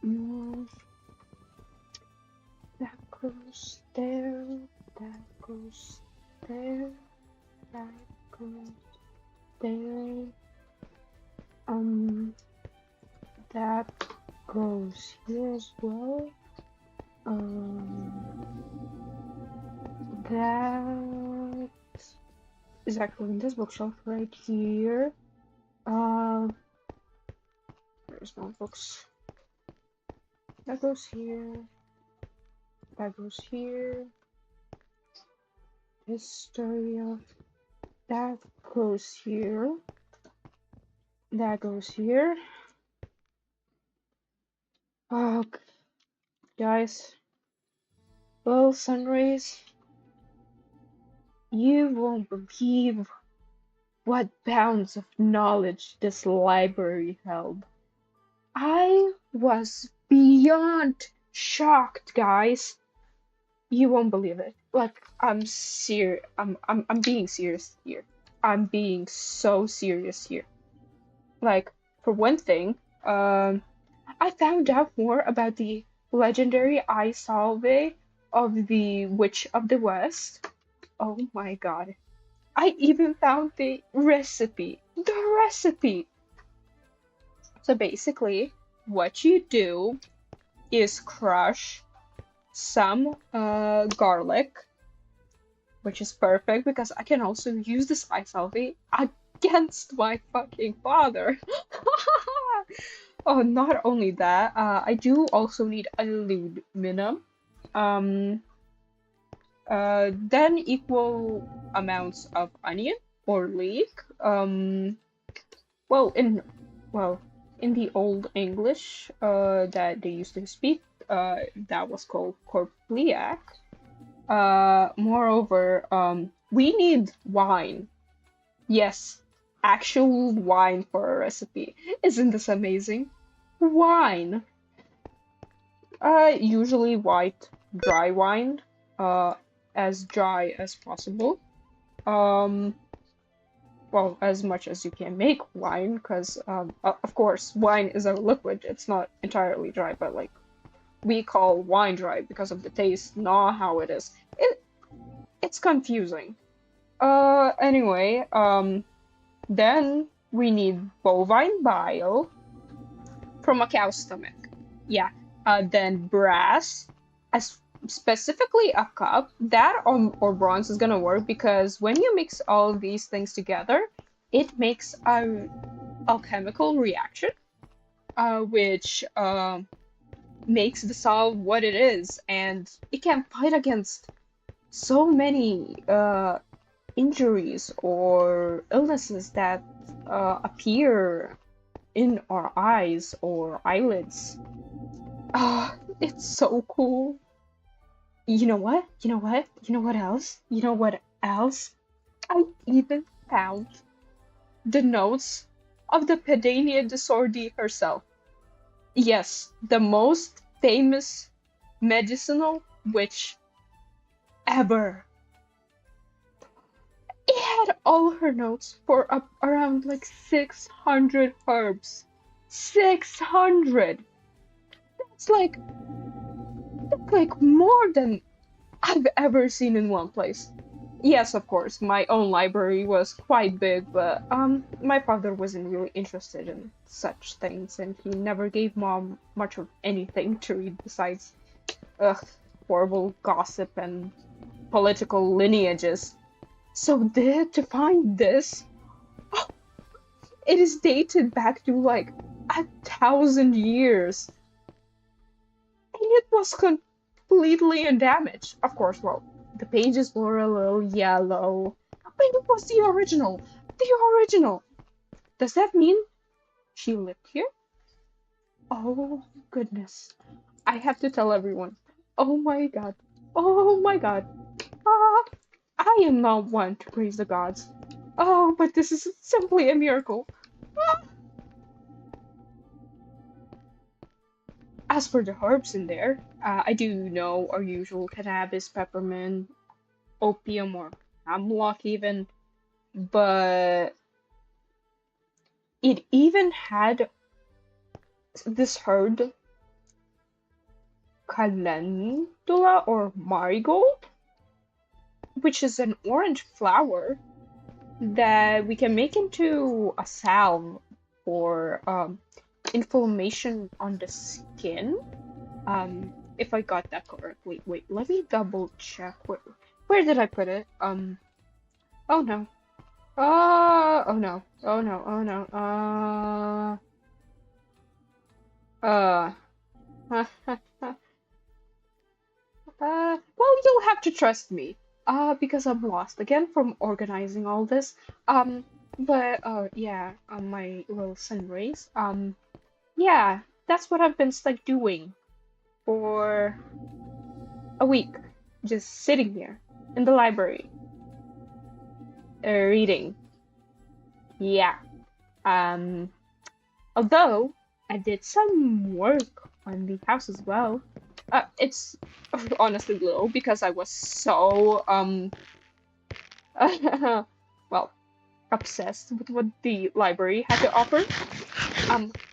Mm, that goes there. That goes there. That goes there. That goes here as well. That is actually in this bookshelf right here. There's no books. That goes here. That goes here. History of. That goes here. That goes here. Oh, guys. Well, Sunrays, you won't believe what bounds of knowledge this library held. I was beyond shocked, guys. You won't believe it. Like, I'm serious. I'm being serious here. I'm being so serious here. Like, for one thing, I found out more about the legendary eye salve of the Witch of the West. Oh my god. I even found the recipe. The recipe! So basically, what you do is crush some garlic, which is perfect because I can also use this eye salve against my fucking father. Oh, not only that, I do also need aluminum. Then equal amounts of onion or leek. Well, in the old English, that they used to speak, that was called corpliac. Moreover, we need wine. Yes, actual wine for a recipe. Isn't this amazing? Wine. Usually white, dry wine. As dry as possible. Well, as much as you can make wine, because of course, wine is a liquid. It's not entirely dry, but like we call wine dry because of the taste, not how it is. It's confusing. Anyway, then we need bovine bile from a cow's stomach. Yeah. Then brass, as specifically a cup. That or bronze is gonna work because when you mix all of these things together, it makes a alchemical reaction, which makes the salt what it is, and it can fight against so many injuries or illnesses that appear in our eyes or eyelids. It's so cool. You know what? You know what? You know what else? You know what else? I even found the notes of the Pedania de Sordi herself. Yes, the most famous medicinal witch ever. It had all her notes for around like 600 herbs. 600! That's like more than I've ever seen in one place. Yes, of course, my own library was quite big, but my father wasn't really interested in such things, and he never gave mom much of anything to read besides horrible gossip and political lineages. So there to find this, it is dated back to like 1,000 years. And it was completely undamaged. Of course, well, the pages were a little yellow, but it was the original. The original. Does that mean she lived here? Oh, goodness. I have to tell everyone. Oh my god. Oh my god. Ah, I am not one to praise the gods. Oh, but this is simply a miracle. Ah. As for the herbs in there, I do know our usual cannabis, peppermint, opium, or hemlock even, but it even had this herb calendula or marigold, which is an orange flower that we can make into a salve for inflammation on the skin. If I got that correctly. Wait, let me double check. Where did I put it? Oh no. Oh no. Oh no. Oh no. Uh. Well, you'll have to trust me. Because I'm lost again from organizing all this. But yeah, my little sun rays. Yeah, that's what I've been stuck doing for a week, just sitting here in the library, reading. Yeah. Um, Although I did some work on the house as well. It's honestly little because I was so well, obsessed with what the library had to offer.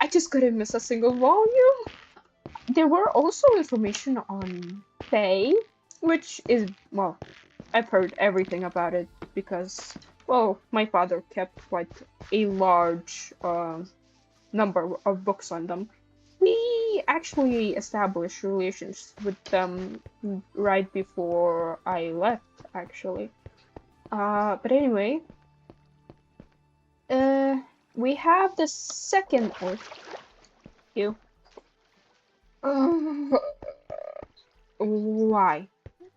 I just couldn't miss a single volume. There were also information on Faye, which is, well, I've heard everything about it because, well, my father kept quite a large number of books on them. We actually established relations with them right before I left, actually. But anyway, we have the second orc. You. Why?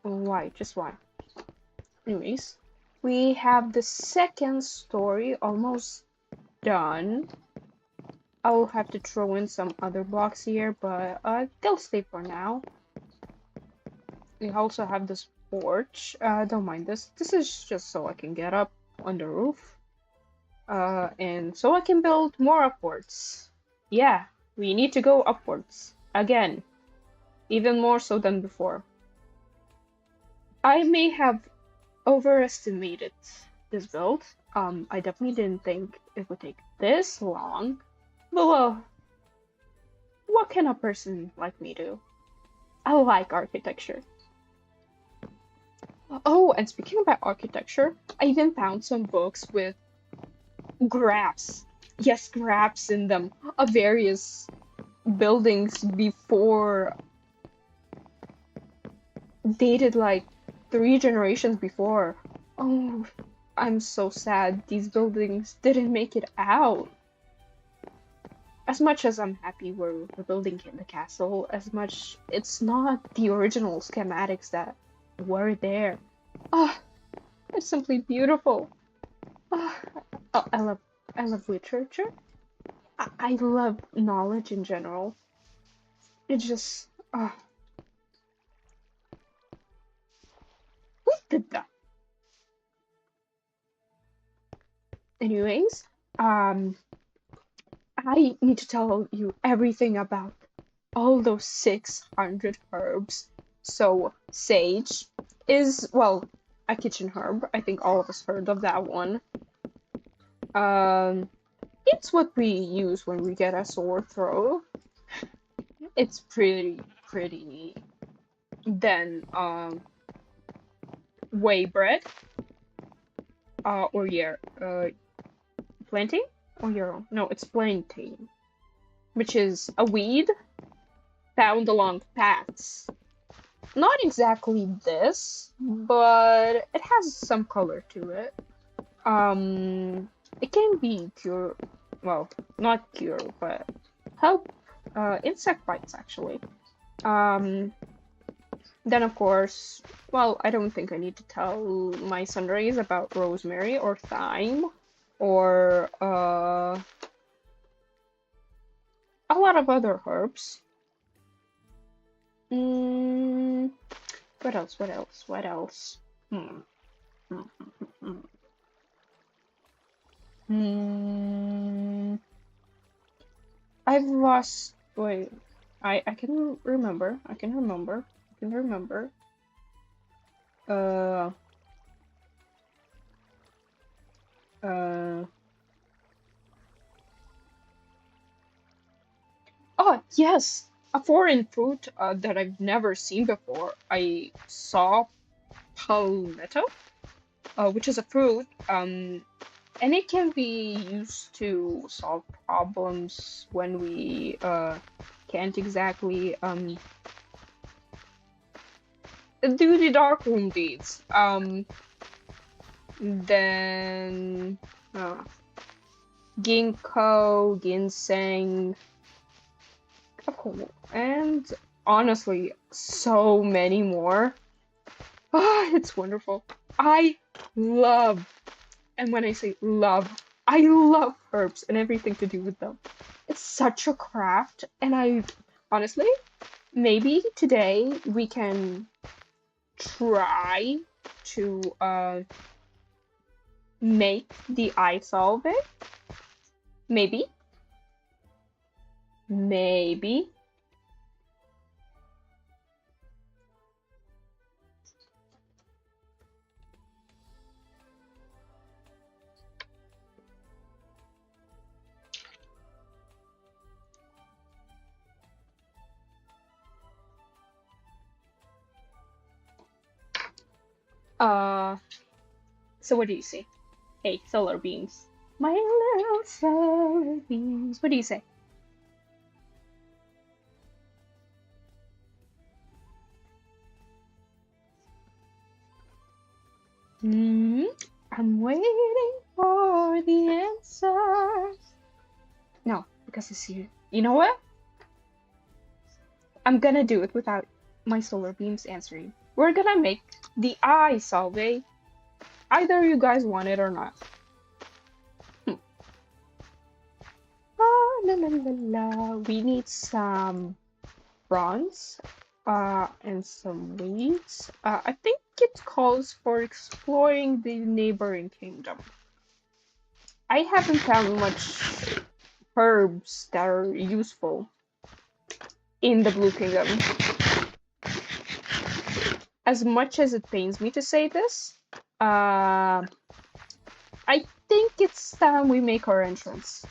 Why? Just why? Anyways, we have the second story almost done. I'll have to throw in some other blocks here, but they'll stay for now. We also have this porch. Don't mind this. This is just so I can get up on the roof. And so I can build more upwards. Yeah, we need to go upwards. Again. Even more so than before. I may have overestimated this build. I definitely didn't think it would take this long. But well, what can a person like me do? I like architecture. Oh, and speaking about architecture, I even found some books with graphs. Yes, graphs in them of various buildings before, dated like 3 generations before. Oh, I'm so sad these buildings didn't make it out. As much as I'm happy we're building the castle, as much it's not the original schematics that were there. Ah, it's simply beautiful. Ah, oh, I love literature. I love knowledge in general. It just who did that? Anyways, I need to tell you everything about all those 600 herbs. So, sage is, well, a kitchen herb. I think all of us heard of that one. It's what we use when we get a sore throat. It's pretty neat. Then, whey bread. Or yeah, plantain? Or yarrow? No, it's plantain. Which is a weed found along paths. Not exactly this, but it has some color to it. It can be cure, well, not cure, but help insect bites actually. Then of course, well, I don't think I need to tell my sunrays about rosemary or thyme or a lot of other herbs. What else? What else? What else? I've lost. Wait, I can remember. I can remember. I can remember. Oh yes, a foreign fruit that I've never seen before. I saw palmetto, which is a fruit, and it can be used to solve problems when we can't exactly do the darkroom deeds. Then ginkgo, ginseng, and honestly, so many more. It's wonderful. I love, and when I say love, I love herbs and everything to do with them. It's such a craft, and I honestly, maybe today we can try to make the eye solve it. Maybe. Maybe. So what do you say? Hey, solar beams. My little solar beams. What do you say? I'm waiting for the answers. No, because it's you. You know what? I'm gonna do it without my solar beams answering. We're gonna make the eye solve. Either you guys want it or not. La, la, la, la. We need some bronze and some weeds. I think it calls for exploring the neighboring kingdom. I haven't found much herbs that are useful in the Blue Kingdom. As much as it pains me to say this, I think it's time we make our entrance.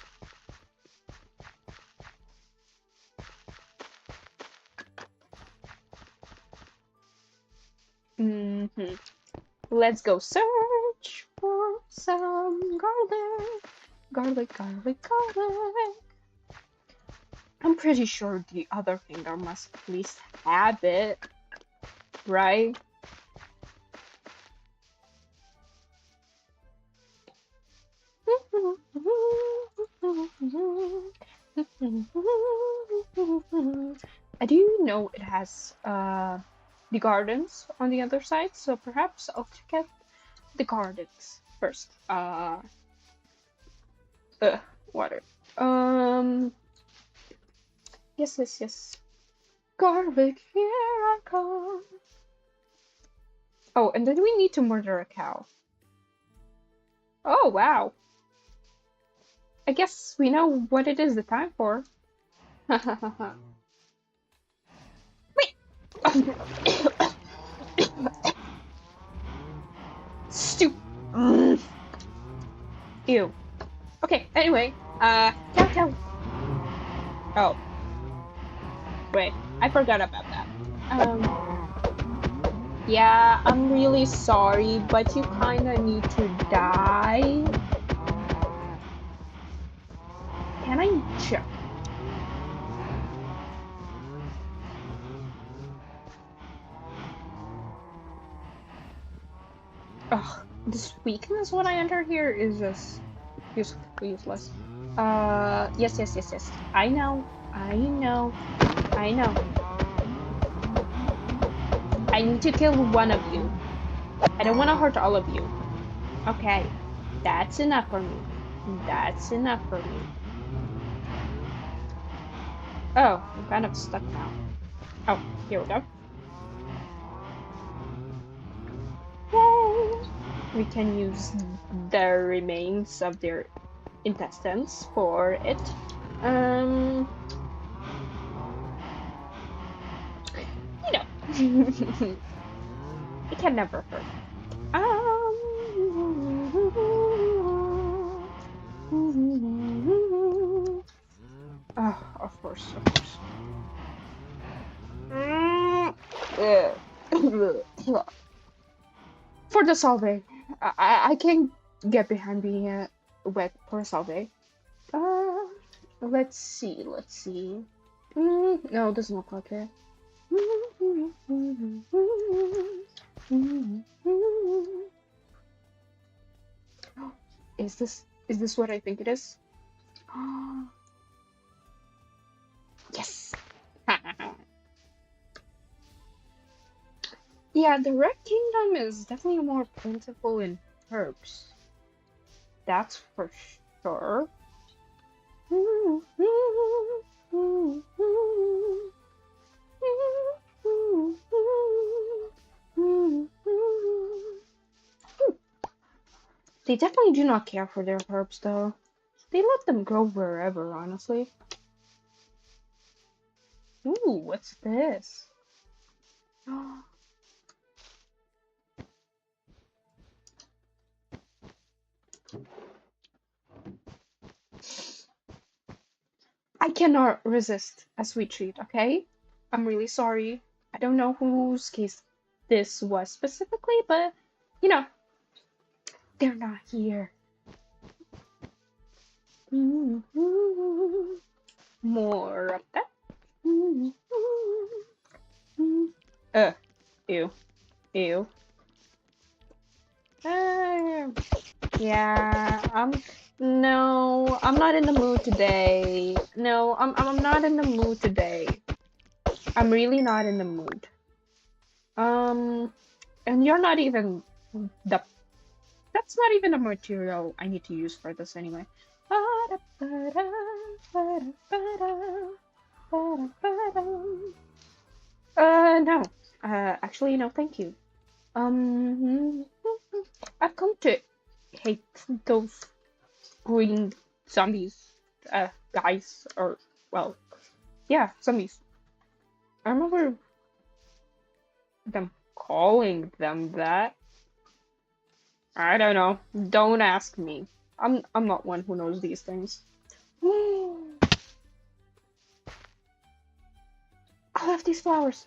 Let's go search for some garlic. Garlic, garlic, garlic. I'm pretty sure the other kingdom must at least have it, right? I do know it has the gardens on the other side, so perhaps I'll check out the gardens first. Water. Yes. Garlic, here I come. Oh, and then we need to murder a cow. Oh, wow. I guess we know what it is the time for. Wait! Stupid. Ew. Okay, anyway, cow. Oh. Wait, I forgot about that. Yeah, I'm really sorry, but you kinda need to die. Can I check? Ugh, this weakness when I enter here is just useless. Yes. I know. I need to kill one of you. I don't want to hurt all of you. Okay, that's enough for me. Oh, I'm kind of stuck now. Oh, here we go. Yay! We can use the remains of their intestines for it. You know, it can never hurt. of course, of course. For the salve, I can't get behind being wet for a salve. Let's see, let's see. No, doesn't look like it. Is this what I think it is? Yes. Yeah, the Red Kingdom is definitely more plentiful in herbs. That's for sure. They definitely do not care for their herbs, though. They let them grow wherever, honestly. Ooh, what's this? I cannot resist a sweet treat, okay? I'm really sorry. I don't know whose case this was specifically, but, you know, they're not here. More of that. Ew. Ew. Yeah, no, I'm not in the mood today. No, I'm not in the mood today. I'm really not in the mood. And you're not even that's not even a material I need to use for this anyway. No. Actually, no, thank you. I've come to hate those green zombies, guys, or, well, yeah, zombies. I remember them calling them that. I don't know. Don't ask me. I'm not one who knows these things. I love these flowers.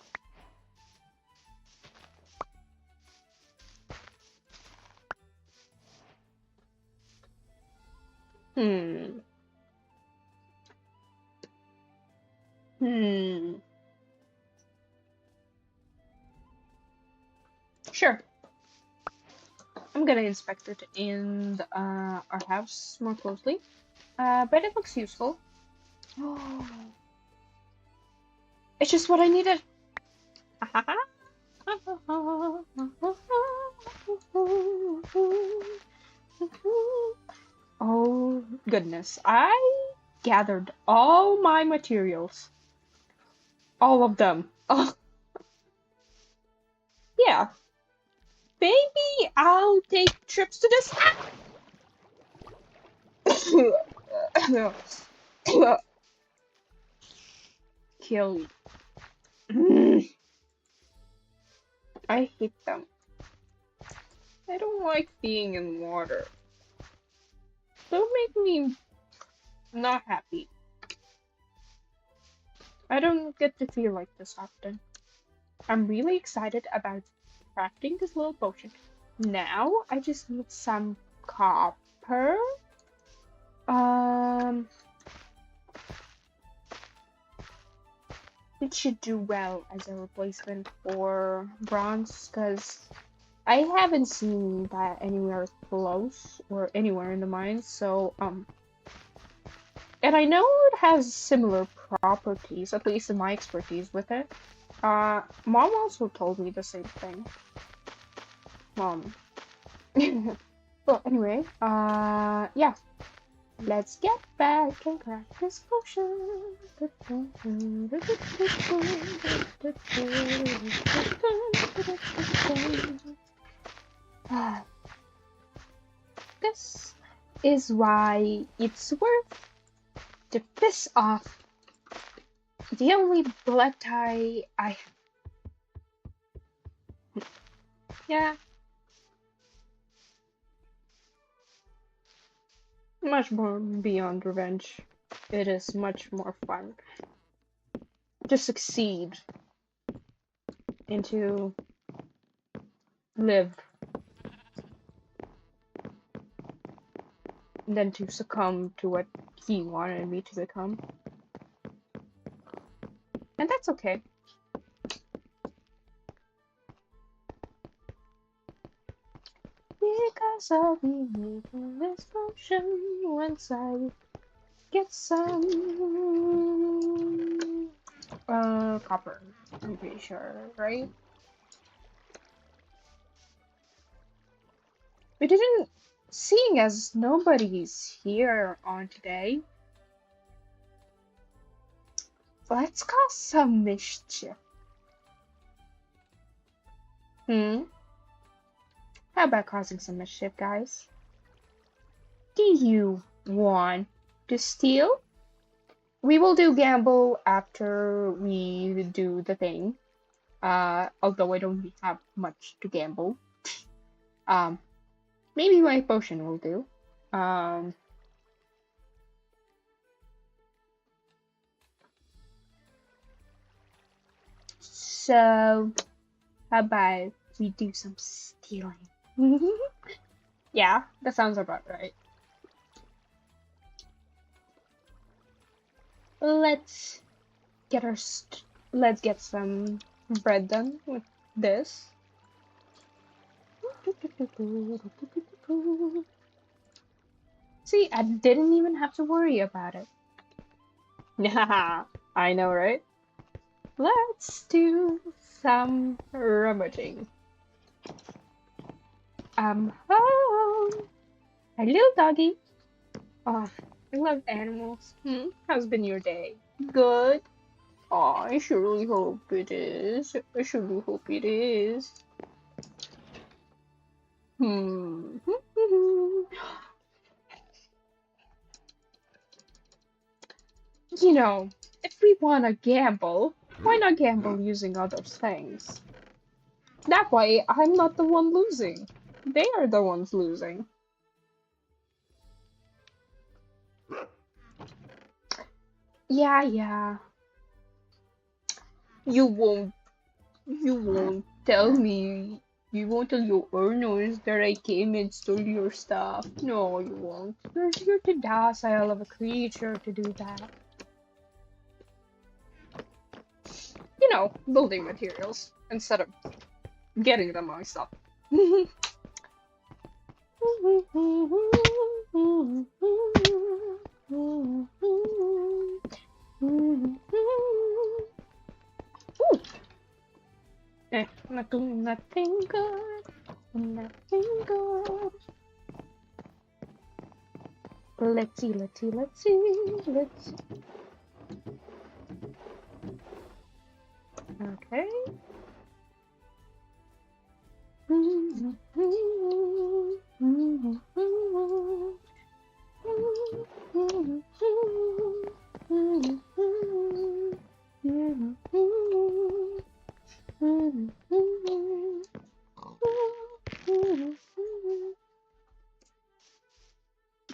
Sure. I'm gonna inspect it in our house more closely. But it looks useful. It's just what I needed. Oh goodness, I gathered all my materials. All of them. Oh, yeah. Maybe I'll take trips to this. Kill you. I hate them. I don't like being in water. Don't make me not happy. I don't get to feel like this often. I'm really excited about crafting this little potion. Now I just need some copper. It should do well as a replacement for bronze, because I haven't seen that anywhere close or anywhere in the mines, so, and I know it has similar properties, at least in my expertise with it. Mom also told me the same thing. Mom. Well, anyway, yeah. Let's get back and craft this potion. This is why it's worth to piss off the only blood tie I have. Yeah. Much more beyond revenge. It is much more fun to succeed and to live than to succumb to what he wanted me to become. And that's okay. Because I'll be making this potion once I get some copper, I'm pretty sure, right? We didn't, seeing as nobody's here on today, let's cause some mischief. How about causing some mischief, guys? Do you want to steal? We will do gamble after we do the thing. Although I don't have much to gamble. Maybe my potion will do. So how about we do some stealing? Yeah, that sounds about right. Let's get let's get some bread done with this. See, I didn't even have to worry about it. I know, right? Let's do some rummaging. I'm home. Hello, doggy. Oh, I love animals. How's been your day? Good. Oh, I surely hope it is. I surely hope it is. You know, if we wanna gamble, why not gamble using other things? That way, I'm not the one losing. They are the ones losing. Yeah. You won't tell me. You won't tell your owners that I came and stole your stuff. No, you won't. You're too docile of a creature to do that. You know, building materials instead of getting them myself. Not doing nothing good. Nothing good. Let's see. Okay.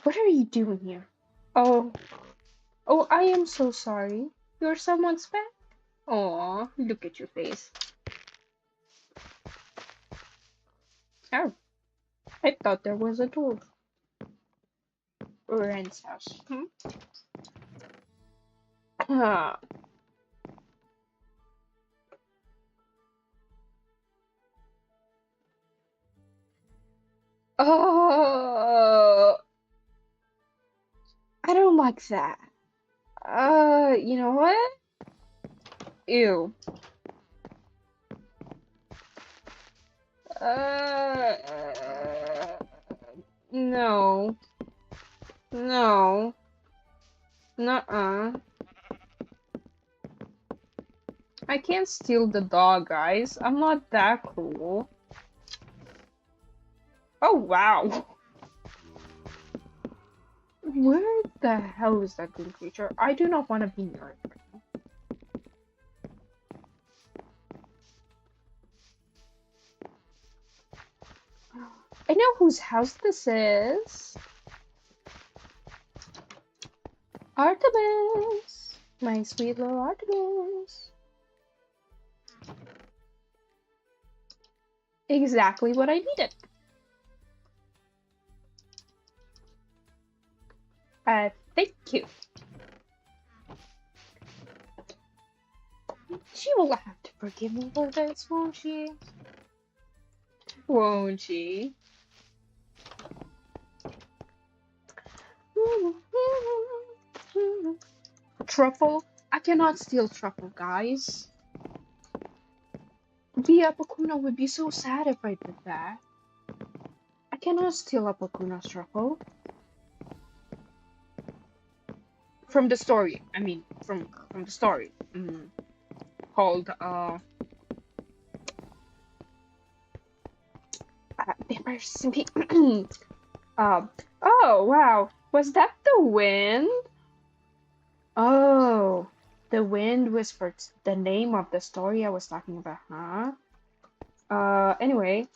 What are you doing here? Oh, I am so sorry. You're someone's pet? Aw, look at your face. Oh, I thought there was a door. Ren's house. Ah. Oh, I don't like that. You know what? Ew. No. No. Nuh-uh. I can't steal the dog, guys. I'm not that cruel. Oh, wow. Where the hell is that green creature? I do not want to be near it right now. I know whose house this is. Artemis! My sweet little Artemis. Exactly what I needed. Thank you. She will have to forgive me for this, won't she? Won't she? Truffle? I cannot steal truffle, guys. Via Pakuna would be so sad if I did that. I cannot steal a Pakuna's truffle. From the story. I mean, from the story. Called, bannerfall. Oh, wow. Was that the wind? Oh, the wind whispers the name of the story I was talking about, huh? Anyway,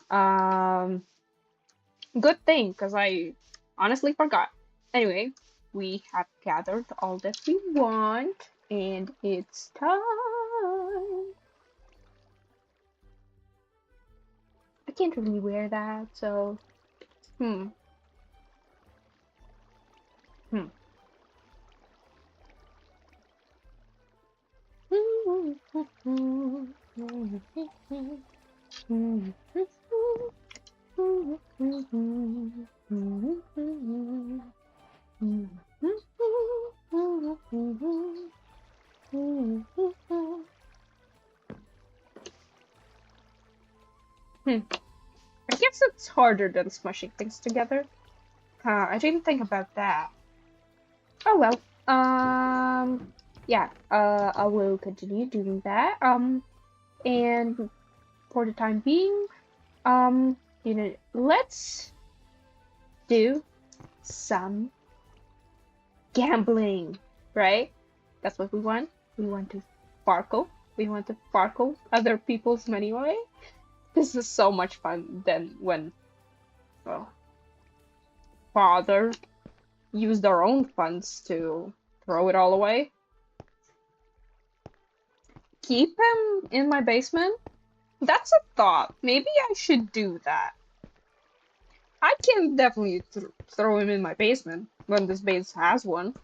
good thing, because I honestly forgot. Anyway, we have gathered all that we want, and it's time. I can't really wear that, so, Hmm. I guess it's harder than smushing things together. I didn't think about that. Oh well. Yeah. I will continue doing that. And for the time being, let's do some gambling, right? That's what we want. We want to sparkle. We want to sparkle other people's money away. This is so much fun than when, well, father used our own funds to throw it all away. Keep him in my basement? That's a thought. Maybe I should do that. I can definitely throw him in my basement when this base has one.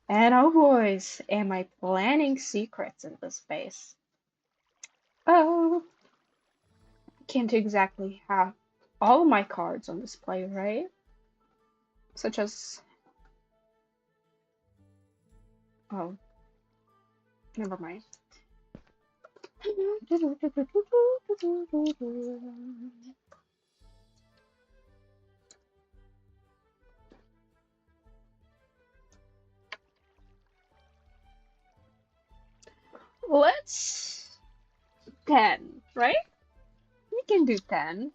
And oh boys, am I planning secrets in this base. Oh, I can't exactly have all my cards on display, right? Such as... Oh, never mind. Let's 10, right? We can do 10.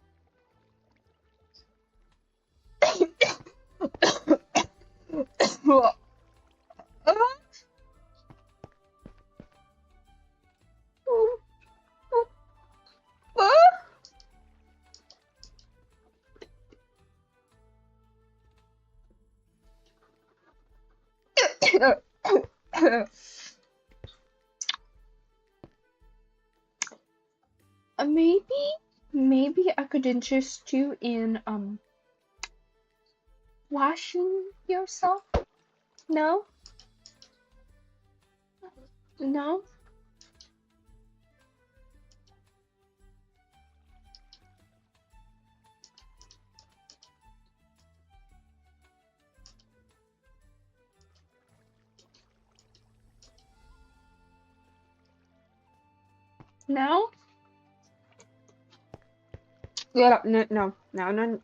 Maybe I could interest you in washing yourself? No? No? No? Yeah, no. No.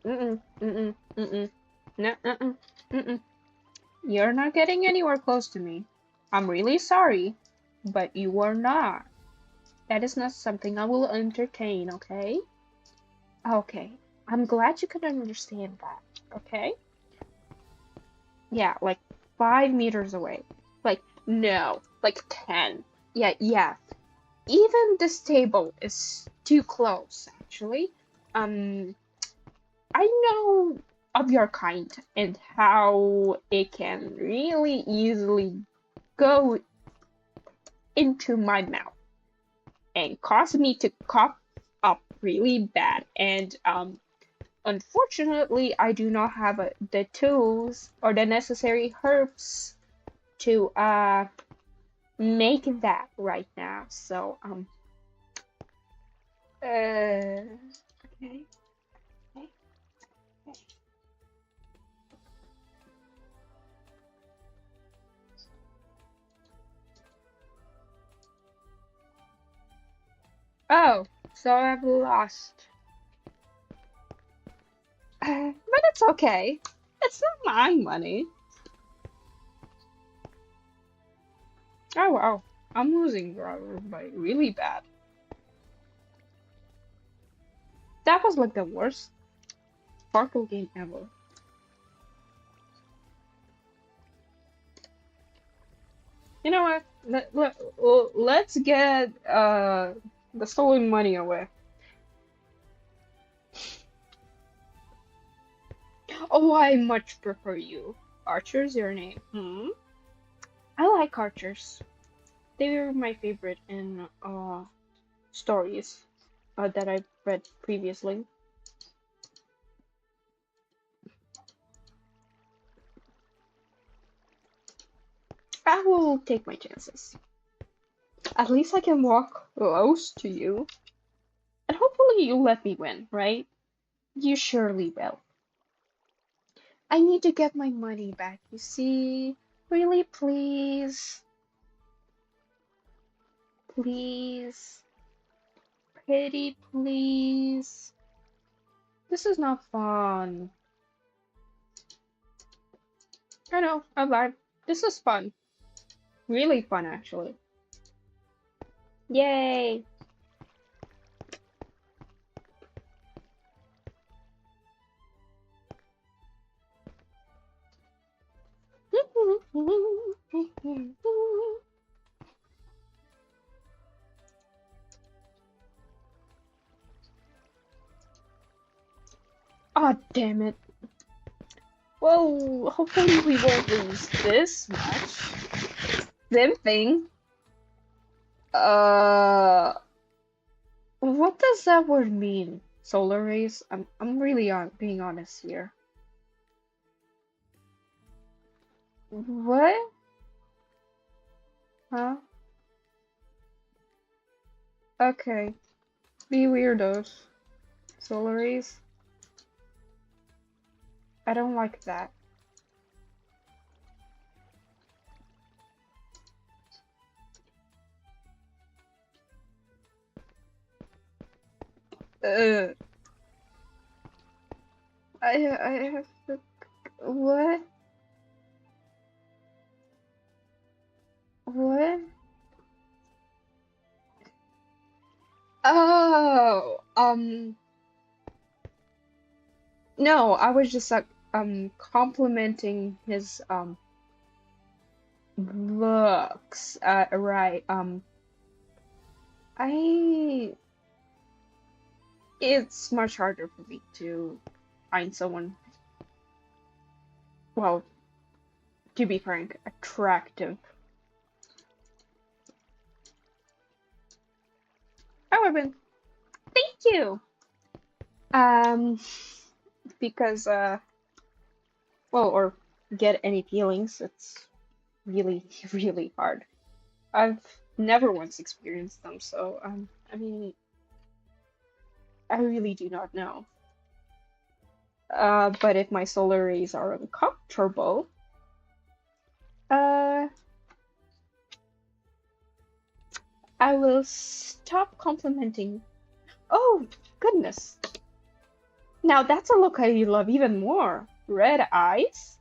You're not getting anywhere close to me. I'm really sorry, but you are not. That is not something I will entertain, okay? Okay. I'm glad you could understand that, okay? Yeah, like 5 meters away. Like, no, like 10. Yeah. Even this table is too close, actually. I know of your kind and how it can really easily go into my mouth and cause me to cough up really bad. And unfortunately, I do not have the tools or the necessary herbs to make that right now. So okay. Okay. Okay. Oh, so I've lost. But it's okay. It's not my money. Oh wow, I'm losing by really bad. That was like the worst Sparkle game ever. You know what? Let's get the stolen money away. Oh, I much prefer you. Archer's your name. Hmm? I like archers. They were my favorite in stories that I've read previously. I will take my chances. At least I can walk close to you. And hopefully you let me win, right? You surely will. I need to get my money back, you see? Really, please? Please? Pretty, please? This is not fun. I know, I lied. This is fun. Really fun, actually. Yay! Ah, damn it. Well, hopefully we won't lose this much. Same thing. What does that word mean? Solar rays? I'm really being honest here. What? Huh? Okay. Be weirdos. Solar rays? I don't like that. I have to. What? What? Oh, no, I was just like complimenting his looks. Right. I it's much harder for me to find someone, well, to be frank, attractive. However, thank you. Um, because well, or get any feelings, it's really, really hard. I've never once experienced them, so I mean, I really do not know. But if my solar rays are uncomfortable, uh, I will stop complimenting. Oh, goodness. Now that's a look I love even more. Red eyes?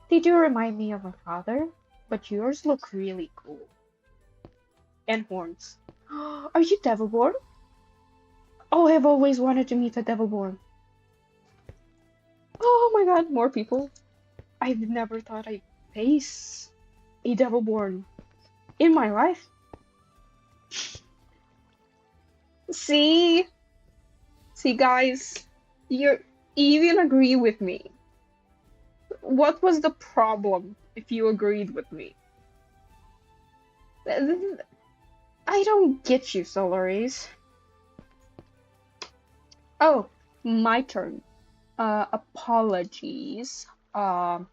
They do remind me of my father, but yours look really cool. And horns. Are you Devilborn? Oh, I've always wanted to meet a Devilborn. Oh my god, more people. I've never thought I'd face a Devilborn in my life. See? See, guys, even agree with me. What was the problem if you agreed with me? I don't get you, Solaris. Oh, my turn. Apologies. Hmm.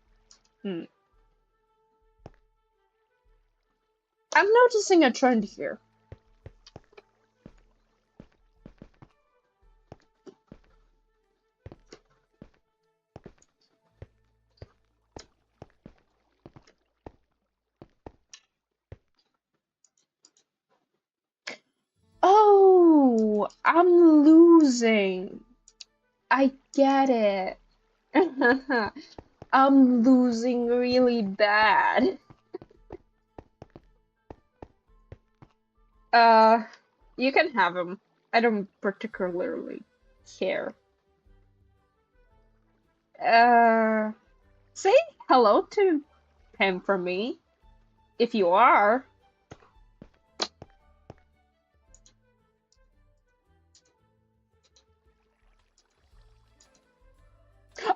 I'm noticing a trend here. Oh, I'm losing. I get it. I'm losing really bad. Uh, you can have him. I don't particularly care. Uh, say hello to him for me, if you are.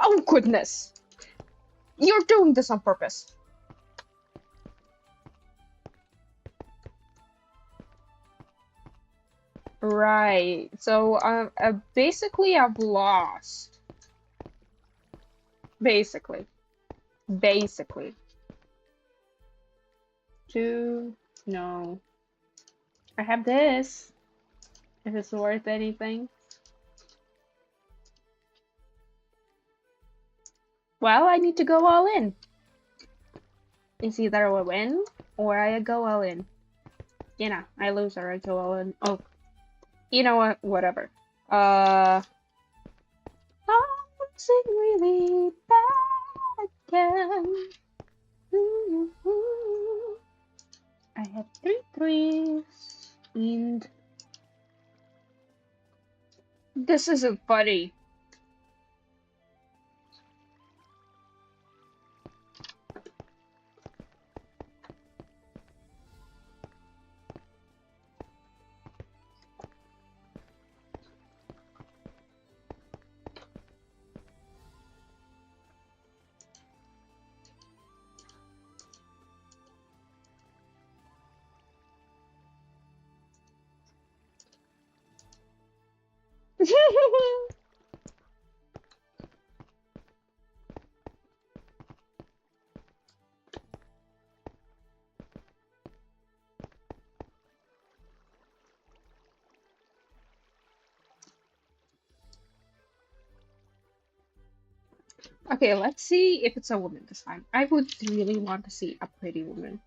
Oh, goodness. You're doing this on purpose. Right. So, basically, I've lost. Basically. Basically. Two. No. I have this. If it's worth anything. Well, I need to go all in. It's either I win or I go all in. You know, I lose or I go all in. Oh, you know what? Whatever. I'm losing really bad again. I have 3 threes, and this isn't funny. Okay, let's see if it's a woman this time. I would really want to see a pretty woman.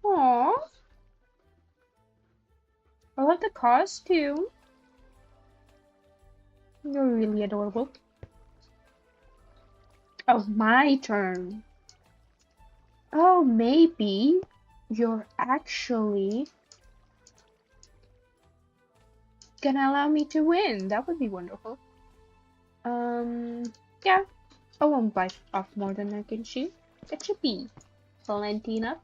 Aww. I love the costume. You're really adorable. Oh, my turn. Oh, maybe you're actually gonna allow me to win. That would be wonderful. Yeah. I won't bite off more than I can chew. It should be plenty enough.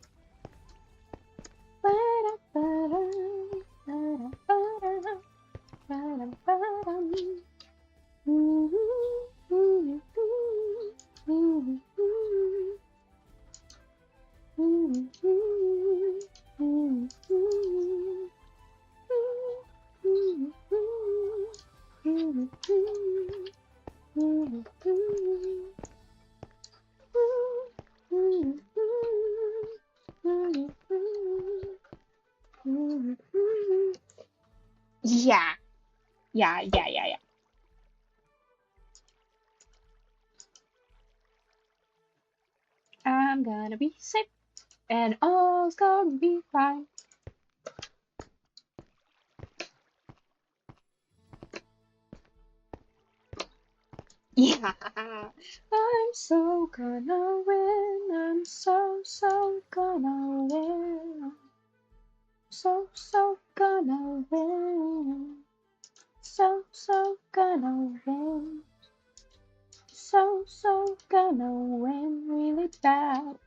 Yeah. Yeah. I'm gonna be safe, and all's gonna be fine. Yeah. I'm so gonna win. I'm so gonna win. So gonna win. So gonna win. So gonna win really bad.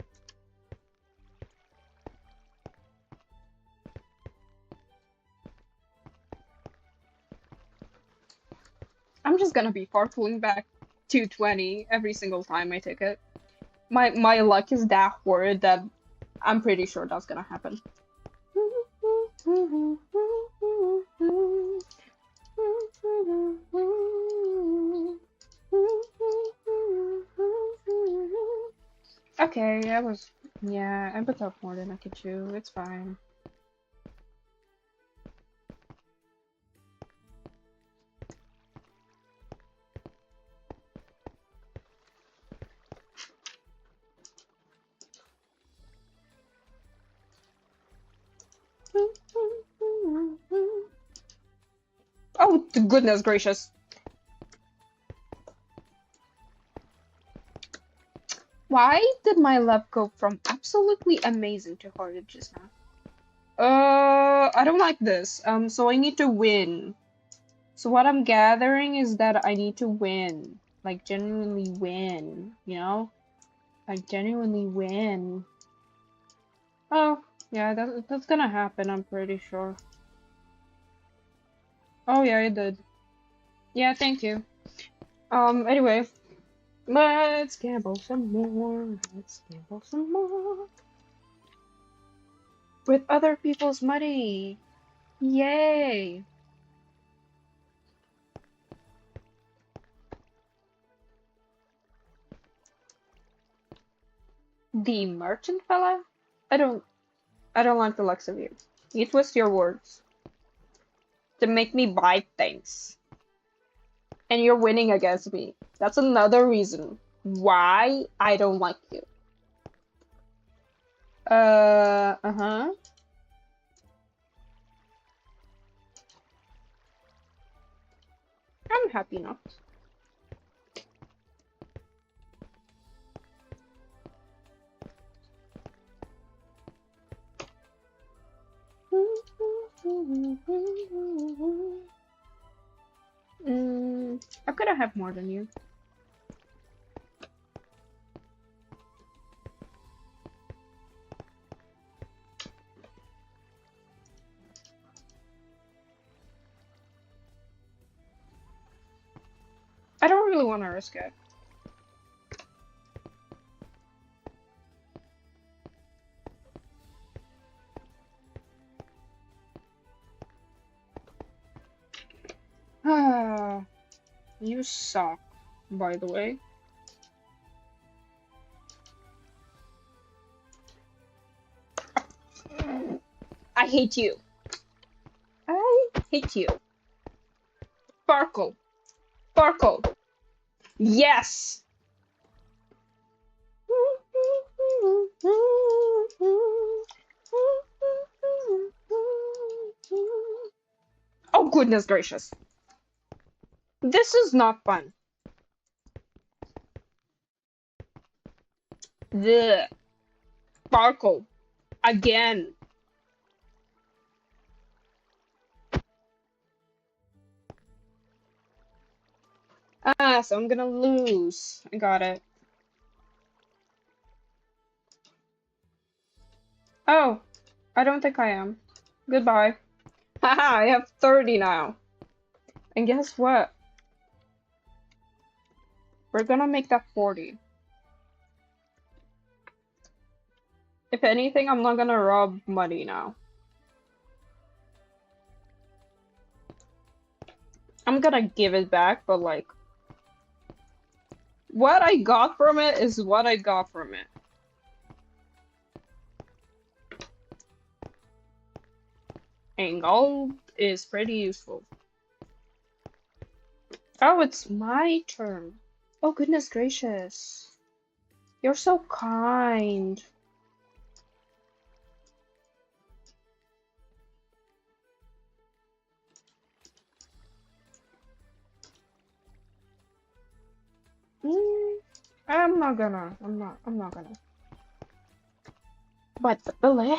just gonna be parkooling back 220 every single time I take it. My luck is that horrid that I'm pretty sure that's gonna happen. Okay, yeah, I bit off more than I could chew. It's fine. Oh, goodness gracious. Why did my lab go from absolutely amazing to horrid just now? I don't like this. So I need to win. So what I'm gathering is that I need to win. Like, genuinely win, you know? Like, genuinely win. Oh, yeah, that's gonna happen, I'm pretty sure. Oh, yeah, it did. Yeah, thank you. Anyway, let's gamble some more. Let's gamble some more. With other people's money. Yay! The merchant fella? I don't like the looks of you. You twist your words to make me buy things. And you're winning against me. That's another reason why I don't like you. Uh-huh. I'm happy not. I'm gonna have more than you. I don't really want to risk it. You suck, by the way. I hate you. I hate you. Sparkle. Sparkle. Yes! Oh, goodness gracious. This is not fun. The sparkle. Again. So I'm gonna lose. I got it. Oh, I don't think I am. Goodbye. Haha, I have 30 now. And guess what? We're gonna make that 40. If anything, I'm not gonna rob money now. I'm gonna give it back, but like, what I got from it is what I got from it. And gold is pretty useful. Oh, it's my turn. Oh, goodness gracious. You're so kind. I'm not gonna. But Billy.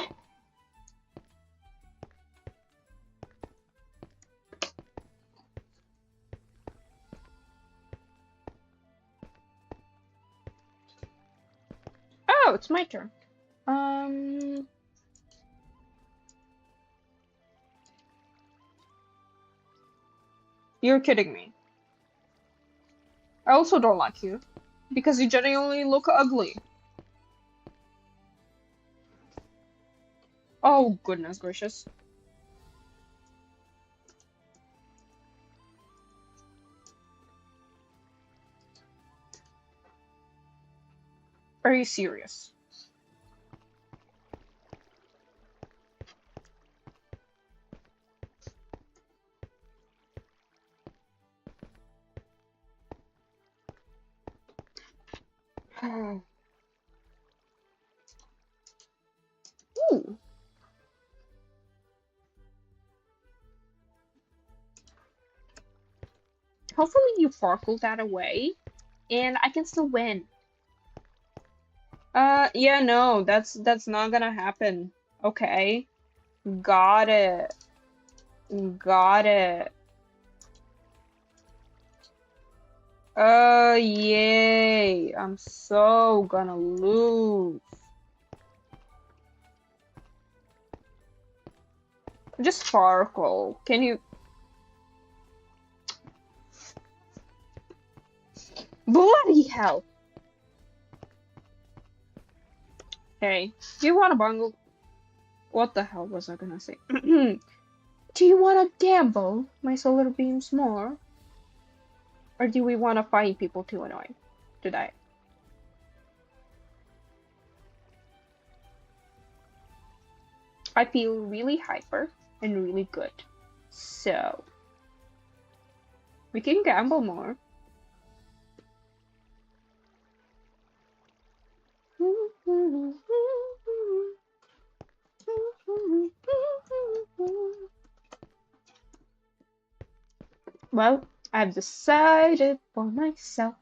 Oh, it's my turn. You're kidding me. I also don't like you. Because you genuinely look ugly. Oh, goodness gracious. Are you serious? Ooh. Hopefully you farkled that away, and I can still win. Yeah, no, that's not gonna happen. Okay. Got it. Got it. Yay. I'm so gonna lose. Just Farkle. Can you... Bloody hell. Hey, do you want to bungle? What the hell was I gonna say? Do you want to gamble my solar beams more? Or do we want to find people too annoying to die? I feel really hyper and really good. So, we can gamble more. Well, I've decided for myself.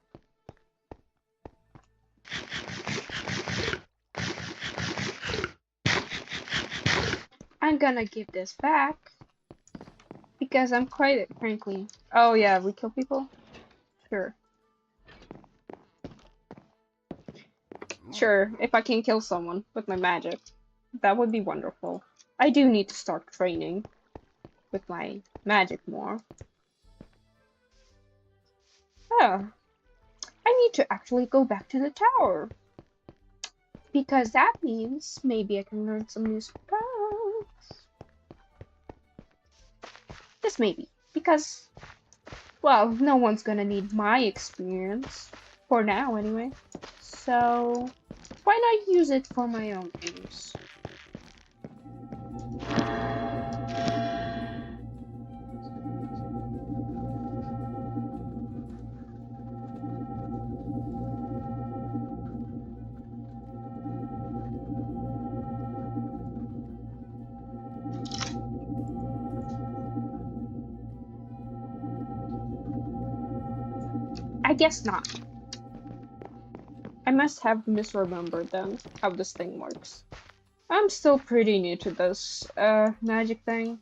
I'm gonna give this back because I'm quite frankly. Oh yeah, we kill people? Sure. Sure, if I can kill someone with my magic, that would be wonderful. I do need to start training with my magic more. Oh, I need to actually go back to the tower. Because that means maybe I can learn some new spells. This maybe, because, well, no one's gonna need my experience. For now, anyway. So, why not use it for my own use? I guess not. I must have misremembered then how this thing works. I'm still pretty new to this magic thing,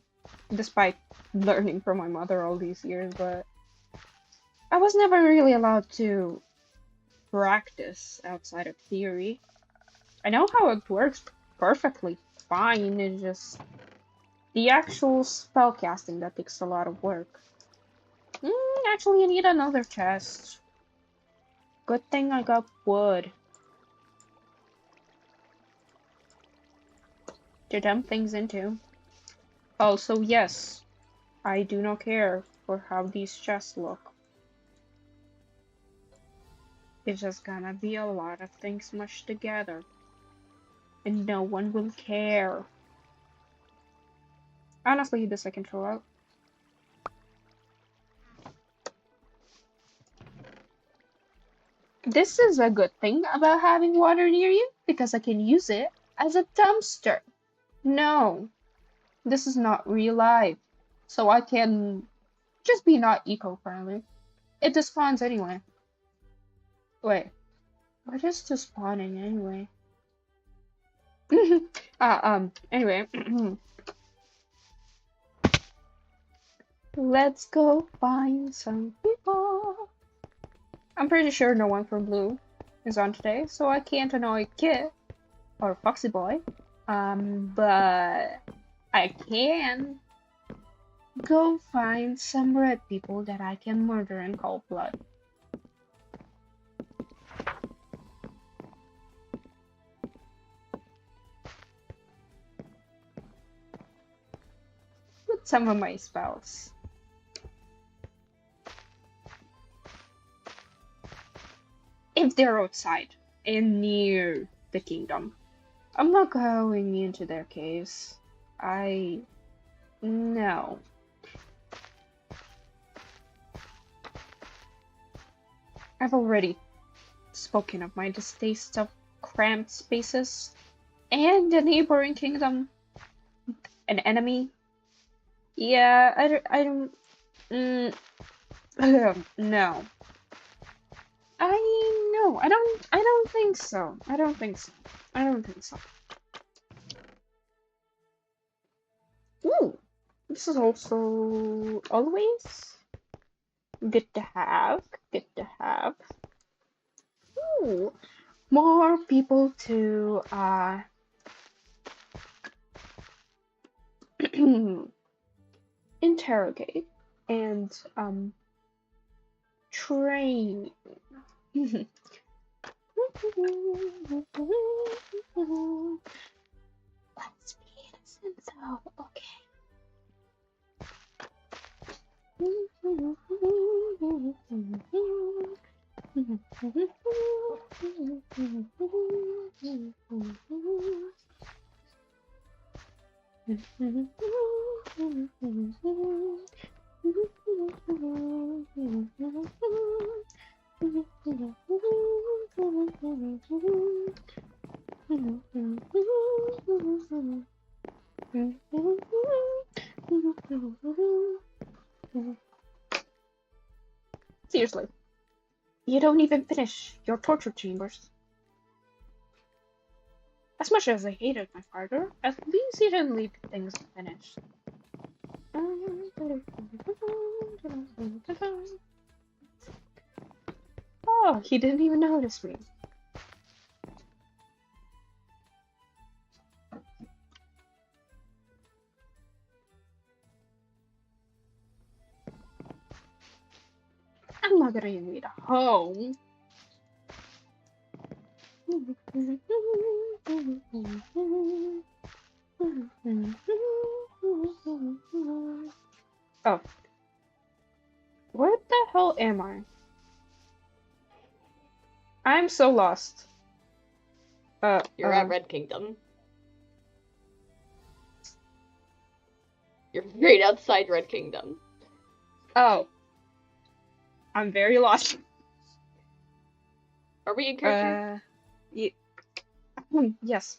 despite learning from my mother all these years, but I was never really allowed to practice outside of theory. I know how it works perfectly fine, it's just the actual spellcasting that takes a lot of work. Actually, I need another chest. Good thing I got wood to dump things into. Also, yes, I do not care for how these chests look. It's just gonna be a lot of things mushed together. And no one will care. Honestly, this I can throw out. This is a good thing about having water near you, because I can use it as a dumpster. No, this is not real life, so I can just be not eco-friendly. It despawns anyway. Wait, what is despawning anyway? Anyway. Let's go find some people. I'm pretty sure no one from Blue is on today, so I can't annoy Kit or Foxy Boy. But I can go find some red people that I can murder in cold blood. some of my spells. If they're outside and near the kingdom, I'm not going into their caves. No. I've already spoken of my distaste of cramped spaces and the neighboring kingdom. An enemy. Yeah, I don't, no. I don't think so. I don't think so. Ooh, this is also always good to have. Ooh, more people to interrogate and train. Let's be innocent though, okay. Seriously, you don't even finish your torture chambers. As much as I hated my father, at least he didn't leave things unfinished. Oh, he didn't even notice me. I'm not gonna even leave a home. Oh. Where the hell am I? I'm so lost. You're at Red Kingdom. You're right outside Red Kingdom. Oh. I'm very lost. Are we encouraging? Yes.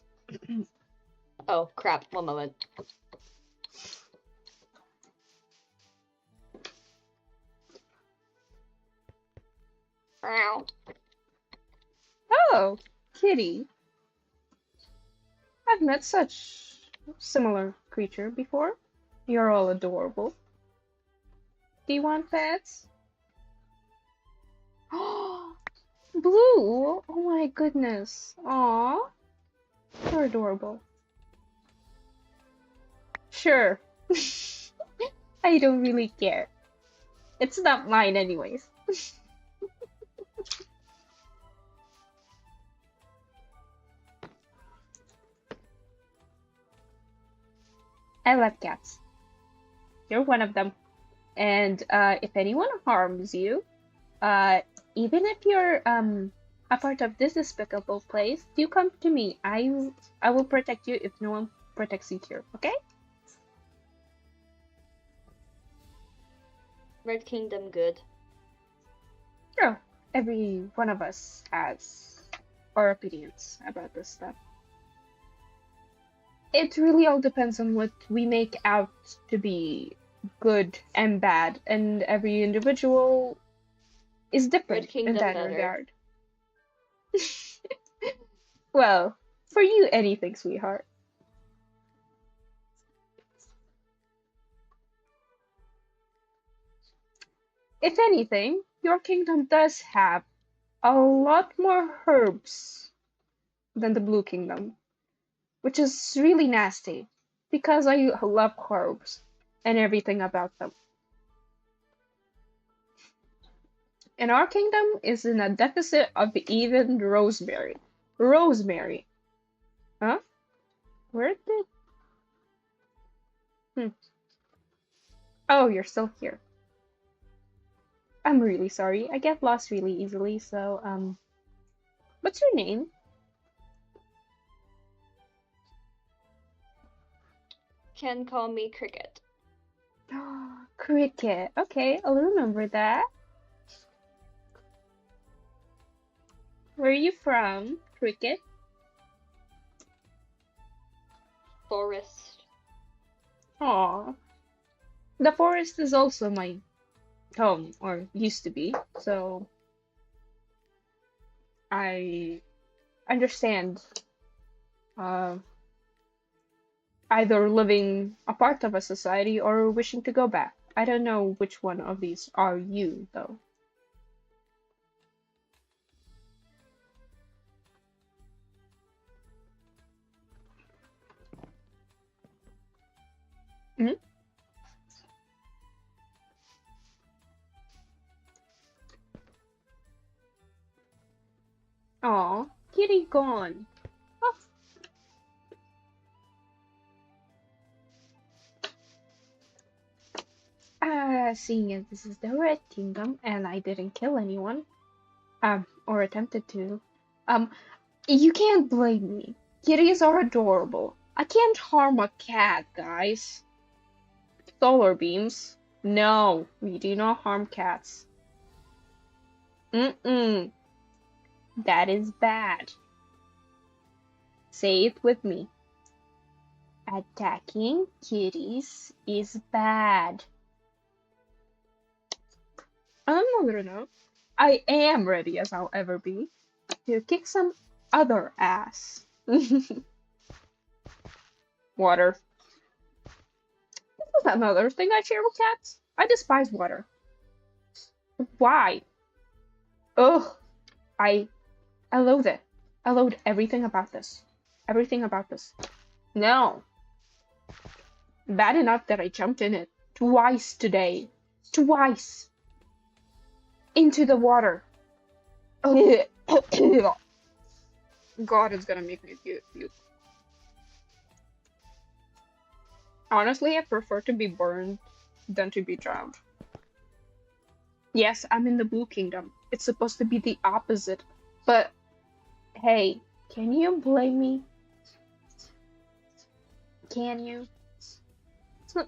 Oh, crap. One moment. Oh, kitty. I've met such similar creature before. You're all adorable. Do you want pets? Blue? Oh my goodness. Aw. You're adorable. Sure. I don't really care. It's not mine anyways. I love cats. You're one of them. And if anyone harms you, even if you're a part of this despicable place, do come to me. I will protect you if no one protects you here, okay? Red Kingdom good. Sure. Every one of us has our opinions about this stuff. It really all depends on what we make out to be good and bad, and every individual is different in that better. regard. Well, for you, anything, sweetheart. If anything, your kingdom does have a lot more herbs than the Blue Kingdom, which is really nasty because I love herbs and everything about them. And our kingdom is in a deficit of even rosemary. Rosemary. Huh? Where did... Oh, you're still here. I'm really sorry. I get lost really easily, so, what's your name? Can call me Cricket. Cricket. Okay, I'll remember that. Where are you from, Cricket? Forest. Aw. The forest is also my home, or used to be, so I understand uh, either living a part of a society or wishing to go back. I don't know which one of these are you, though. Hmm? Aw, kitty gone. Oh, seeing as this is the Red Kingdom and I didn't kill anyone, or attempted to, um, you can't blame me. Kitties are adorable. I can't harm a cat, guys. Solar beams? No, we do not harm cats. Mm-mm, that is bad. Say it with me. Attacking kitties is bad. I'm not gonna know. I am ready as I'll ever be to kick some other ass. Water. This is another thing I share with cats. I despise water. Why? Ugh. I I loathe it. I loathe everything about this. Everything about this. No. Bad enough that I jumped in it twice today. Twice. Into the water. God, it's gonna make me puke. Honestly, I prefer to be burned than to be drowned. Yes, I'm in the Blue Kingdom. It's supposed to be the opposite. But, hey, can you blame me? Can you?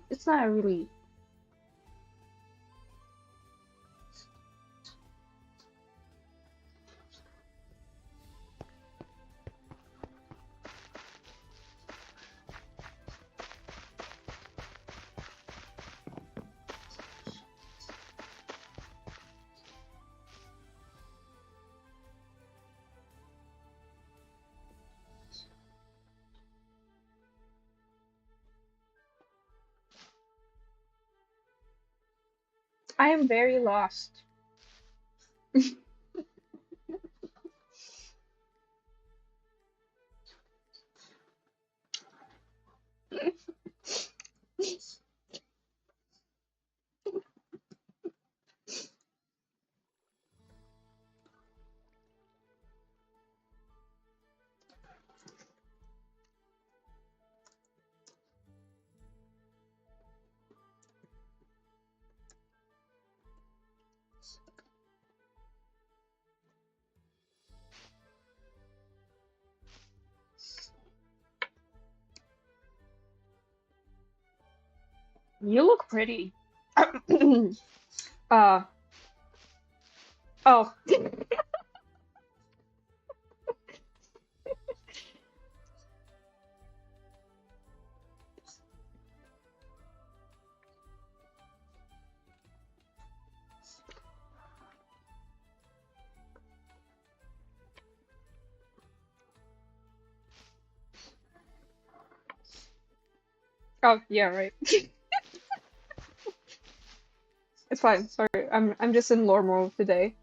It's not really. I am very lost. You look pretty. uh, oh. Oh, yeah, right. It's fine. Sorry, I'm just in lore mode today.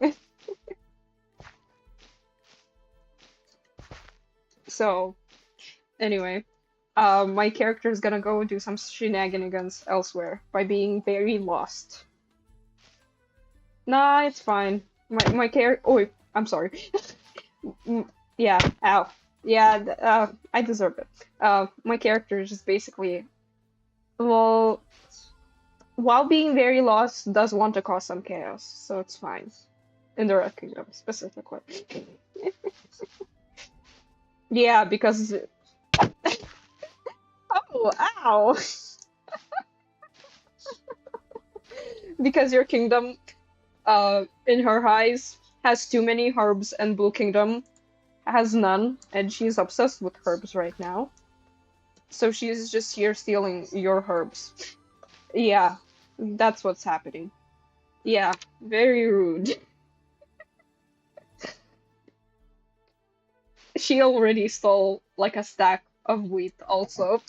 So, anyway, my character is gonna go do some shenanigans elsewhere by being very lost. Nah, it's fine. My character. Oh, I'm sorry. Yeah, ow. Yeah, I deserve it. My character is just basically, well, while being very lost, does want to cause some chaos, so it's fine. In the Red Kingdom, specifically. Yeah, because... Oh, ow! Because your kingdom, in her eyes, has too many herbs, and Blue Kingdom has none, and she's obsessed with herbs right now. So she's just here stealing your herbs. Yeah, that's what's happening. Yeah, very rude. She already stole like a stack of wheat also.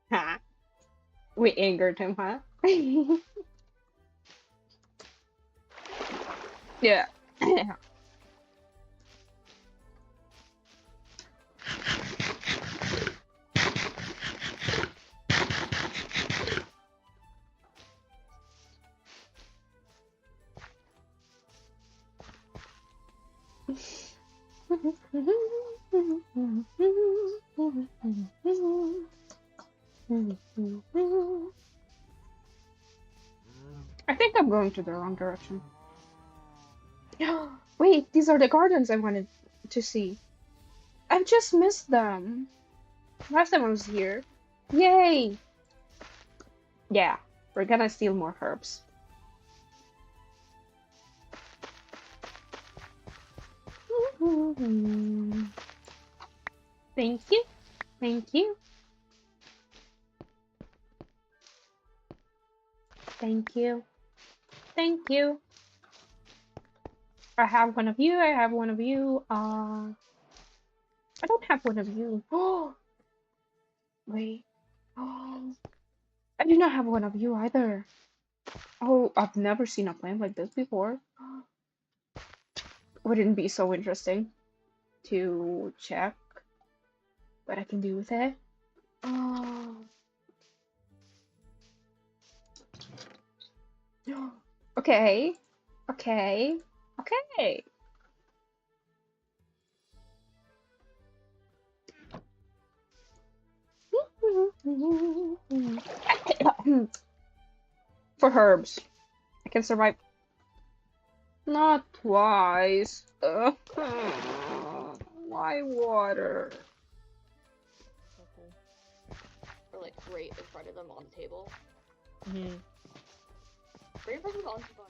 Huh? We angered him, huh? Yeah. I think I'm going to the wrong direction. Wait, these are the gardens I wanted to see. I've just missed them. Last time I was here. Yay! Yeah, we're gonna steal more herbs. Thank you. Thank you. Thank you. Thank you. I have one of you. I have one of you. I don't have one of you. Oh, wait. Oh, I do not have one of you either. Oh, I've never seen a plant like this before. Wouldn't it be so interesting to check what I can do with it? Oh. Okay. Okay. Okay. For herbs. I can survive. Not twice. Why water? Or like right in front of them on the table. Mm-hmm. Right in front of them on the table.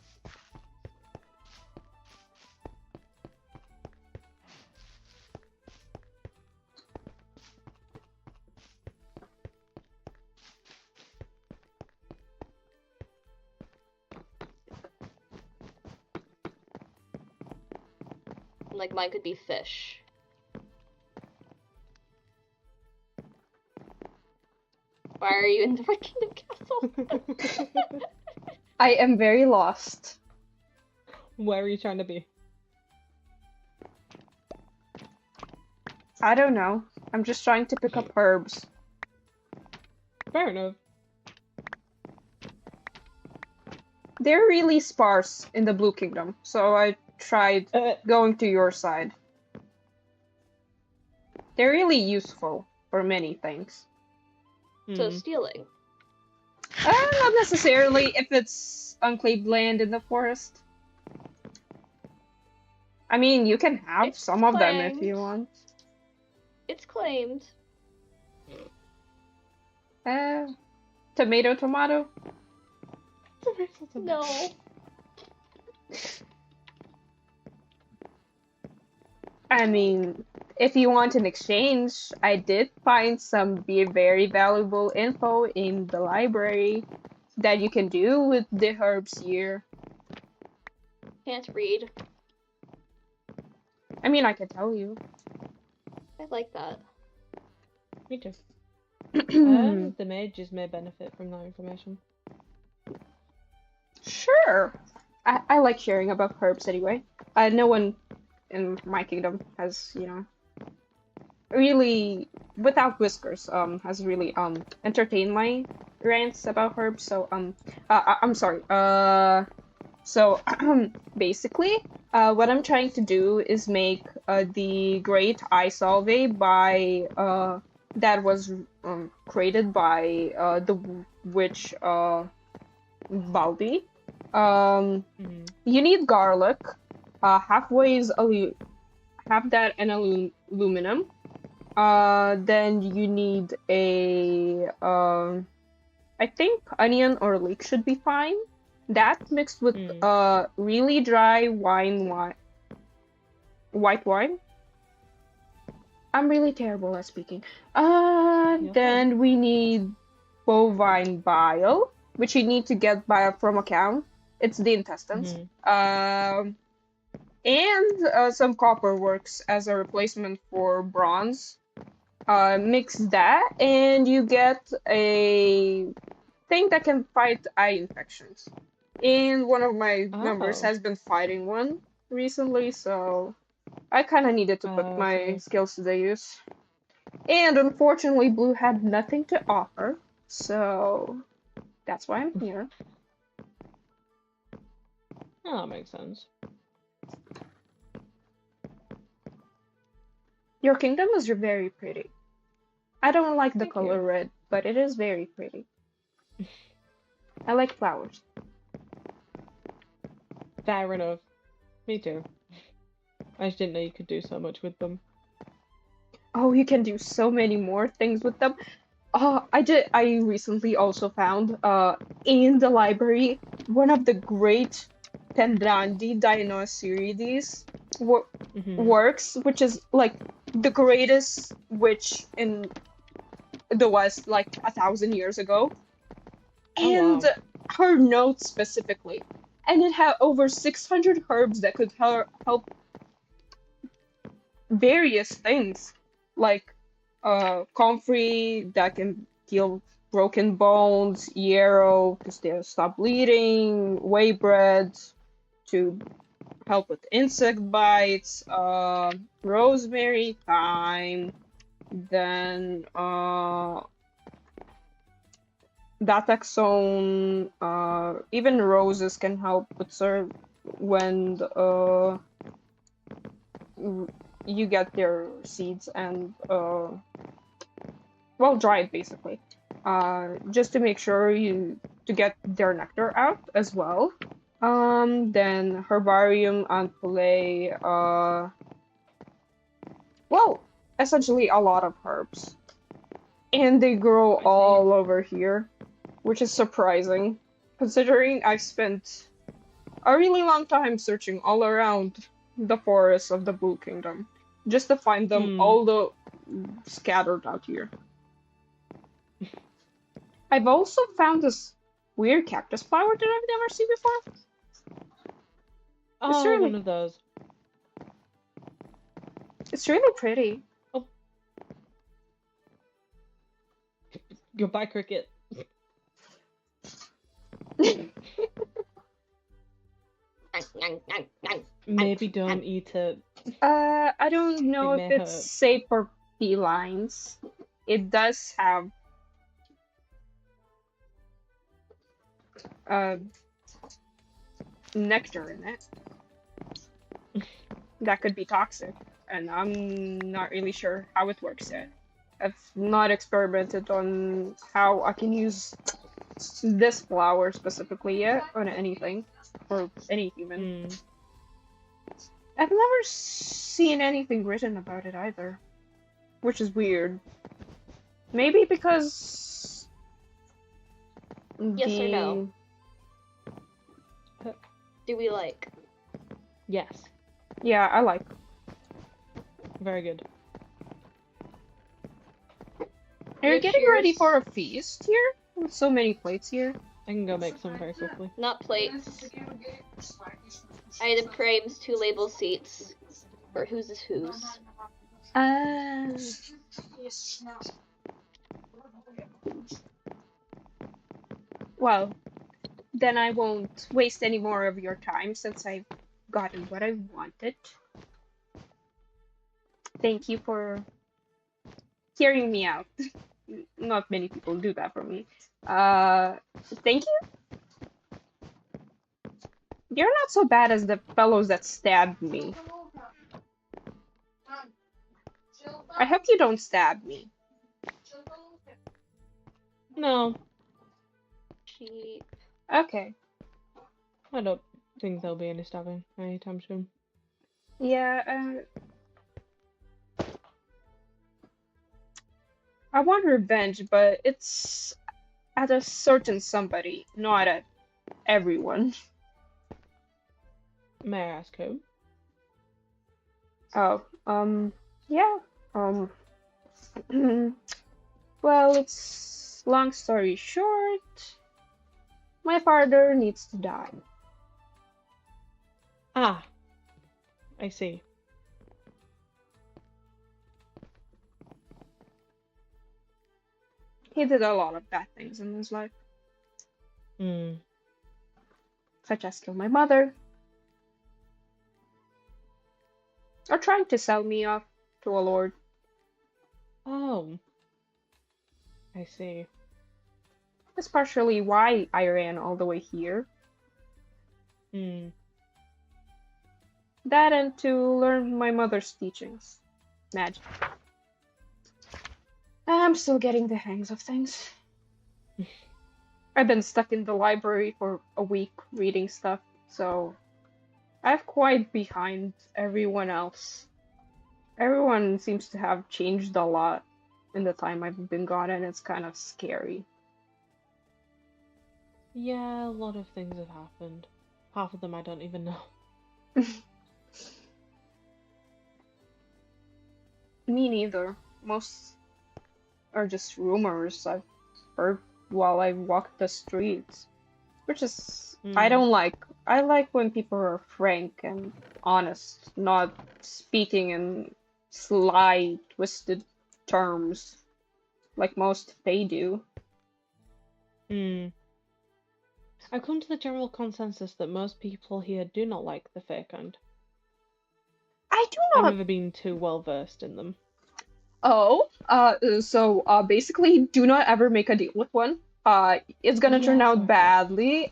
Like mine could be fish. Why are you in the Red Kingdom castle? I am very lost. Where are you trying to be? I don't know. I'm just trying to pick up herbs. Fair enough. They're really sparse in the Blue Kingdom, so I tried going to your side. They're really useful for many things. So stealing. Not necessarily if it's unclaimed land in the forest. I mean, you can have It's some of them if claimed. you want. It's claimed. Tomato, tomato. No. I mean, if you want an exchange, I did find some very valuable info in the library that you can do with the herbs here. Can't read. I mean, I can tell you. I like that. Me too. The mages may benefit from that information. Sure. I like sharing about herbs anyway. No one in my kingdom has, you know. really, without whiskers, has really entertained my rants about herbs. So I'm sorry. So basically, what I'm trying to do is make the Great Eye Salve by that was created by the witch Balbi. You need garlic. Halfway is half that and aluminum. Then you need a I think onion or leek should be fine. That mixed with really dry white wine. I'm really terrible at speaking. Then we need bovine bile, which you need to get from a cow. It's the intestines. And some copper works as a replacement for bronze. Mix that, and you get a thing that can fight eye infections. And one of my members has been fighting one recently, so I kind of needed to put my skills to the use. And unfortunately, Blue had nothing to offer, so that's why I'm here. Oh, that makes sense. Your kingdom is very pretty. I don't like the color red, but it is very pretty. I like flowers. Fair enough. Me too. I just didn't know you could do so much with them. Oh, you can do so many more things with them. I recently also found in the library one of the great Pendrandi Dinosaurides works, which is like the greatest witch in the West, like 1,000 years ago. And her notes specifically. And it had over 600 herbs that could help various things, like comfrey that can heal broken bones, yarrow to stop bleeding, whey bread to help with insect bites, rosemary, thyme, then Dataxone, even roses can help with when you get their seeds and well, dried basically, just to make sure to get their nectar out as well. Then herbarium and well, essentially a lot of herbs, and they grow all over here, which is surprising, considering I've spent a really long time searching all around the forests of the Blue Kingdom, just to find them all scattered out here. I've also found this weird cactus flower that I've never seen before. Oh, really... one of those. It's really pretty. Oh. Goodbye, cricket. Maybe don't eat it. I don't know if it's safe for felines. It does have nectar in it. That could be toxic, and I'm not really sure how it works yet. I've not experimented on how I can use this flower specifically yet on anything, or any human. I've never seen anything written about it either, which is weird. Maybe because... Yes or no? Do we like? Yes. Yeah, I like. Very good. Are you getting ready for a feast here? With so many plates here. I can go make some very quickly. Not plates. Item frames, 2 label seats. For whose is whose. Well, then I won't waste any more of your time since I've gotten what I wanted. Thank you for hearing me out. Not many people do that for me. Thank you. You're not so bad as the fellows that stabbed me. I hope you don't stab me. No, Cheap. Okay. I don't think there'll be any stabbing anytime soon. Yeah, I want revenge, but it's at a certain somebody, not at everyone. May I ask who? Oh, yeah, well, it's long story short, my father needs to die. Ah, I see. He did a lot of bad things in his life, Hmm. such as kill my mother, or trying to sell me off to a lord. Oh, I see. That's partially why I ran all the way here. Hmm. That and to learn my mother's teachings. Magic. I'm still getting the hangs of things. I've been stuck in the library for a week reading stuff, so I'm quite behind everyone else. Everyone seems to have changed a lot in the time I've been gone, and it's kind of scary. Yeah, a lot of things have happened. Half of them I don't even know. Me neither. Most are just rumors I've heard while I walk the streets. Which is, I Hmm. don't like. I like when people are frank and honest, not speaking in sly, twisted terms like most they do. Hmm. I've come to the general consensus that most people here do not like the fair kind. I do I've not. never been too well versed in them. Oh, so basically, do not ever make a deal with one. It's gonna turn Yes, out I've heard. badly.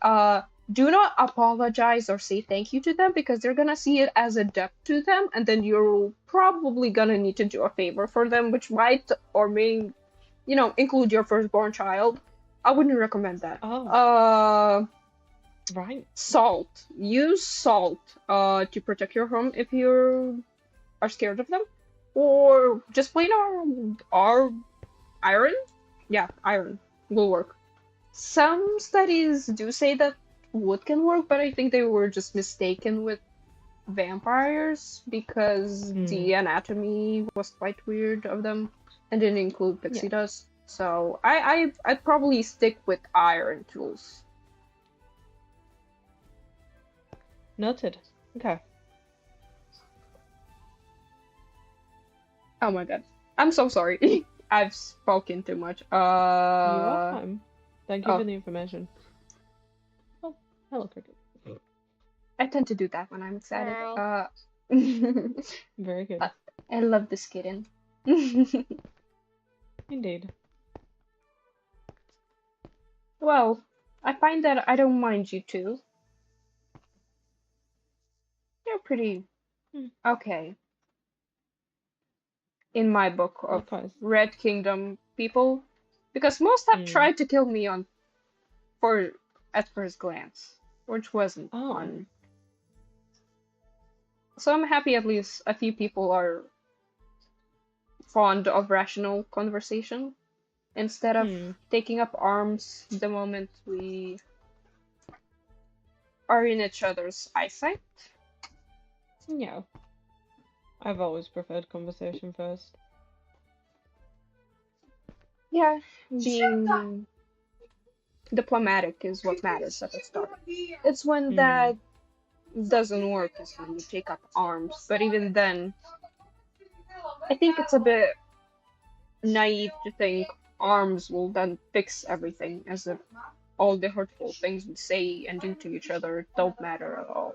Do not apologize or say thank you to them because they're gonna see it as a debt to them, and then you're probably gonna need to do a favor for them, which might or may, include your firstborn child. I wouldn't recommend that. Oh, right. Salt. Use salt, to protect your home if you are scared of them, or just plain our iron. Yeah, iron will work. Some studies do say that wood can work, but I think they were just mistaken with vampires because Hmm. the anatomy was quite weird of them and didn't include pixie Yeah. dust. So I'd probably stick with iron tools. Noted. Okay. Oh my god. I'm so sorry. I've spoken too much. You are fine. Thank you oh. for the information. Oh, hello, Cricket. I tend to do that when I'm excited. Wow. Very good. I love this kitten. Indeed. Well, I find that I don't mind you two. You're pretty Hmm. okay in my book of Likewise. Red Kingdom people, because most have Hmm. tried to kill me at first glance, which wasn't Oh. fun. So I'm happy at least a few people are fond of rational conversation instead of Hmm. taking up arms the moment we are in each other's eyesight. Yeah. I've always preferred conversation first. Yeah, being diplomatic is what matters at the start. It's when Hmm. that doesn't work is when you take up arms. But even then, I think it's a bit naive to think arms will then fix everything, as if all the hurtful things we say and do to each other don't matter at all.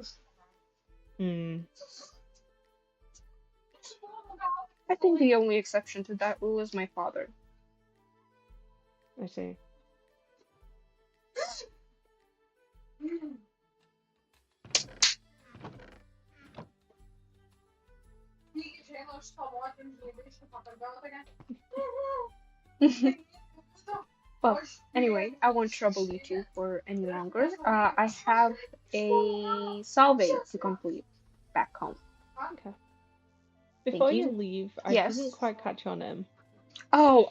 Hmm. I think the only exception to that rule is my father. I see. Well, anyway, I won't trouble you two for any longer. I have a salve to complete back home. Okay. Before you you. leave, I Yes. didn't quite catch your name. Oh,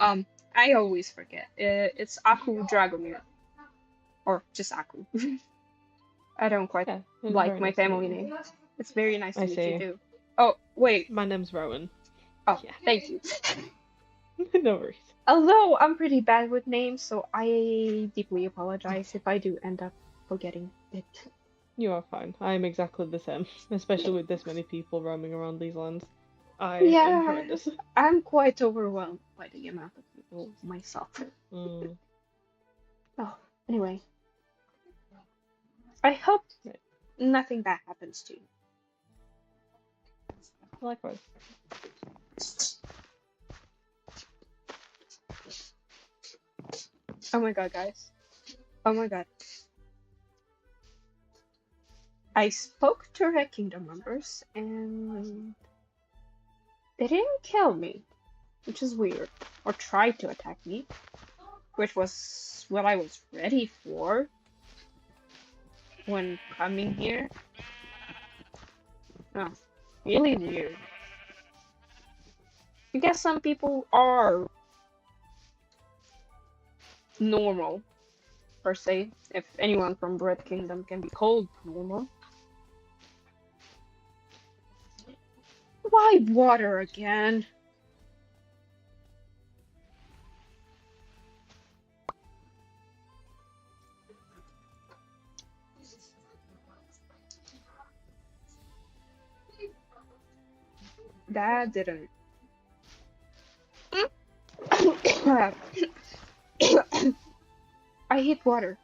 I always forget. It's Aku Dragomir. Or just Aku. I don't quite Yeah, it was like very my nice to meet family you. name. It's very nice to I meet see. you too. Oh, wait. My name's Rowan. Oh, Yeah. thank you. No worries. Although I'm pretty bad with names, so I deeply apologize if I do end up forgetting it. You are fine. I am exactly the same, especially with this many people roaming around these lands. I Yeah, am horrendous. I'm quite overwhelmed by the amount of people myself. Mm. Oh, anyway. I hope Right. nothing bad happens to you. Likewise. Oh my god, guys. Oh my god. I spoke to Red Kingdom members and they didn't kill me, which is weird. Or tried to attack me, which was what I was ready for when coming here. Oh, really weird. I guess some people are normal, per se, if anyone from Red Kingdom can be called normal. Why water again? That didn't. I hate water.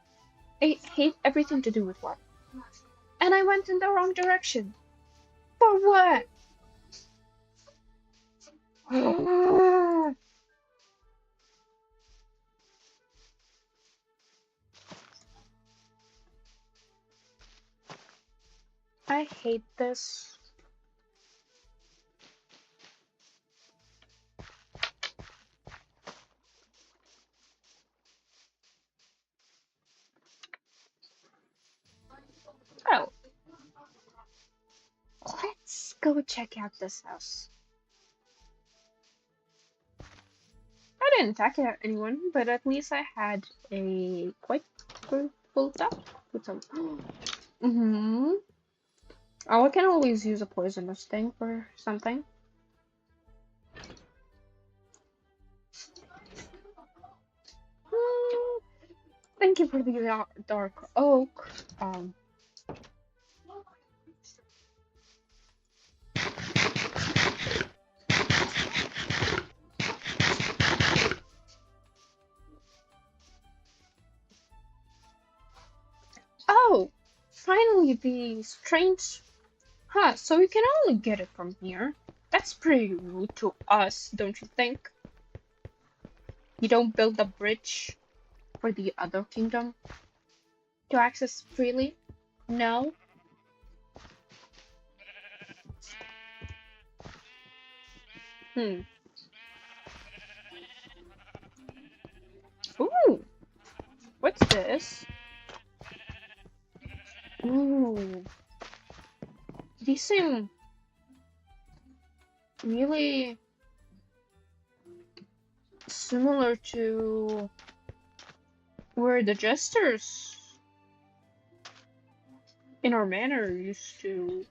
I hate everything to do with water. And I went in the wrong direction. For what? I hate this. Oh. Let's go check out this house. I didn't attack anyone, but at least I had a quite full stuff with some. Oh, I can always use a poisonous thing for something. Thank you for the dark oak. Oh, finally the strange. Huh, so you can only get it from here. That's pretty rude to us, don't you think? You don't build a bridge for the other kingdom to access freely? No? Ooh, what's this? Ooh, these seem really similar to where the jesters in our manor used to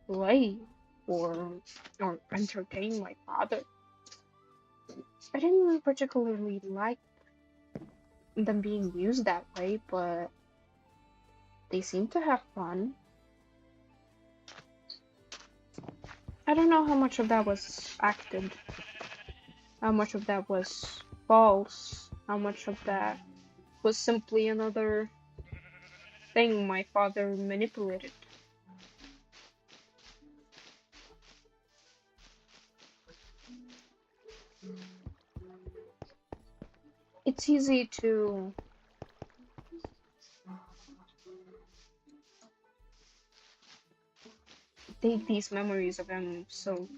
play or entertain my father. I didn't particularly like them being used that way, but they seem to have fun. I don't know how much of that was acted, how much of that was false, how much of that was simply another thing my father manipulated. it's easy to take these memories of him so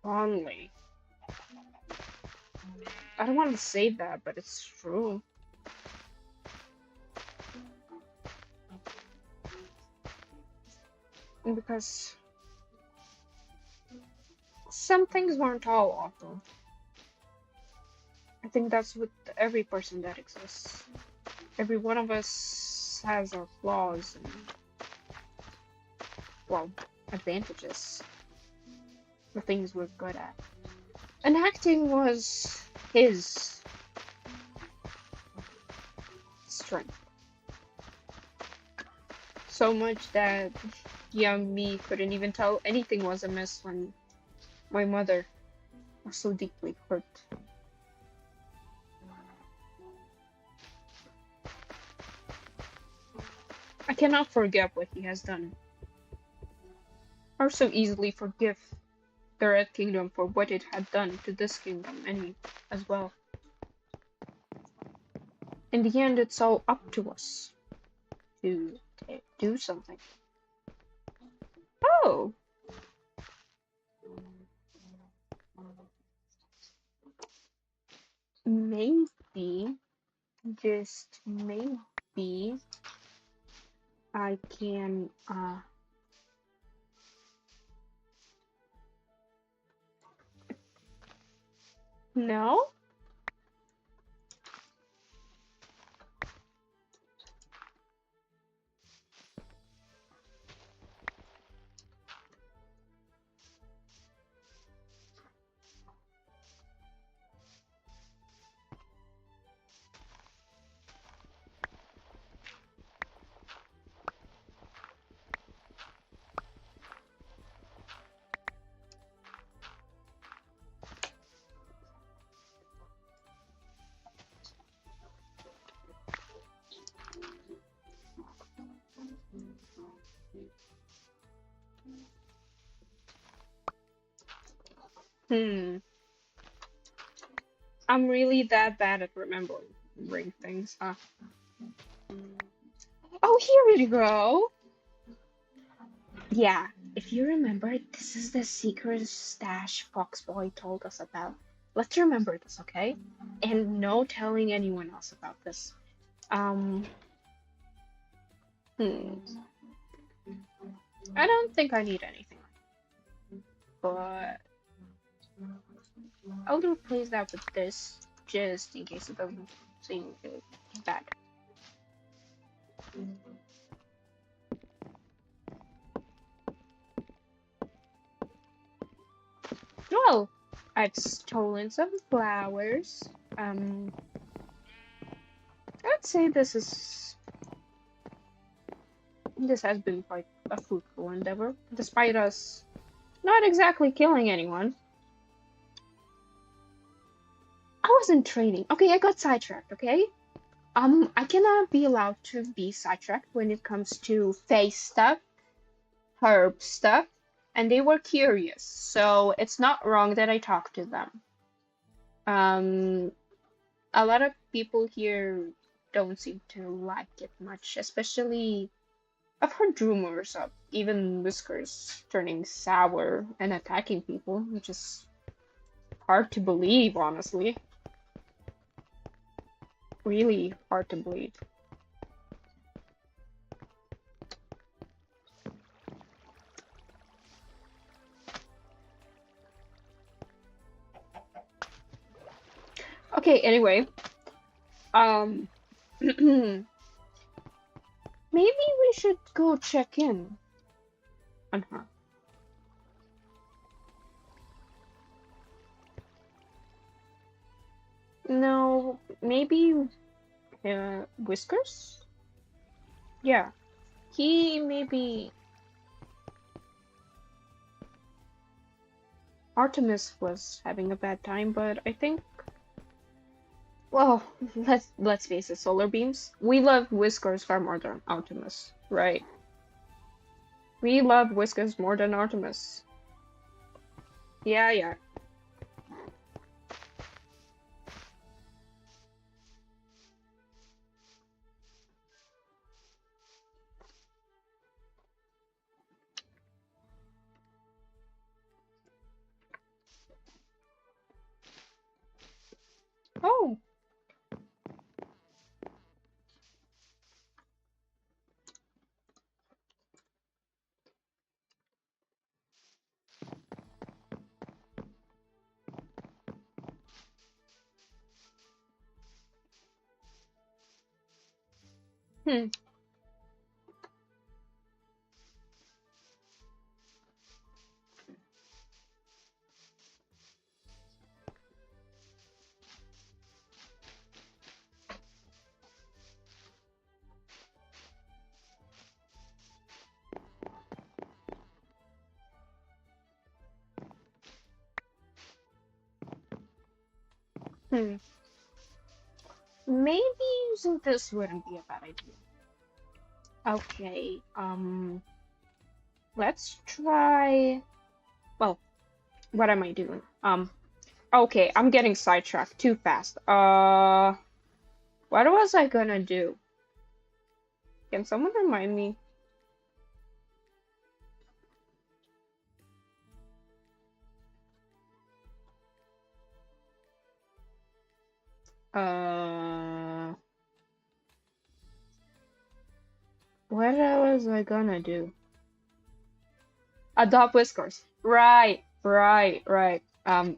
fondly. I don't want to say that, but it's true. Because some things weren't all awful. I think that's with every person that exists. Every one of us has our flaws and, well, advantages. The things we're good at. And acting was his strength. So much that young me couldn't even tell anything was amiss when my mother was so deeply hurt. I cannot forget what he has done, or so easily forgive the Red Kingdom for what it had done to this kingdom and as well. In the end, it's all up to us to do something. Oh! Maybe, just maybe, I can, no? I'm really that bad at remembering things, huh? Oh, here we go! Yeah, if you remember, this is the secret stash Foxboy told us about. Let's remember this, okay? And no telling anyone else about this. I don't think I need anything. But I'll replace that with this, just in case it doesn't seem bad. Well, I've stolen some flowers. I'd say this has been quite a fruitful endeavor, despite us not exactly killing anyone. I wasn't training. Okay, I got sidetracked, okay? I cannot be allowed to be sidetracked when it comes to face stuff, herb stuff, and they were curious, so it's not wrong that I talked to them. A lot of people here don't seem to like it much, especially I've heard rumors of even Whiskers turning sour and attacking people, which is hard to believe, honestly. Really hard to believe. Okay, anyway. Maybe we should go check in on her. No, maybe Whiskers? Yeah. He maybe Artemis was having a bad time, but I think, well, let's face it, solar beams. We love Whiskers far more than Artemis, right? We love Whiskers more than Artemis. Yeah, yeah. Oh. Hmm. Hmm. Maybe using this wouldn't be a bad idea. Okay, let's try. Well, what am I doing? Okay, I'm getting sidetracked too fast. What was I gonna do? Can someone remind me? Uh, what was I gonna do? Adopt Whiskers. Right, right, right.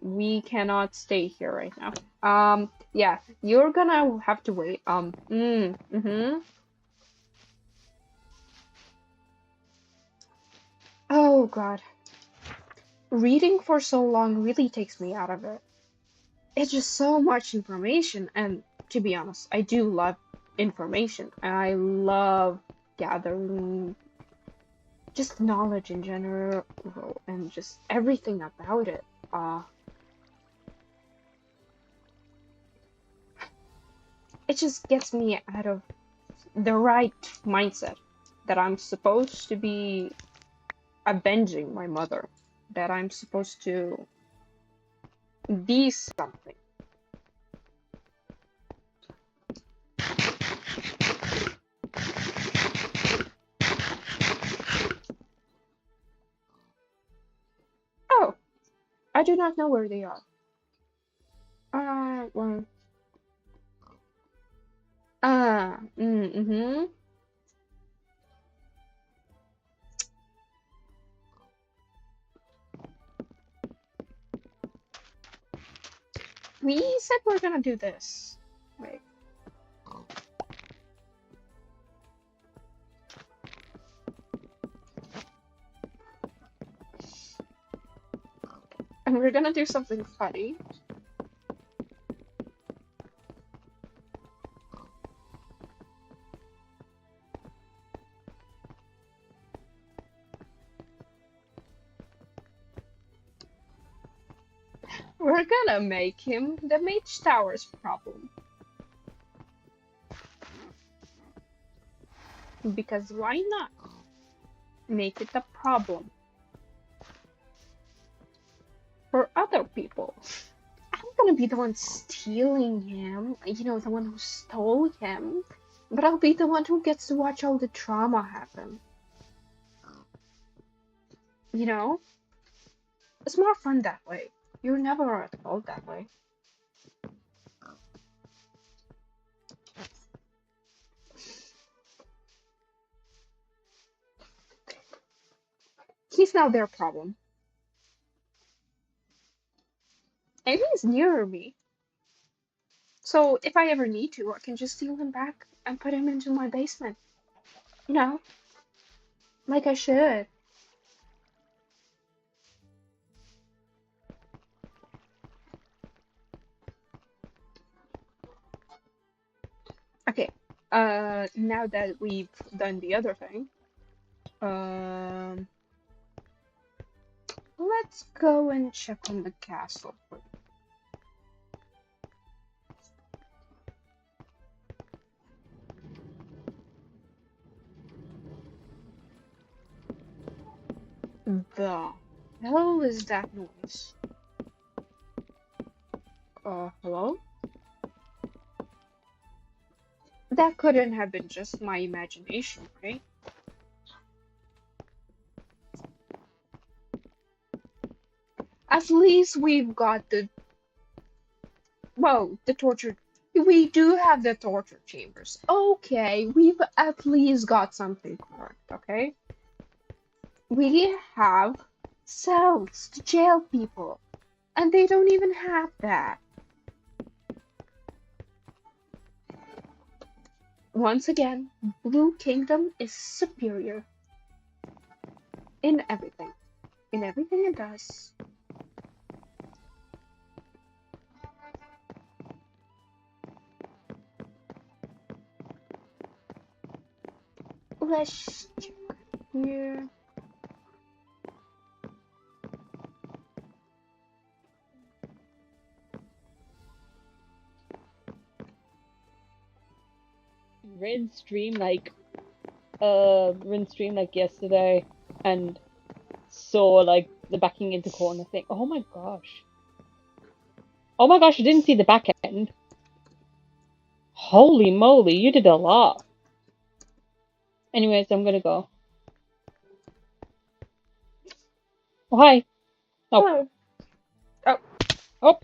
We cannot stay here right now. Yeah, you're gonna have to wait. Oh God. Reading for so long really takes me out of it. It's just so much information, and to be honest, I do love information. I love gathering just knowledge in general and just everything about it. It just gets me out of the right mindset that I'm supposed to be avenging my mother, that I'm supposed to be something. Oh, I do not know where they are. Well, mm-hmm. We said we're gonna do this. Wait. And we're gonna do something funny. We're gonna make him the Mage Tower's problem. Because why not? Make it a problem for other people. I'm gonna be the one stealing him, you know, the one who stole him, but I'll be the one who gets to watch all the trauma happen. You know? It's more fun that way. You're never at fault that way. He's now their problem. And he's nearer me. So if I ever need to, I can just steal him back and put him into my basement. You know? Like I should. Okay. Now that we've done the other thing, let's go and check on the castle. The hell is that noise? Hello? That couldn't have been just my imagination, right? At least we've got the, well, the torture. We do have the torture chambers. Okay, we've at least got something correct, okay? We have cells to jail people, and they don't even have that. Once again, Blue Kingdom is superior in everything. In everything it does. Let's check here. Rin stream like yesterday and saw like the backing into corner thing. Oh my gosh. Oh my gosh, I didn't see the back end. Holy moly, you did a lot. Anyways, I'm gonna go. Oh, hi. Oh. Hello. Oh. Oh.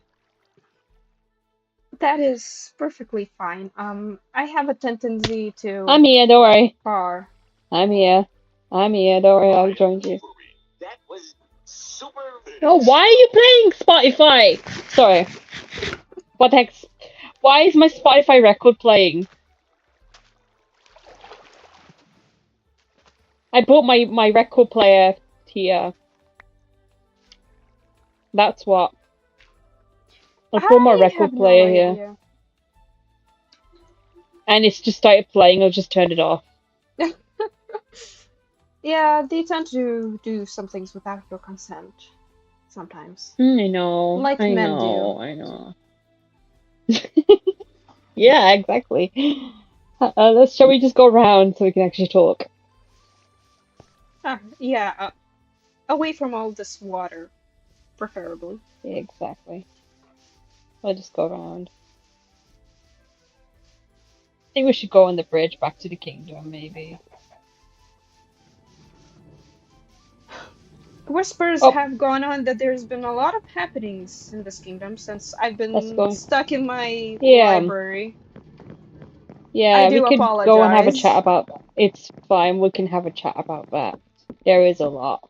That is perfectly fine. I have a tendency to. I'm here, don't worry. Far. I'm here. I'm here, don't worry, I'll join you. That was super. Oh, why are you playing Spotify? Sorry. What the heck? Why is my Spotify record playing? I brought my record player here. That's what. I brought my record player here. And it's just started playing, I just turned it off. Yeah, they tend to do some things without your consent. Sometimes. I know. Like I men know. do. I know. Yeah, exactly. Shall we just go around so we can actually talk? Yeah, away from all this water, preferably. Yeah, exactly. I'll just go around. I think we should go on the bridge back to the kingdom, maybe. Whispers have gone on that there's been a lot of happenings in this kingdom since I've been stuck in my library. Yeah, we could apologize. go and have a chat about that. It's fine, we can have a chat about that. There is a lot.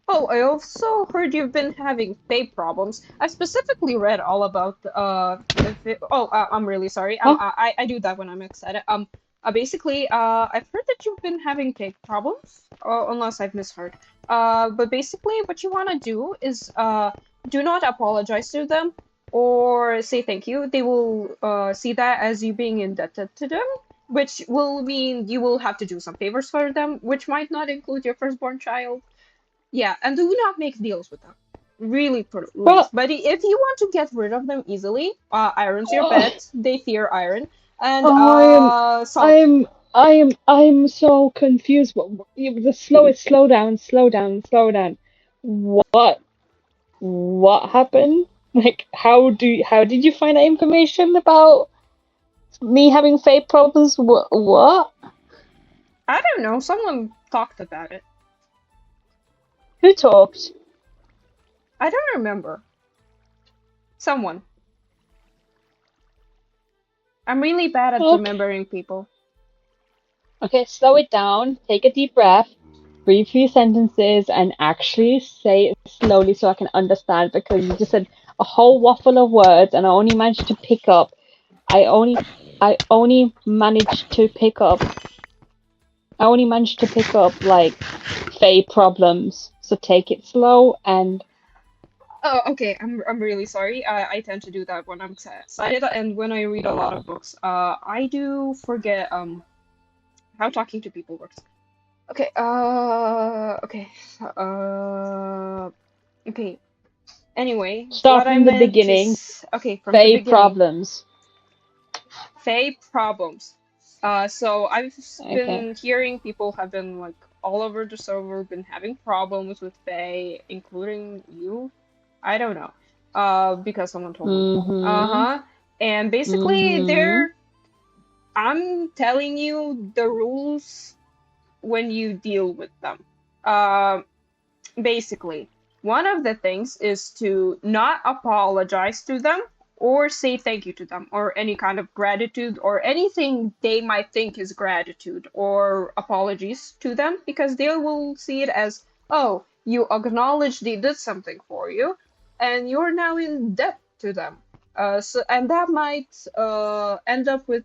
Oh, I also heard you've been having vape problems. I specifically read all about I'm really sorry. I do that when I'm excited. Basically, I've heard that you've been having vape problems, unless I've misheard. But basically, what you want to do is do not apologize to them or say thank you. They will see that as you being indebted to them, which will mean you will have to do some favors for them, which might not include your firstborn child. Yeah, and do not make deals with them. Really, please. But if you want to get rid of them easily, iron's your pet. They fear iron. And salt. I'm so confused. Slow down. What happened? Like, how did you find that information about me having vape problems? What? I don't know. Someone talked about it. Who talked? I don't remember. Someone. I'm really bad at remembering people. Okay, slow it down. Take a deep breath. Read few sentences and actually say it slowly so I can understand, because you just said a whole waffle of words and I only managed to pick up like vape problems. So take it slow and Oh, okay. I'm really sorry. I tend to do that when I'm excited and when I read a lot of books. I do forget how talking to people works. Okay. Okay. Anyway, start from the beginning. Okay, from the beginning. problems. Vape problems. So I've been hearing people have been like all over the server been having problems with Faye, including you. I don't know. Because someone told me. Uh-huh. And basically I'm telling you the rules when you deal with them. Basically, one of the things is to not apologize to them or say thank you to them or any kind of gratitude or anything they might think is gratitude or apologies to them because they will see it as, oh, you acknowledge they did something for you and you're now in debt to them. And that might end up with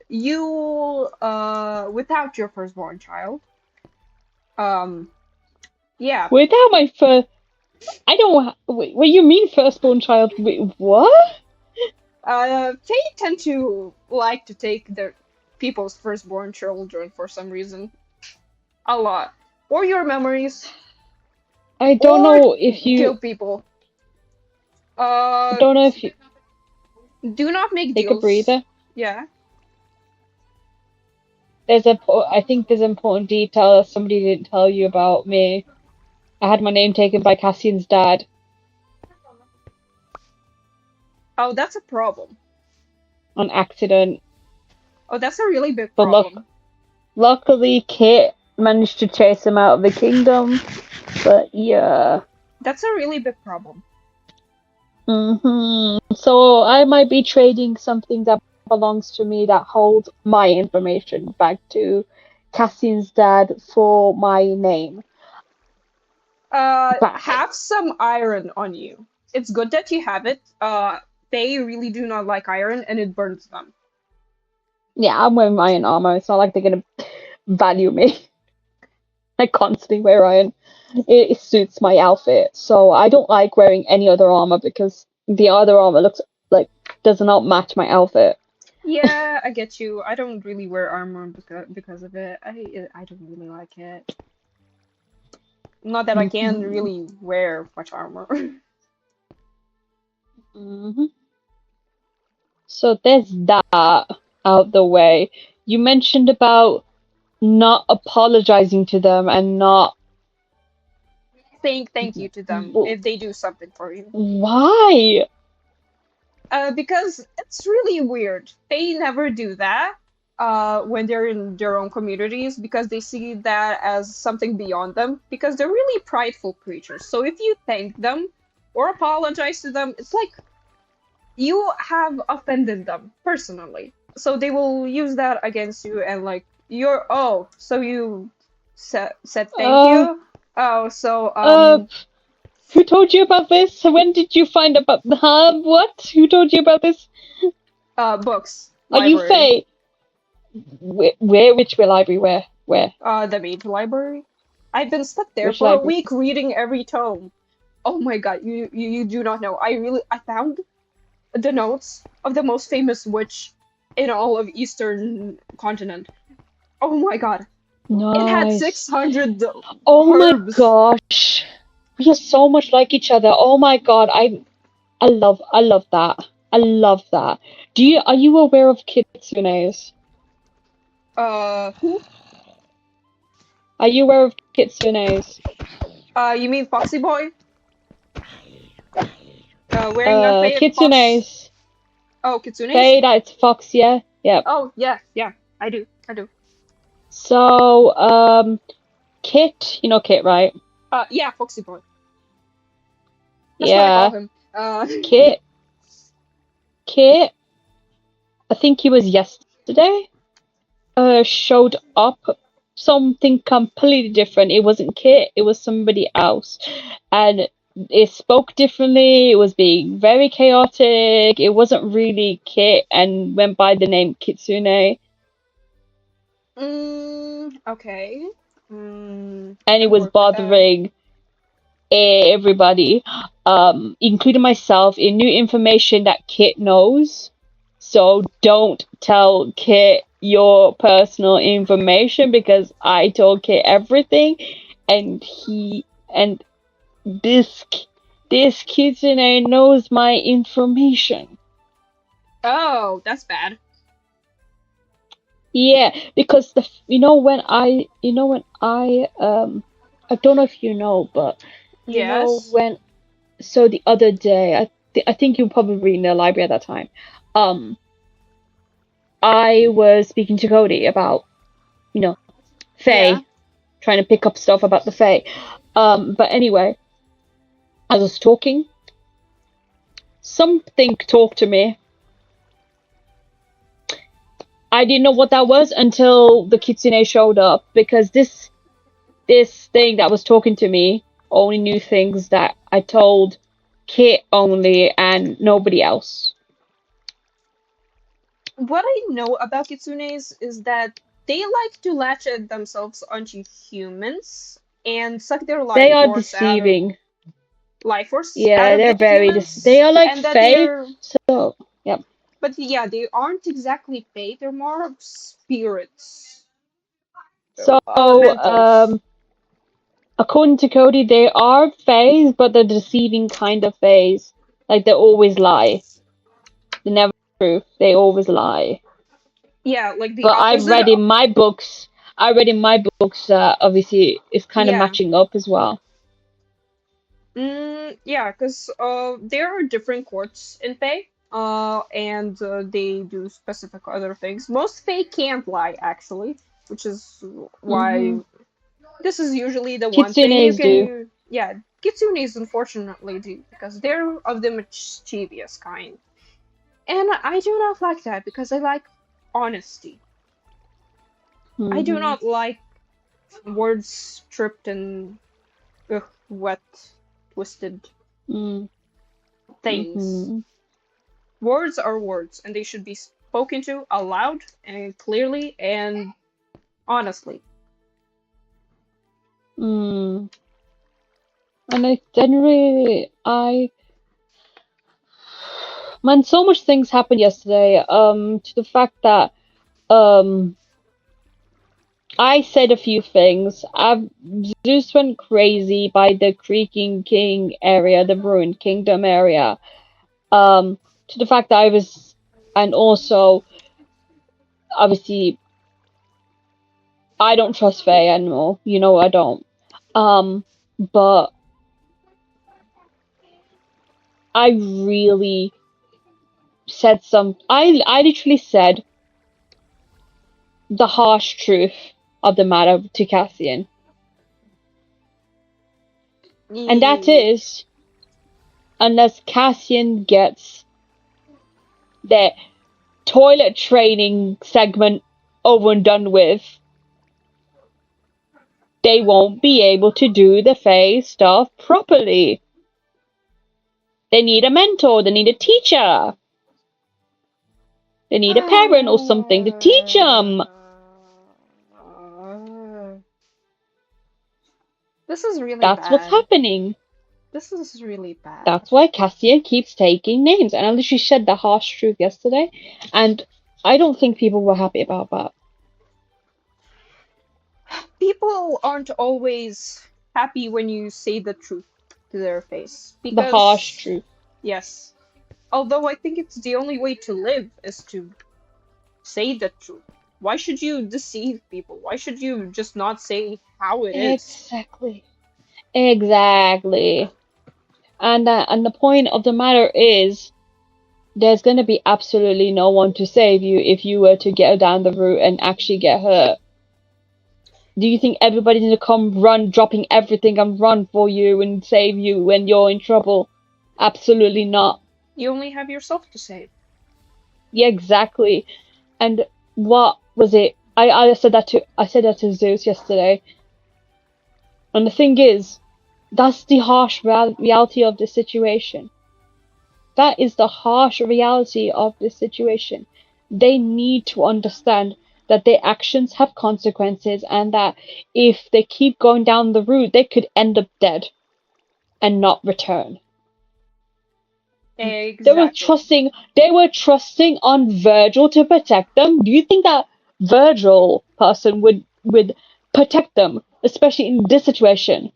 you without your firstborn child. Yeah. Without my first, I don't. What you mean, firstborn child? Wait, what? They tend to like to take their people's firstborn children for some reason. A lot. Or your memories. I don't Or know if you. kill people. I don't know if you Do not make take a deals. breather. Yeah. I think there's important detail that somebody didn't tell you about me. I had my name taken by Cassian's dad. Oh, that's a problem. On accident. Oh, that's a really big But problem. luckily, Kit managed to chase him out of the kingdom. But yeah. That's a really big problem. So I might be trading something that belongs to me that holds my information back to Cassian's dad for my name. Back. Have some iron on you. It's good that you have it. They really do not like iron and it burns them. Yeah, I'm wearing iron armor. It's not like they're gonna value me. I constantly wear iron. It suits my outfit, so I don't like wearing any other armor because the other armor looks like does not match my outfit. Yeah, I get you. I don't really wear armor because of it. I don't really like it. Not that I can really wear much armor. So there's that out the way. You mentioned about not apologizing to them and not Saying thank you to them if they do something for you. Why? Because it's really weird. They never do that when they're in their own communities because they see that as something beyond them because they're really prideful creatures. So if you thank them or apologize to them, it's like you have offended them personally. So they will use that against you and like so you said thank you. Oh, so who told you about this? When did you find about what? Who told you about this? Books. Are Library. you Faye? Where? Which library? Where? The Mage Library. I've been stuck there Which for library? a week reading every tome. Oh my god, you do not know. I found the notes of the most famous witch in all of Eastern continent. Oh my god. Nice. It had 600 Oh herbs. my gosh. We are so much like each other. Oh my god, I love that. I love that. Are you aware of kitsunes? Who? Are you aware of kitsunes? You mean Foxy Boy? Wearing a Faye kitsunes. Fox. Oh, kitsunes? Faye, that's fox, yeah? Yep. Oh, yeah, I do. So, Kit, you know Kit, right? Yeah, Foxy Boy. That's what I call him. Kit, I think he was yesterday, showed up something completely different. It wasn't Kit, it was somebody else. And it spoke differently, it was being very chaotic, it wasn't really Kit, and went by the name Kitsune. Okay. And it was bothering everybody, including myself, in new information that Kit knows. So don't tell Kit your personal information because I told Kit everything, and this kitsune knows my information. Oh, that's bad. Yeah, because when I don't know if you know, but Yes. when so the other day I think you were probably in the library at that time. Um, I was speaking to Cody about you know Yeah. Faye, trying to pick up stuff about the Fae. But anyway, as I was talking, something talked to me. I didn't know what that was until the kitsune showed up because this thing that was talking to me only knew things that I told Kit only and nobody else. What I know about kitsunes is that they like to latch themselves onto humans and suck their They are deceiving. life force out Yeah, of they're the very they humans, are like and that Fae. they're, So yeah. but yeah, they aren't exactly fate, they're more of spirits, So elementals. according to Cody, they are Faes, but they're deceiving kind of Faes. Like they always lie. They never tell the truth. They always lie. Yeah, like the But opposite. I read in my books obviously it's kind of Yeah. matching up as well. Yeah, because there are different courts in Fae, and they do specific other things. Most Fae can't lie, actually, which is Hmm. why this is usually the one thing you Kitsunes can do. use. Yeah, Kitsunes unfortunately do, because they're of the mischievous kind. And I do not like that, because I like honesty. I do Hmm. not like words stripped and wet, twisted things. Hmm. Words are words, and they should be spoken to aloud and clearly and honestly. Mm. And I generally, man, so much things happened yesterday. To the fact that um, I said a few things. Zeus went crazy by the Creaking King area, the Ruined Kingdom area. To the fact that and also obviously I don't trust Faye anymore. I don't. But I really said I literally said the harsh truth of the matter to Cassian. And that Yeah. is, unless Cassian gets the toilet training segment over and done with, they won't be able to do the Fae stuff properly. They need a mentor, they need a teacher, they need a parent or something to teach them. This is really That's what's bad. happening. This is really bad. That's why Cassian keeps taking names. And I literally said the harsh truth yesterday. And I don't think people were happy about that. People aren't always happy when you say the truth to their face. The harsh Because, truth. yes, although I think it's the only way to live is to say the truth. Why should you deceive people? Why should you just not say how it is? Exactly. Exactly. And the point of the matter is, there's going to be absolutely no one to save you if you were to get down the route and actually get hurt. Do you think everybody's going to come run, dropping everything and run for you and save you when you're in trouble? Absolutely not. You only have yourself to save. Yeah, exactly. And what was it? I said that to Zeus yesterday. And the thing is, that's the harsh reality of the situation. That is the harsh reality of this situation. They need to understand that their actions have consequences and that if they keep going down the route, they could end up dead and not return. They were Exactly. trusting they were trusting on Virgil to protect them. Do you think that Virgil person would protect them, especially in this situation?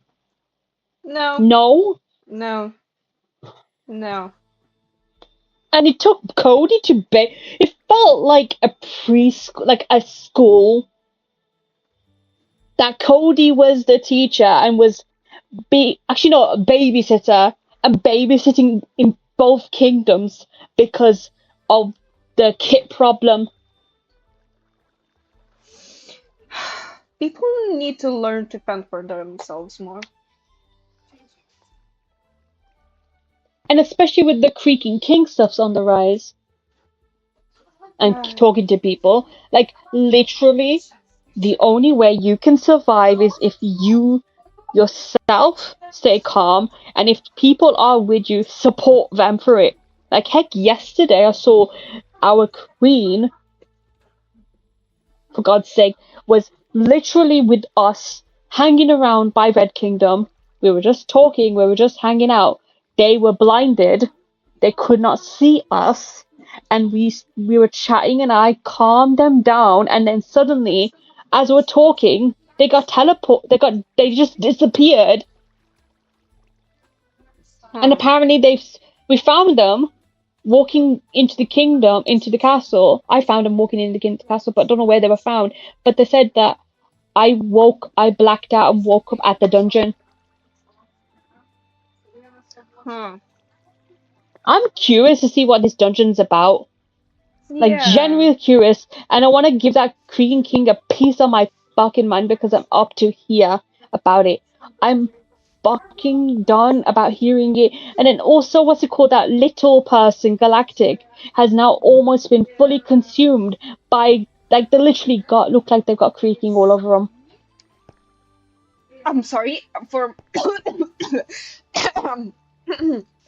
No, No. no, no. And it took Cody to beg. If felt like a preschool, like a school. That Cody was the teacher and was actually not a babysitter and babysitting in both kingdoms because of the kit problem. People need to learn to fend for themselves more. And especially with the Creaking King stuff's on the rise. And talking to people. Like, literally, the only way you can survive is if you yourself stay calm, and if people are with you, support them for it. Like, heck, yesterday I saw our queen, for God's sake, was literally with us, hanging around by Red Kingdom. We were just talking, we were just hanging out. They were blinded. They could not see us. And we were chatting, and I calmed them down, and then suddenly, as we're talking, they they just disappeared. And apparently we found them walking into the kingdom, into the castle. I found them walking into the castle, but I don't know where they were found. But they said that I blacked out and woke up at the dungeon. I'm curious to see what this dungeon's about. Like, genuinely curious. And I want to give that Creaking King a piece of my fucking mind because I'm up to here about it. I'm fucking done about hearing it. And then also, what's it called? That little person, Galactic, has now almost been fully consumed by, like, they literally look like they've got creaking all over them. I'm sorry for.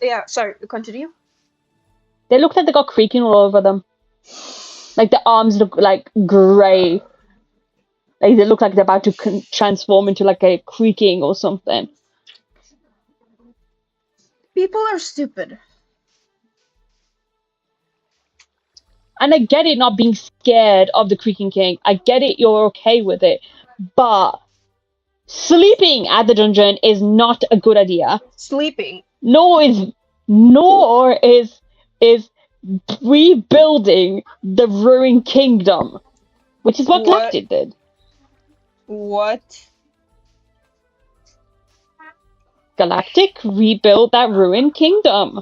Yeah, sorry, continue. They look like they got creaking all over them. Like, the arms look like grey. Like, they look like they're about to transform into like a creaking or something. People are stupid. And I get it not being scared of the Creaking King. I get it, you're okay with it. But sleeping at the dungeon is not a good idea. Sleeping. Nor is rebuilding the ruined kingdom, which is what Galactic did. What? Galactic rebuilt that ruined kingdom.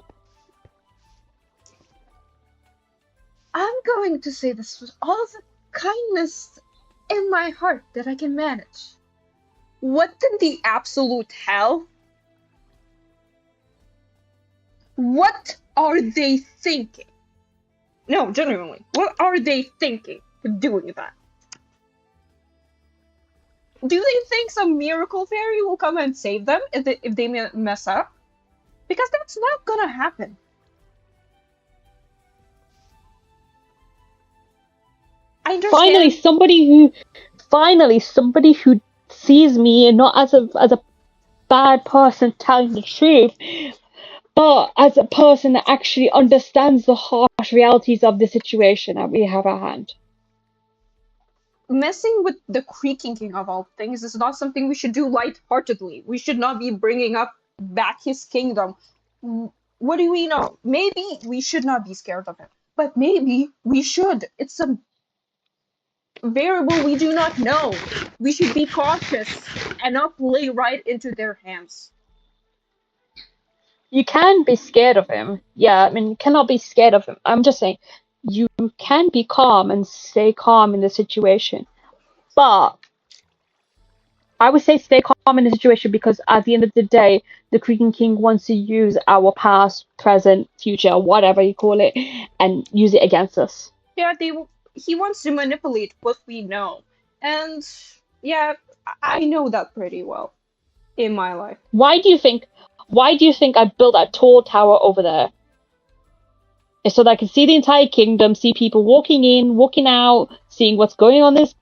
I'm going to say this with all the kindness in my heart that I can manage. What in the absolute hell? What are they thinking? No, genuinely, what are they thinking doing that? Do they think some miracle fairy will come and save them if they mess up? Because that's not gonna happen. I understand. Finally somebody who sees me and not as a bad person telling the truth, but as a person that actually understands the harsh realities of the situation that we have at hand. Messing with the Creaking King of all things is not something we should do lightheartedly. We should not be bringing up back his kingdom. What do we know? Maybe we should not be scared of him, but maybe we should. It's a variable we do not know. We should be cautious and not play right into their hands. You can be scared of him. Yeah, I mean, you cannot be scared of him. I'm just saying, you can be calm and stay calm in the situation. But I would say stay calm in the situation because at the end of the day, the Creaking King wants to use our past, present, future, whatever you call it, and use it against us. Yeah, he wants to manipulate what we know. And yeah, I know that pretty well in my life. Why do you think I built that tall tower over there? It's so that I can see the entire kingdom, see people walking in, walking out, seeing what's going on in this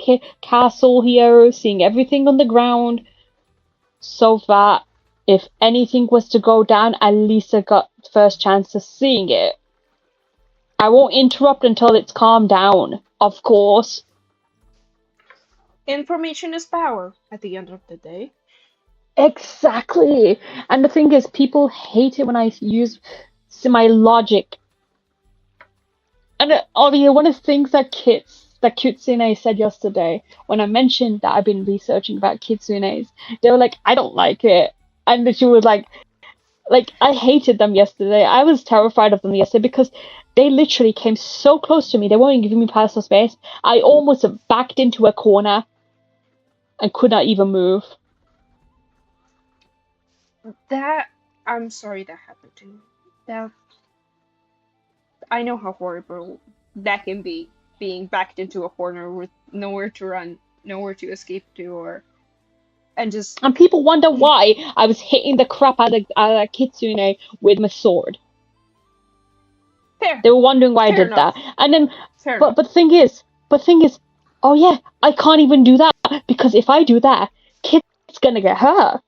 castle here, seeing everything on the ground, so that if anything was to go down, at least I got the first chance of seeing it. I won't interrupt until it's calmed down, of course. Information is power at the end of the day. Exactly. And the thing is, people hate it when I use my logic. And one of the things that Kitsune said yesterday when I mentioned that I've been researching about kitsunes, they were like, I don't like it, and then she was like, I hated them yesterday. I was terrified of them yesterday because they literally came so close to me. They weren't giving me personal space. I almost backed into a corner and could not even move. That I'm sorry that happened to you. That I know how horrible that can be, being backed into a corner with nowhere to run, nowhere to escape to, or and just And people wonder why I was hitting the crap out of Kitsune with my sword. fair, They were wondering why I fair did enough, that. And then, fair but enough. but the thing is, oh yeah, I can't even do that because if I do that, Kit's gonna get hurt.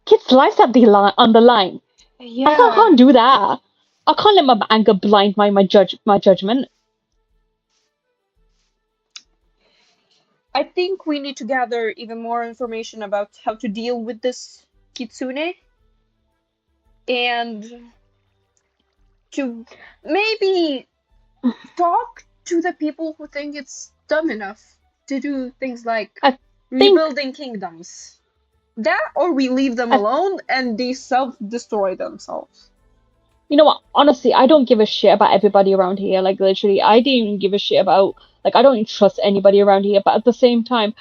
Kit's life's at the line on the line. I Yeah, can't do that. I can't let my anger blind my judgment. I think we need to gather even more information about how to deal with this kitsune and to maybe talk to the people who think it's dumb enough to do things like I think rebuilding kingdoms. That or we leave them I alone and they self-destroy themselves. You know what? Honestly, I don't give a shit about everybody around here. Like literally, I didn't even give a shit about I don't even trust anybody around here. But at the same time,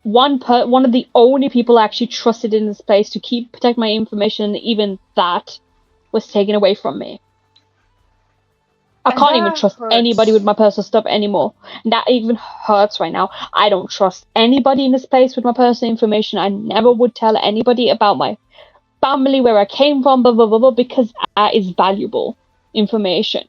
one of the only people I actually trusted in this place to protect my information, even that was taken away from me. I And can't even that trust anybody with hurts. my personal stuff anymore. And that even hurts right now. I don't trust anybody in this place with my personal information. I never would tell anybody about my family, where I came from, blah blah blah, blah because that is valuable information.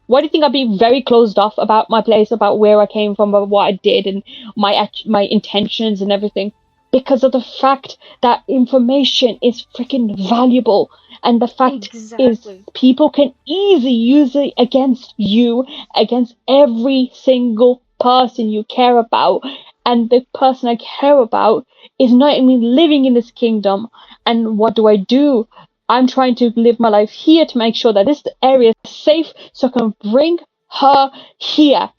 Why do you think I'd be very closed off about my place, about where I came from, about what I did, and my intentions and everything? Because of the fact that information is freaking valuable, and the fact is Exactly. people can easily use it against you, against every single person you care about, and the person I care about is not even living in this kingdom. And what do? I'm trying to live my life here to make sure that this area is safe so I can bring her here.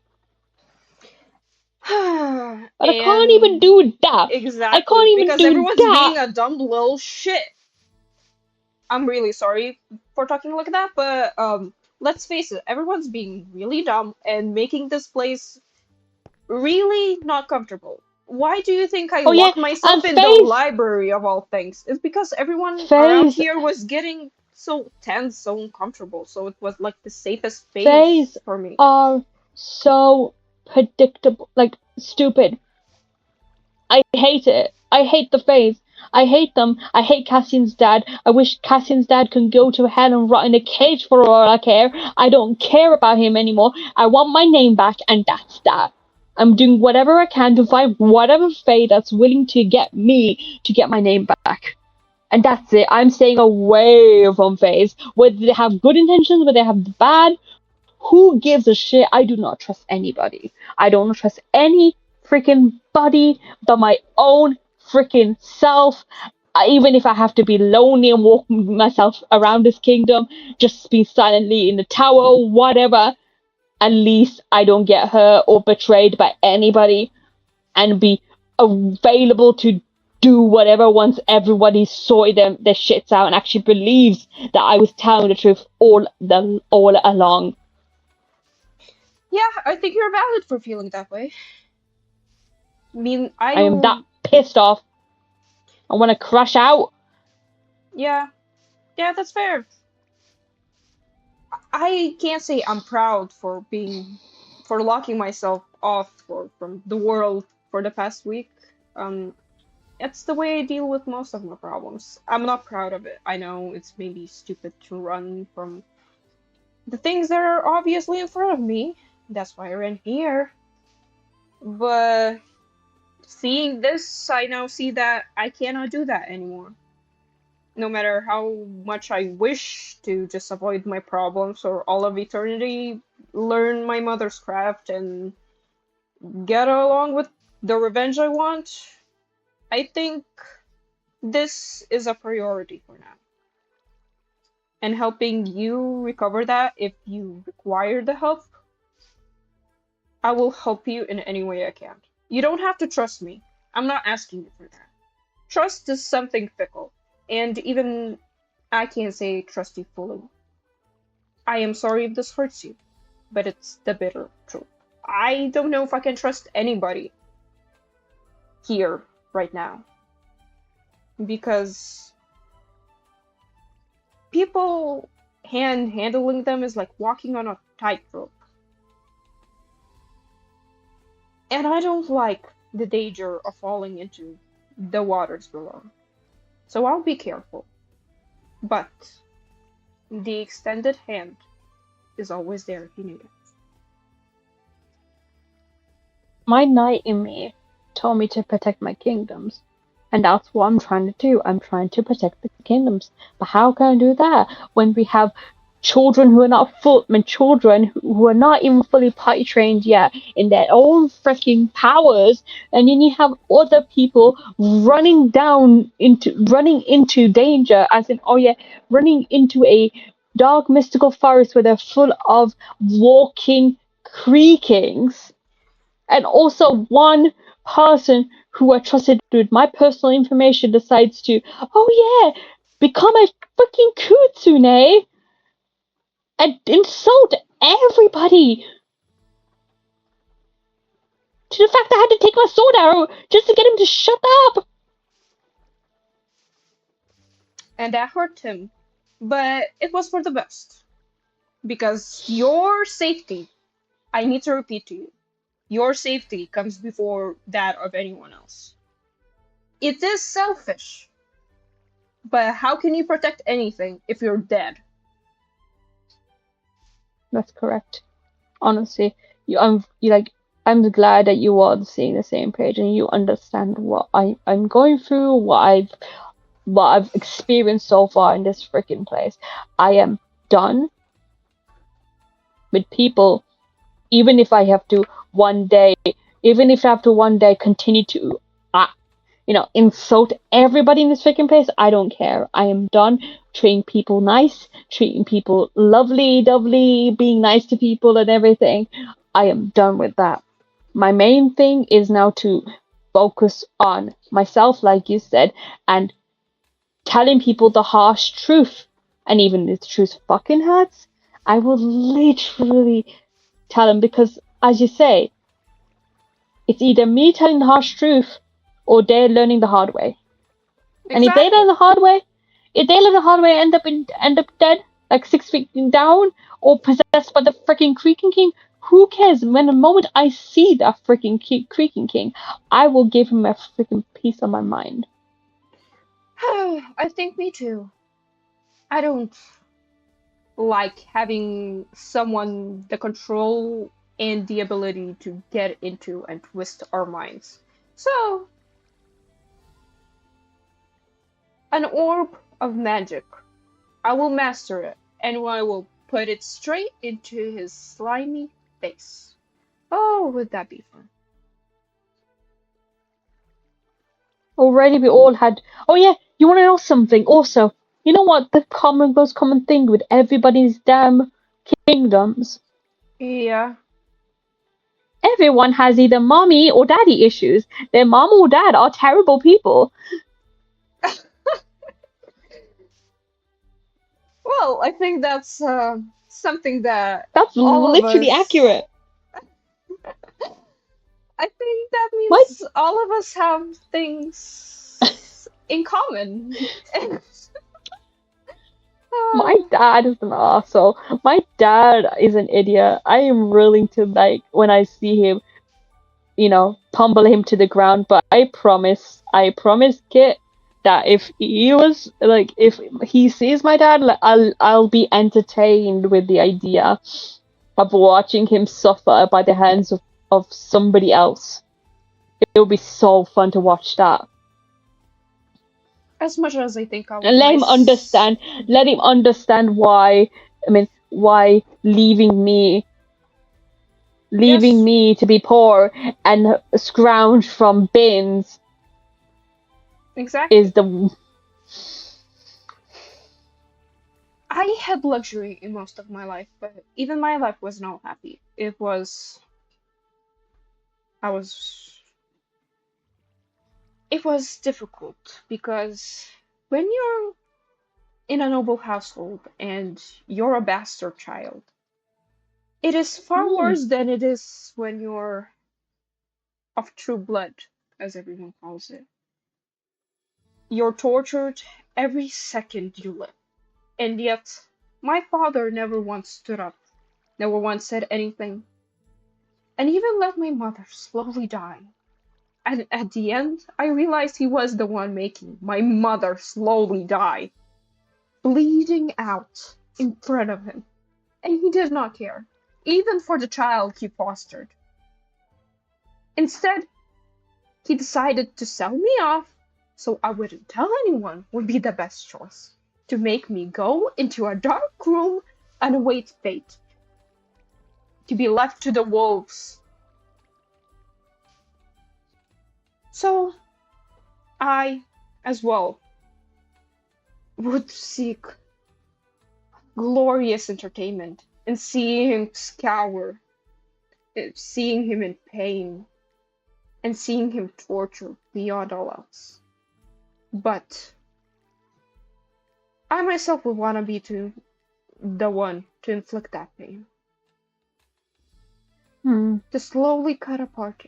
But I can't even And do that. I exactly, can't even because do everyone's that. being a dumb little shit. I'm really sorry for talking like that, but let's face it, everyone's being really dumb and making this place really not comfortable. Why do you think I Oh yeah, locked myself and in the library of all things? It's because everyone around Phase, here was getting so tense, so uncomfortable, so it was like the safest space Phase for me. are so predictable, stupid. I hate it. I hate the Fays. I hate them. I hate Cassian's dad. I wish Cassian's dad could go to hell and rot in a cage for all I care. I don't care about him anymore. I want my name back, and that's that. I'm doing whatever I can to find whatever Fae that's willing to get my name back. And that's it. I'm staying away from Fays. Whether they have good intentions, whether they have bad, who gives a shit? I do not trust anybody. I don't trust any freaking body but my own freaking self. Even if I have to be lonely and walk myself around this kingdom, just be silently in the tower, whatever, at least I don't get hurt or betrayed by anybody and be available to do whatever once everybody sorted their shits out and actually believes that I was telling the truth all along. Yeah, I think you're valid for feeling that way. I mean, I I am that don't. pissed off. I want to crash out. Yeah, yeah, that's fair. I can't say I'm proud for locking myself off from the world for the past week. Um, it's the way I deal with most of my problems. I'm not proud of it. I know it's maybe stupid to run from the things that are obviously in front of me. That's why I ran here. But seeing this, I now see that I cannot do that anymore. No matter how much I wish to just avoid my problems or all of eternity, learn my mother's craft and get along with the revenge I want, I think this is a priority for now. and helping you recover that if you require the help, I will help you in any way I can. You don't have to trust me. I'm not asking you for that. Trust is something fickle, and even I can't say trust you fully. I am sorry if this hurts you, but it's the bitter truth. I don't know if I can trust anybody here right now because people handling them is like walking on a tightrope. And I don't like the danger of falling into the waters below. So I'll be careful. But the extended hand is always there if you need it. My knight in me told me to protect my kingdoms. And that's what I'm trying to do. I'm trying to protect the kingdoms. But how can I do that when we have children who are not children who are not even fully potty trained yet in their own freaking powers, and then you have other people running into danger, as in, oh yeah, running into a dark mystical forest where they're full of walking creakings, and also one person who I trusted with my personal information decides to, oh yeah, become a freaking kutsune and insult everybody to the fact I had to take my sword arrow just to get him to shut up. And that hurt him. But it was for the best. Because your safety, I need to repeat to you, your safety comes before that of anyone else. It is selfish. But how can you protect anything if you're dead? That's correct. Honestly, I'm glad that you are seeing the same page and you understand what I'm going through, what I've experienced so far in this freaking place. I am done with people, even if I have to one day, continue to, insult everybody in this freaking place. I don't care. I am done treating people nice, treating people lovely, dovely, being nice to people and everything. I am done with that. My main thing is now to focus on myself, like you said, and telling people the harsh truth. And even if the truth fucking hurts, I will literally tell them because, as you say, it's either me telling the harsh truth or they're learning the hard way. And if they learn the hard way, end up dead, like 6 feet down, or possessed by the freaking Creaking King, who cares? When the moment I see that freaking Creaking King, I will give him a freaking piece of my mind. I think me too. I don't like having someone the control and the ability to get into and twist our minds. So, an orb of magic. I will master it, and I will put it straight into his slimy face. Oh, would that be fun? Already we all had. Oh yeah, you want to know something? Also, you know what the most common thing with everybody's damn kingdoms? Yeah. Everyone has either mommy or daddy issues. Their mom or dad are terrible people. Well, I think that's something that That's all of literally us. accurate. I think that My means all of us have things in common. my dad is an asshole. My dad is an idiot. I am willing to when I see him, tumble him to the ground. But I promise, Kit, that if he sees my dad, I'll be entertained with the idea of watching him suffer by the hands of somebody else. It would be so fun to watch that. As much as I think I And would let him understand why, why leaving yes, me to be poor and scrounge from bins is exactly. the I had luxury in most of my life, but even my life was not happy. I was, it was difficult because when you're in a noble household and you're a bastard child, it is far Hmm. worse than it is when you're of true blood, as everyone calls it. You're tortured every second you live. And yet, my father never once stood up, never once said anything, and even let my mother slowly die. And at the end, I realized he was the one making my mother slowly die, bleeding out in front of him. And he did not care, even for the child he fostered. Instead, he decided to sell me off so I wouldn't tell anyone would be the best choice. To make me go into a dark room and await fate. To be left to the wolves. So I, as well, would seek glorious entertainment in seeing him scour, seeing him in pain, and seeing him tortured beyond all else. But I myself would want to be the one to inflict that pain. To slowly cut apart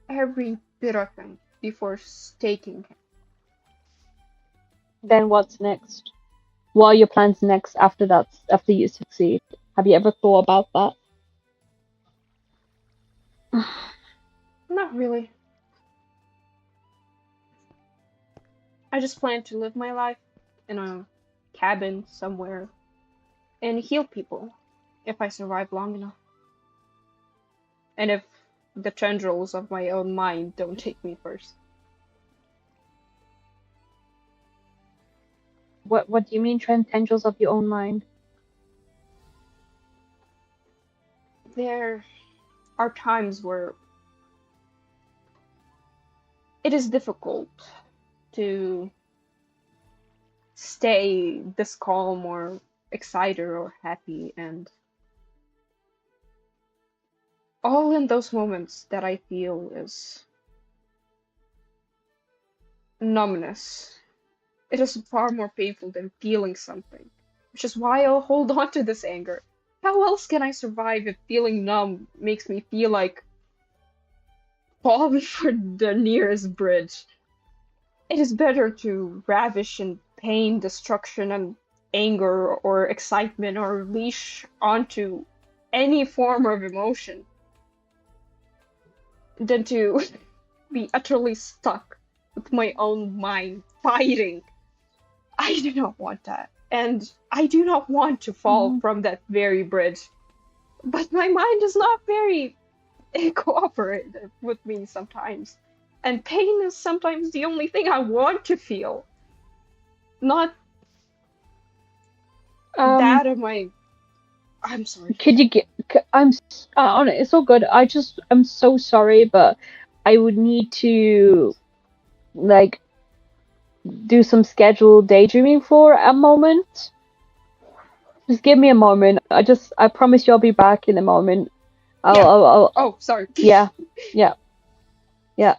every bit of him before staking him. Then what's next? What are your plans next after that? After you succeed, have you ever thought about that? Not really. I just plan to live my life in a cabin somewhere and heal people if I survive long enough. And if the tendrils of my own mind don't take me first. What do you mean, tendrils of your own mind? There are times where it is difficult to stay this calm or excited or happy, and all in those moments that I feel is numbness. It is far more painful than feeling something, which is why I'll hold on to this anger. How else can I survive if feeling numb makes me feel like falling for the nearest bridge? It is better to ravish in pain, destruction, and anger or excitement or leash onto any form of emotion than to be utterly stuck with my own mind fighting. I do not want that. And I do not want to fall from that very bridge. But my mind is not very cooperative with me sometimes. And pain is sometimes the only thing I want to feel. Not that of my. I'm sorry. Could you get? On it. It's all good. I'm so sorry, but I would need to like do some scheduled daydreaming for a moment. Just give me a moment. I promise you I'll be back in a moment. Yeah. I'll Oh, sorry. yeah, yeah, yeah.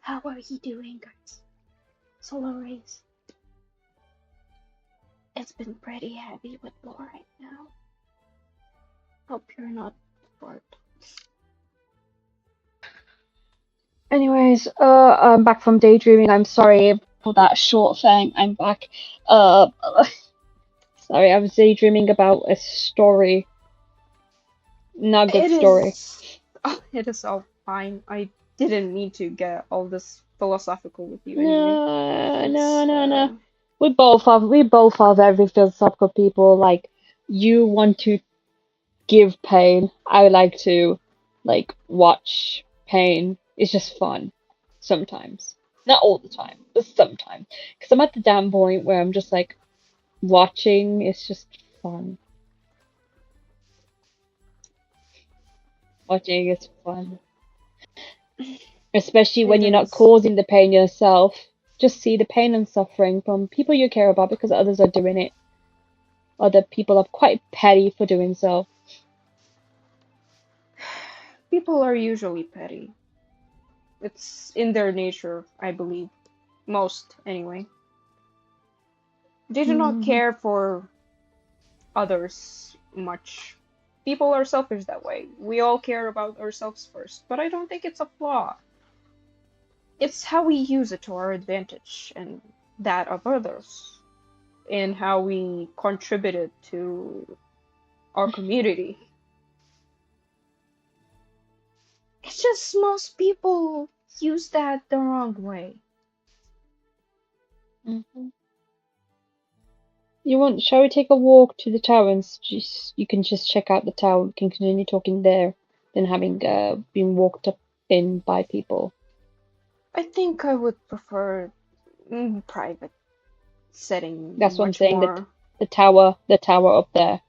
How are you doing, guys? Solar rays. It's been pretty heavy with lore right now. Hope you're not bored. Anyways, I'm back from daydreaming. I'm sorry for that short thing. I'm back. Uh, Sorry, I was daydreaming about a story. Not a good It story. is. Oh, it is all fine. I didn't need to get all this philosophical with you anyway. No. We both are very philosophical people. Like, you want to give pain. I like to, like, watch pain. It's just fun. Sometimes. Not all the time, but sometimes. Because I'm at the damn point where I'm just like, watching is just fun. Watching is fun. Especially when It you're not is. causing the pain yourself. Just see the pain and suffering from people you care about because others are doing it. Other people are quite petty for doing so. People are usually petty. It's in their nature, I believe. Most, anyway. They do not Mm, care for others much. People are selfish that way. We all care about ourselves first, but I don't think it's a flaw. It's how we use it to our advantage and that of others, and how we contributed to our community. It's just most people use that the wrong way. mhm. Shall we take a walk to the tower and you can just check out the tower. We can continue talking there than having been walked up in by people. I think I would prefer private setting That's what I'm much saying. That more. the tower up there.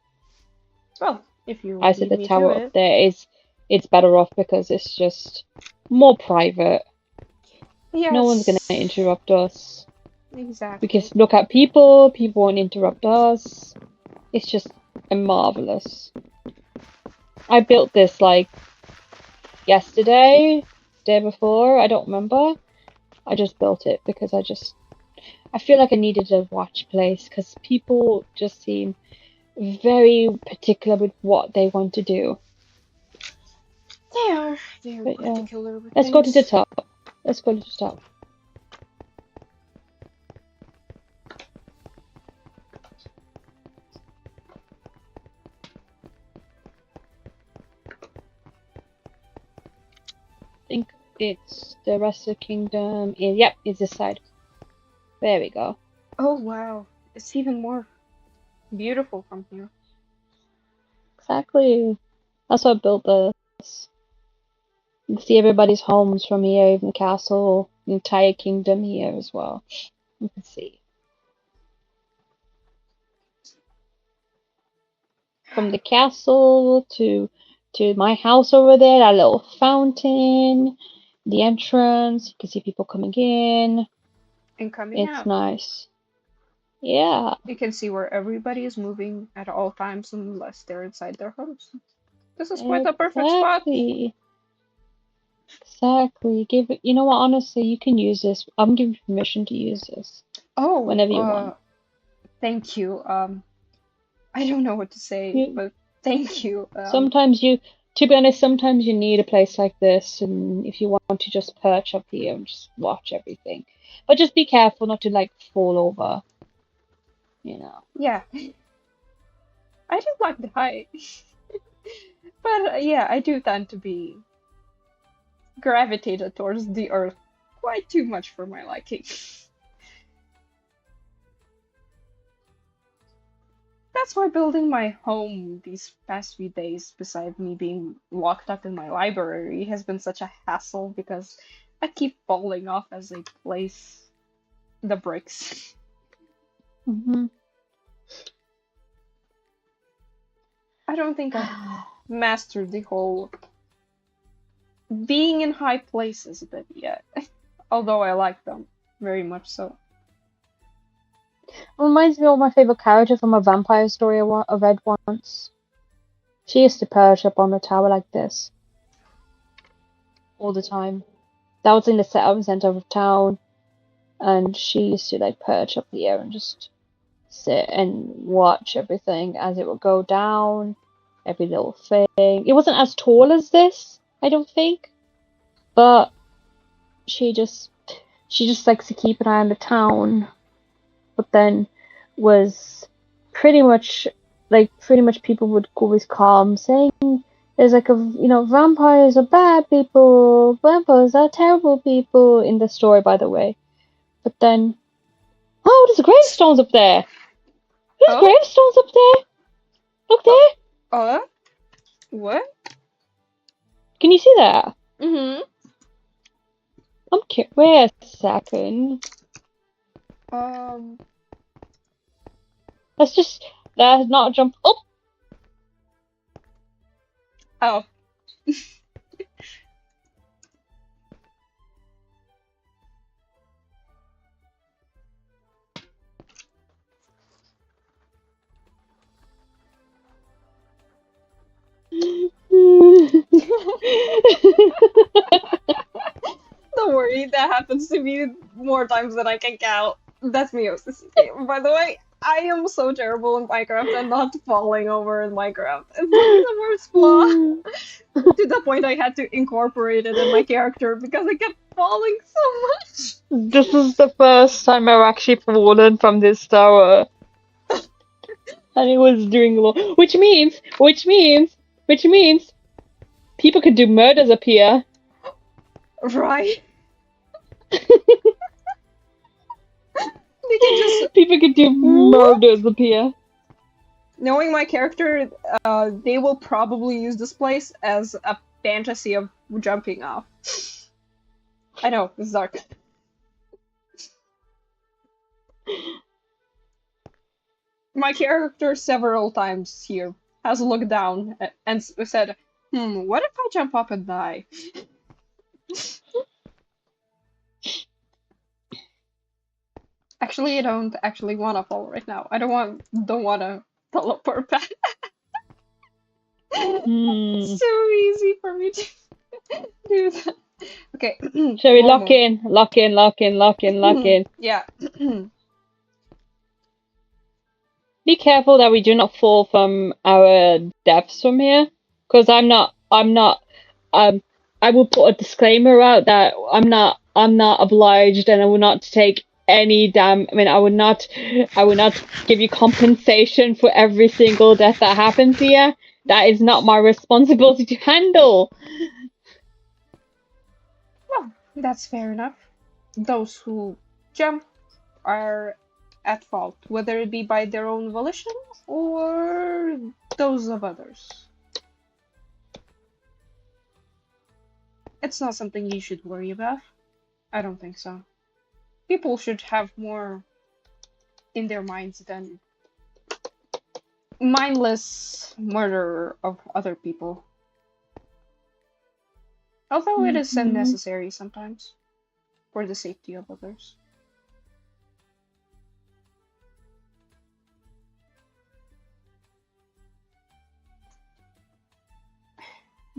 Well, if you I would said lead the me to tower up it. there is it's better off because it's just more private. No one's gonna Yes, interrupt us. We can exactly. look at people. People won't interrupt us. It's just marvelous. I built this like yesterday, day before. I don't remember. I just built it because I feel like I needed a watch place because people just seem very particular with what they want to do. They are But yeah, particular with let's go to the things. top. Let's go to the top. I think it's the rest of the kingdom. Yep, it's this side. There we go. Oh wow, it's even more beautiful from here. Exactly. That's what I built this. You can see everybody's homes from here, even the castle, the entire kingdom here as well. You can see. From the castle to my house over there, that little fountain, the entrance, you can see people coming in. And coming It's out, nice. Yeah, you can see where everybody is moving at all times unless they're inside their homes. This is quite a perfect spot. exactly. Exactly. You know what, honestly, you can use this. I'm giving you permission to use this Oh, whenever you want. thank you. I don't know what to say, You but thank you. sometimes you to be honest, sometimes you need a place like this and if you want to just perch up here and just watch everything. But just be careful not to like fall over, you know. Yeah, I do like the height, but yeah, I do tend to be gravitated towards the earth quite too much for my liking. That's why building my home these past few days, beside me being locked up in my library, has been such a hassle because I keep falling off as I place the bricks. Hmm. I don't think I've mastered the whole being in high places bit yet, although I like them very much so. Reminds me of my favorite character from a vampire story I read once. She used to perch up on the tower like this all the time. That was in the center of town, and she used to like perch up here and just sit and watch everything as it would go down, every little thing. It wasn't as tall as this, I don't think, but she just she just likes to keep an eye on the town, but then was pretty much people would go with calm saying there's like vampires are bad people, vampires are terrible people in the story, by the way. But then, oh, there's gravestones up there. There's Oh? gravestones up there. Look there. What? Can you see that? Mm-hmm. I'm curious. Wait a second. Let's not jump up. Oh. Don't worry, that happens to me more times than I can count. That's me, OCCK. By the way, I am so terrible in Minecraft and not falling over in Minecraft. It's like the worst flaw. To the point I had to incorporate it in my character because I kept falling so much. This is the first time I've actually fallen from this tower. And it was doing low. Which means people could do murders up here. Right? They can just. People could do murders up here. Knowing my character, they will probably use this place as a fantasy of jumping off. I know, it's dark. My character several times here has looked down and said, what if I jump up and die? Actually, I don't actually want to fall right now. I don't want to teleport back. It's so easy for me to do that. Okay. Shall we lock in? Lock in. Yeah. Be careful that we do not fall from our depths from here, because I will put a disclaimer out that I'm not obliged, and I will not take any I would not give you compensation for every single death that happens here. That is not my responsibility to handle. Well, that's fair enough. Those who jump are at fault, whether it be by their own volition or those of others. It's not something you should worry about. I don't think so. People should have more in their minds than mindless murder of other people. Although it is unnecessary sometimes for the safety of others.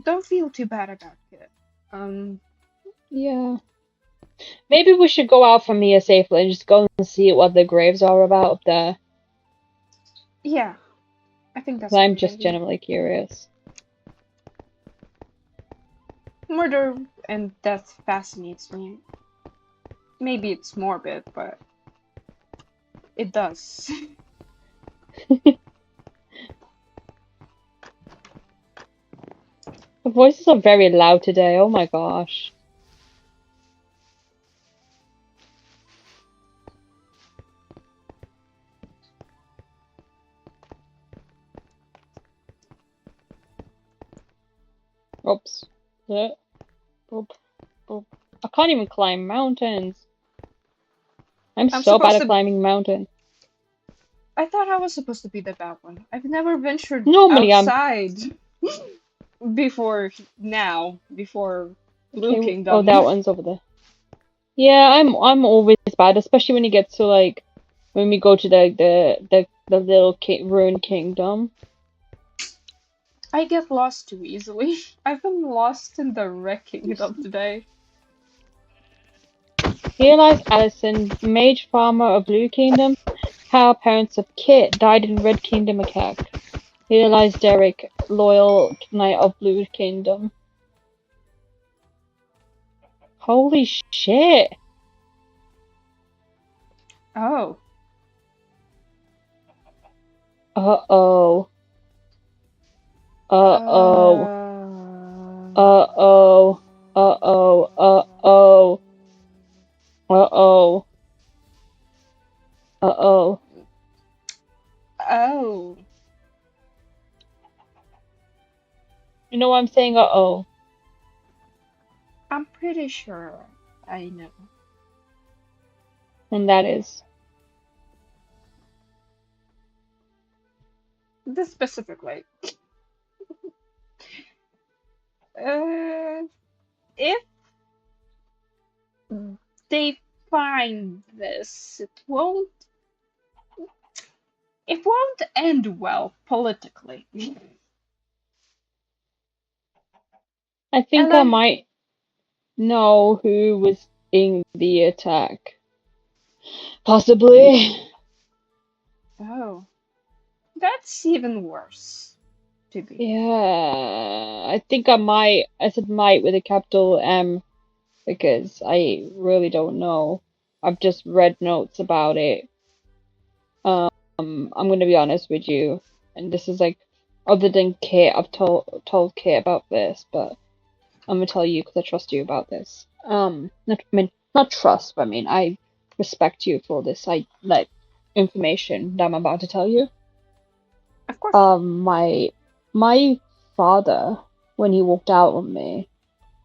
Don't feel too bad about it. Yeah. Maybe we should go out from here safely and just go and see what the graves are about up there. Yeah, I think that's. I'm just genuinely curious. Murder and death fascinates me. Maybe it's morbid, but it does. The voices are very loud today, oh my gosh. Oops. Yeah. Boop. Boop. I can't even climb mountains. I'm so bad at climbing mountains. I thought I was supposed to be the bad one. I've never ventured Normally outside before now, before Blue Kingdom. Oh, that one's over there. Yeah, I'm always bad, especially when you get to like when we go to the little ruined kingdom. I get lost too easily. I've been lost in the Red Kingdom today. Realize Allison, mage farmer of Blue Kingdom, how parents of Kit died in Red Kingdom attack. Realize Derek, loyal knight of Blue Kingdom. Holy shit! Oh. Uh-oh. Uh, Uh-oh. Uh-oh. Uh-oh. Uh-oh. Uh-oh. Uh-oh. oh, You know why I'm saying uh-oh? I'm pretty sure I know. And that is. This specifically. Uh, if they find this, it won't end well politically. I think And I might know who was in the attack. Possibly. oh, that's even worse to be. Yeah. I think I might. I said might with a capital M because I really don't know. I've just read notes about it. I'm gonna be honest with you, and this is like, other than Kate, I've told Kate about this, but I'm gonna tell you because I trust you about this. Not, I mean, not trust, but I mean, I respect you for this. I like information that I'm about to tell you. Of course. My father, when he walked out on me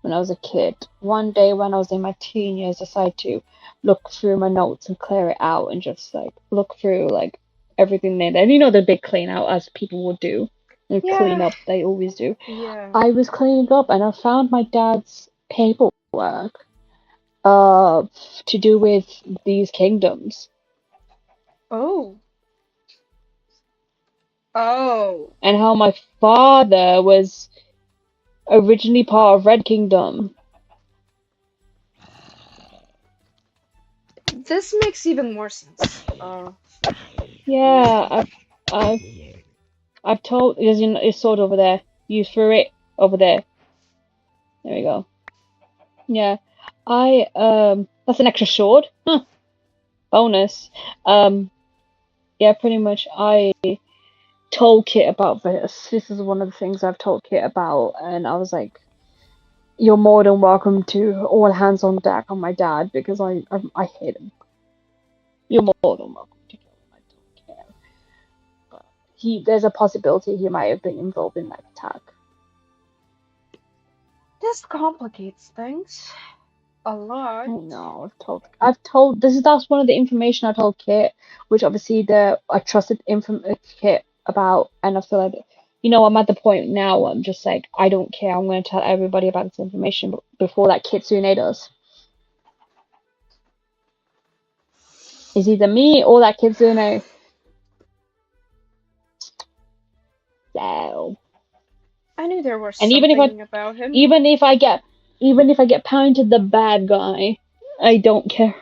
when I was a kid, one day when I was in my teen years, decided to look through my notes and clear it out and just like look through like everything there. And you know the big clean out as people would do and clean Yeah, up. They always do. yeah. I was cleaning up and I found my dad's paperwork uh to do with these kingdoms Oh, oh. and how my father was originally part of Red Kingdom. This makes even more sense. Yeah, I've I've told there's your sword over there. You threw it over there. There we go. Yeah. That's an extra sword. Huh. Bonus. Um yeah, pretty much I told Kit about this. This is one of the things I've told Kit about, and I was like, "You're more than welcome to all hands on deck on my dad because I hate him. You're more than welcome to kill him. I don't care." But there's a possibility he might have been involved in that attack. This complicates things a I lot. know. I've told. That's one of the information I told Kit, which obviously I trusted Kit about, and I feel like, I'm at the point now where I'm just like, I don't care. I'm going to tell everybody about this information before that Kitsune does. It's either me or that Kitsune. So, I knew there was and something about him. even if I get, even if I get painted the bad guy, I don't care.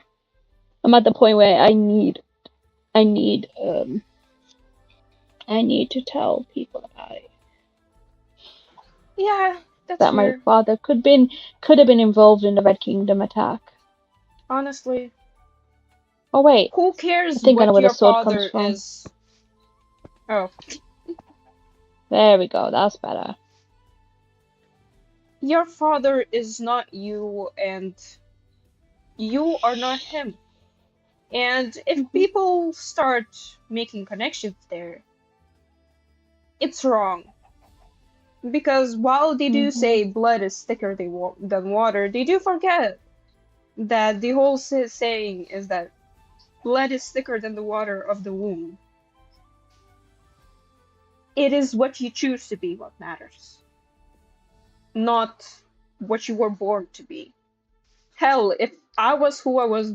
I'm at the point where I need, I need to tell people about it. Yeah, that's That my fair. father could have been involved in the Red Kingdom attack. Honestly, Oh wait, who I cares think I know what where the your sword comes father from. is? Oh, There we go, that's better. your father is not you, and you are not him. And if Hmm. people start making connections there, it's wrong. Because while they do Hmm. say blood is thicker than water, they do forget that the whole saying is that blood is thicker than the water of the womb. It is what you choose to be what matters, not what you were born to be. Hell, if I was who I was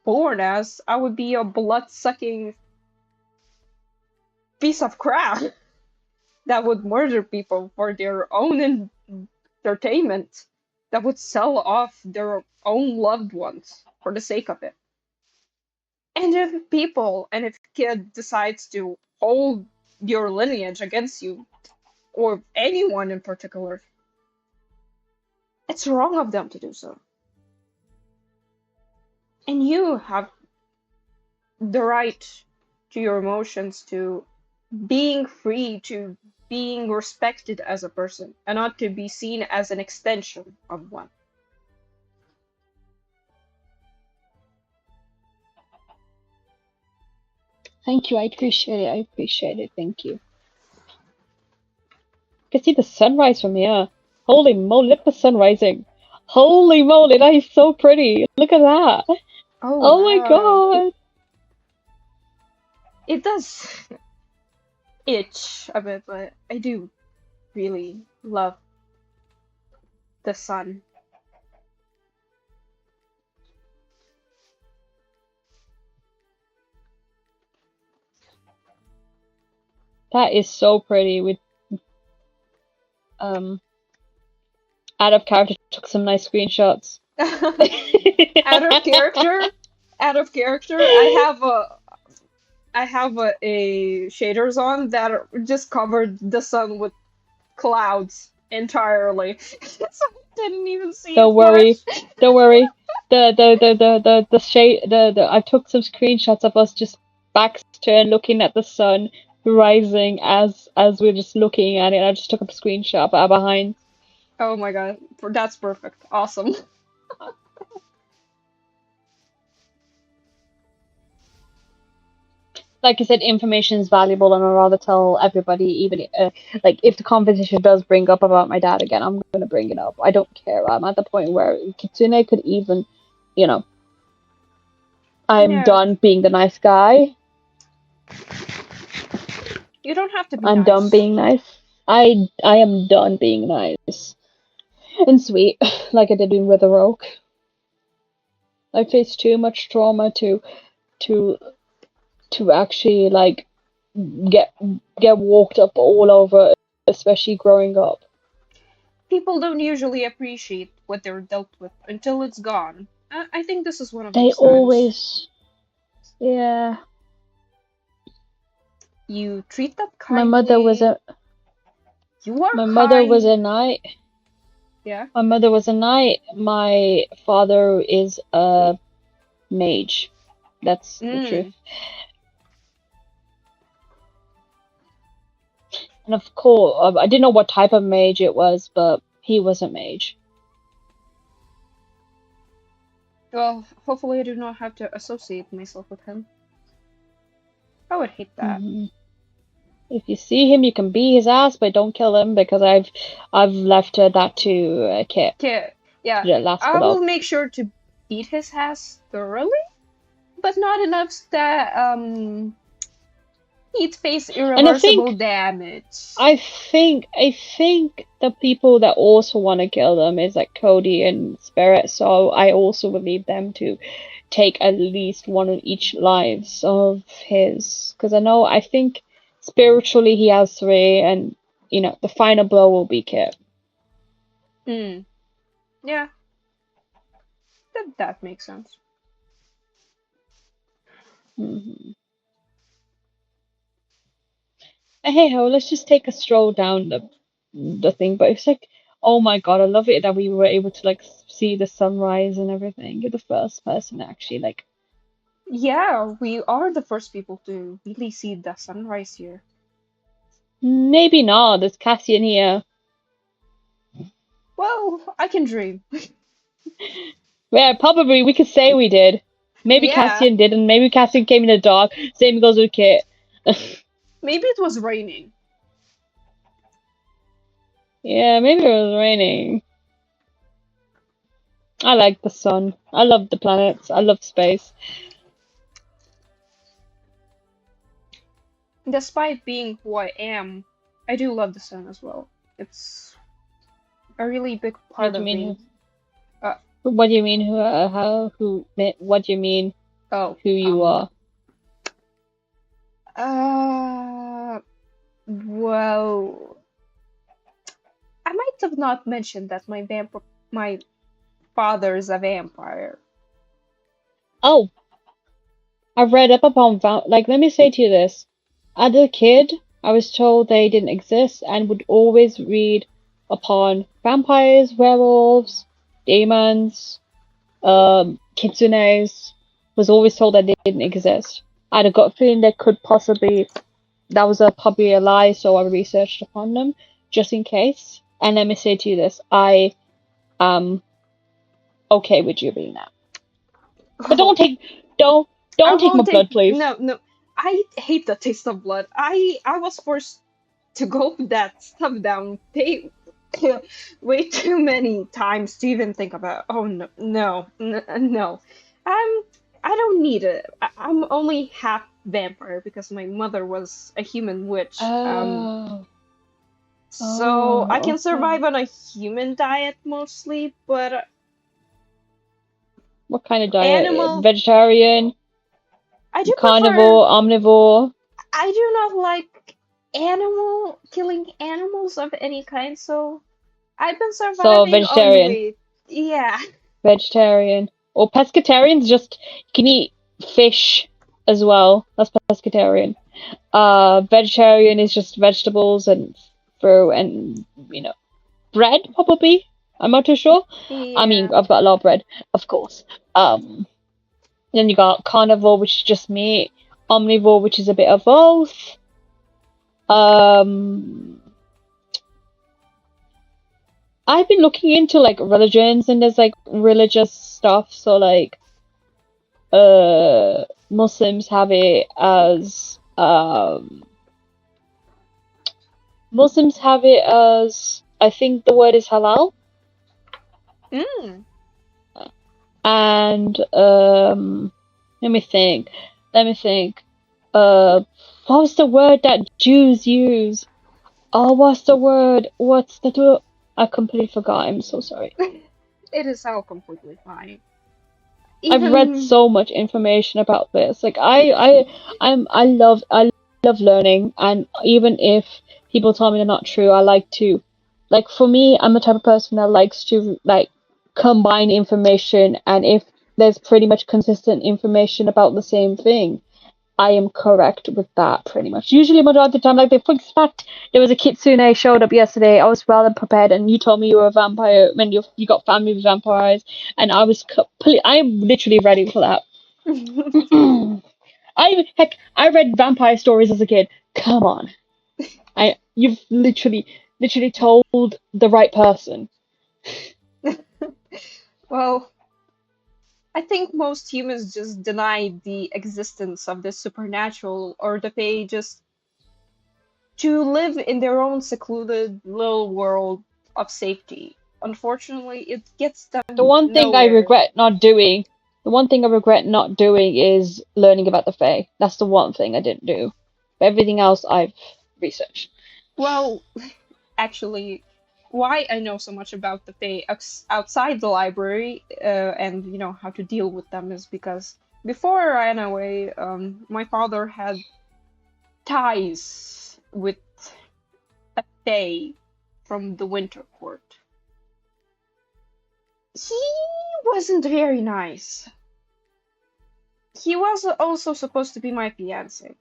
born as, I would be a blood-sucking piece of crap that would murder people for their own entertainment, that would sell off their own loved ones for the sake of it. And if kid decides to hold your lineage against you, or anyone in particular, it's wrong of them to do so. And you have the right to your emotions to being free to being respected as a person and not to be seen as an extension of one. Thank you. I appreciate it. I appreciate it. Thank you. I can see the sunrise from here. Holy moly, look at the sun rising. Holy moly, that is so pretty. Look at that. Oh Oh my wow. god. It does itch a bit, but I do really love the sun. That is so pretty. With out of character took some nice screenshots. Out of character, out of character. I have a shaders on that just covered the sun with clouds entirely, so I didn't even see Don't it worry. much. Don't worry. The shade the I took some screenshots of us just backs turned looking at the sun rising as we're just looking at it. I just took a screenshot of our behind. Oh my god, that's perfect. Awesome. Like I said, information is valuable, and I'd rather tell everybody, even like if the conversation does bring up about my dad again, I'm gonna bring it up. I don't care. I'm at the point where Kitsune could even, you know, I'm Yeah, done being the nice guy. you don't have to be I'm done nice. being nice. I am done being nice and sweet, like I did in Wither Oak. I faced too much trauma to to actually like get get walked up all over, especially growing up. People don't usually appreciate what they're dealt with until it's gone. I think this is one of They those times. always, yeah. You treat them My mother was kindly. a You are my mother was kind. a knight. Yeah. My mother was a knight. My father is a mage. That's the truth. Mm. And of course, I didn't know what type of mage it was, but he was a mage. Well, hopefully I do not have to associate myself with him. I would hate that. Hmm. If you see him, you can beat his ass, but don't kill him because I've left that to Kit, Okay. Yeah. the last I below. will make sure to beat his ass thoroughly, but not enough that he'd face And irreversible damage. I think the people that also want to kill them is like Cody and Spirit, so I also would leave them to take at least one of each lives of his, because I think spiritually he has three, and the final blow will be Kit. Hmm. Yeah. That makes sense. Hmm. Hey ho, let's just take a stroll down the thing. But it's like, oh my god, I love it that we were able to like see the sunrise and everything. You're the first person actually like. Yeah, we are the first people to really see the sunrise here. Maybe not. There's Cassian here. Well, I can dream. Yeah, probably we could say we did. Maybe Yeah, Cassian did, and maybe Cassian came in the dark. Same goes with Kit. maybe it was raining. Yeah, maybe it was raining. I like the sun. I love the planets. I love space. Despite being who I am, I do love the sun as well. It's a really big What part do you of mean? me. Uh, What do you mean? Who? How? Who? What do you mean? oh, Who you are? uh, well, I might have not mentioned that my father is a vampire. Oh, I've read up upon like. Let me say to you this: as a kid, I was told they didn't exist, and would always read upon vampires, werewolves, demons, kitsunes. Was always told that they didn't exist. I had a gut feeling they could possibly that was probably a lie, so I researched upon them just in case. And let me say to you this: I am okay with you being that, but Oh, I don't take my won't take. blood, please. No, no. I hate the taste of blood. I was forced to gulp that stuff down way too many times to even think about. Oh no, no, no. I'm. I don't need it. I'm only half vampire because my mother was a human witch. Oh, So I oh, can okay. survive on a human diet mostly, but What kind of diet? animal. Vegetarian, I do prefer. carnivore, omnivore? I do not like killing animals of any kind, so I've been So surviving on vegetarian, wheat. Yeah. vegetarian, or pescatarians just can eat fish as well. That's pescatarian. Vegetarian is just vegetables and fruit and bread probably. I'm not too sure. I mean, Yeah. I've got a lot of bread, of course. Um, then you got carnivore, which is just meat. Omnivore, which is a bit of both. Um, I've been looking into like religions and there's like religious stuff. So like, Muslims have it as I think the word is halal. Mm. And let me think. Let me think. Uh, what's the word that Jews use? Oh, what's the word? I completely forgot. I'm so sorry. It is all completely fine. I've read Even so much information about this. Like I love learning, and even if people tell me they're not true, I like to, like for me, I'm the type of person that likes to like combine information, and if there's pretty much consistent information about the same thing, I am correct with that pretty much. Usually, majority of the time, like the fun fact, there was a kitsune showed up yesterday. I was well prepared, and you told me you were a vampire when you got family with vampires, and I was complete. I am literally ready for that. I read vampire stories as a kid. Come on, you've literally told the right person. well, I think most humans just deny the existence of the supernatural or the Fae just to live in their own secluded little world of safety. Unfortunately, it gets The them one thing I nowhere. regret not doing, the one thing I regret not doing is learning about the Fae. That's the one thing I didn't do. But everything else I've researched. Well, actually, why I know so much about the Fae outside the library and how to deal with them is because before I ran away, my father had ties with a Fae from the Winter Court. He wasn't very nice. He was also supposed to be my fiance.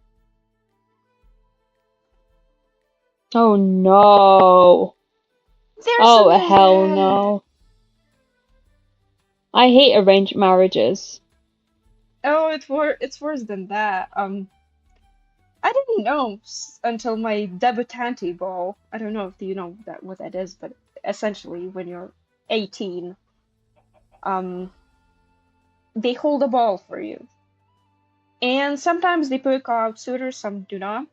Oh no. There's Oh something hell bad. no. I hate arranged marriages. Oh, it's worse than that. I didn't know until my debutante ball. I don't know if you know what that is, but essentially when you're 18, um, they hold a ball for you, and sometimes they pick out suitors, some do not.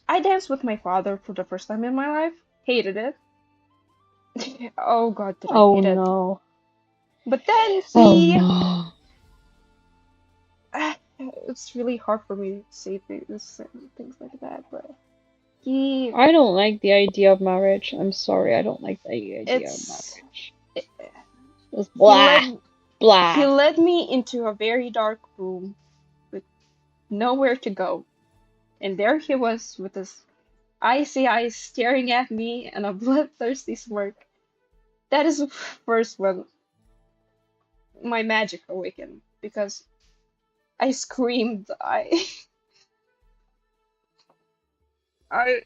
I danced with my father for the first time in my life. Hated it. Oh God, did I Oh hate it? no. But then Oh he, no. it's really hard for me to say things like that, but he, I don't like the idea of marriage. I'm sorry, I don't like the idea of it's, marriage. it, It's he blah, led he blah. led me into a very dark room with nowhere to go, and there he was with his icy eyes staring at me and a bloodthirsty smirk. That is first when my magic awakened because I screamed. I,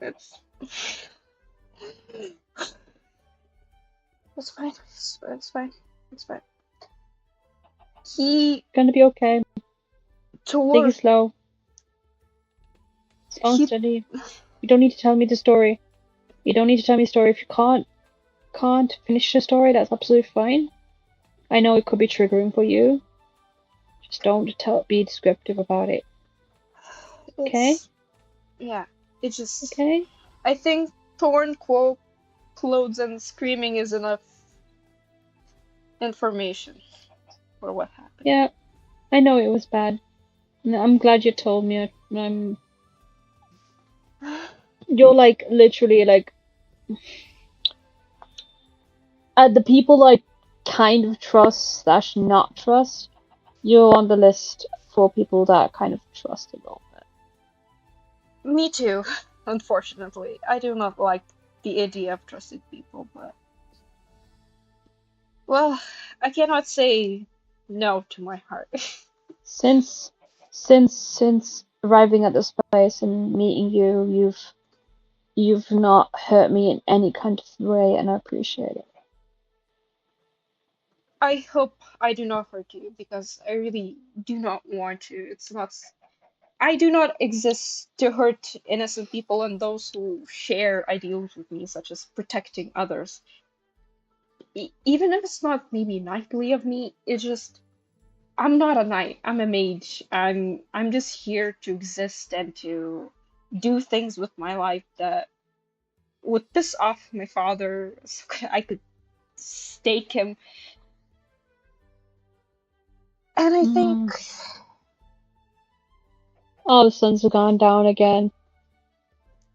it's, it's fine. It's fine. It's fine. He Gonna be okay. Take it slow. Slow and steady. You don't need to tell me the story. You don't need to tell me the story if you can't finish the story. That's absolutely fine. I know it could be triggering for you. Just don't be descriptive about it. Okay? Yeah. It's just. Okay? I think torn clothes and screaming is enough information for what happened. Yeah. I know it was bad. I'm glad you told me. You're like literally like the people I kind of trust / not trust. You're on the list for people that I kind of trust a little bit. Me too, unfortunately. I do not like the idea of trusted people, but well, I cannot say no to my heart. Since arriving at this place and meeting you, you've not hurt me in any kind of way, and I appreciate it. I hope I do not hurt you because I really do not want to. It's not. I do not exist to hurt innocent people and those who share ideals with me, such as protecting others. Even if it's not maybe knightly of me, it's just I'm not a knight. I'm a mage. I'm just here to exist and to do things with my life that would piss off my father. So I could stake him. And I think Oh, the sun's gone down again.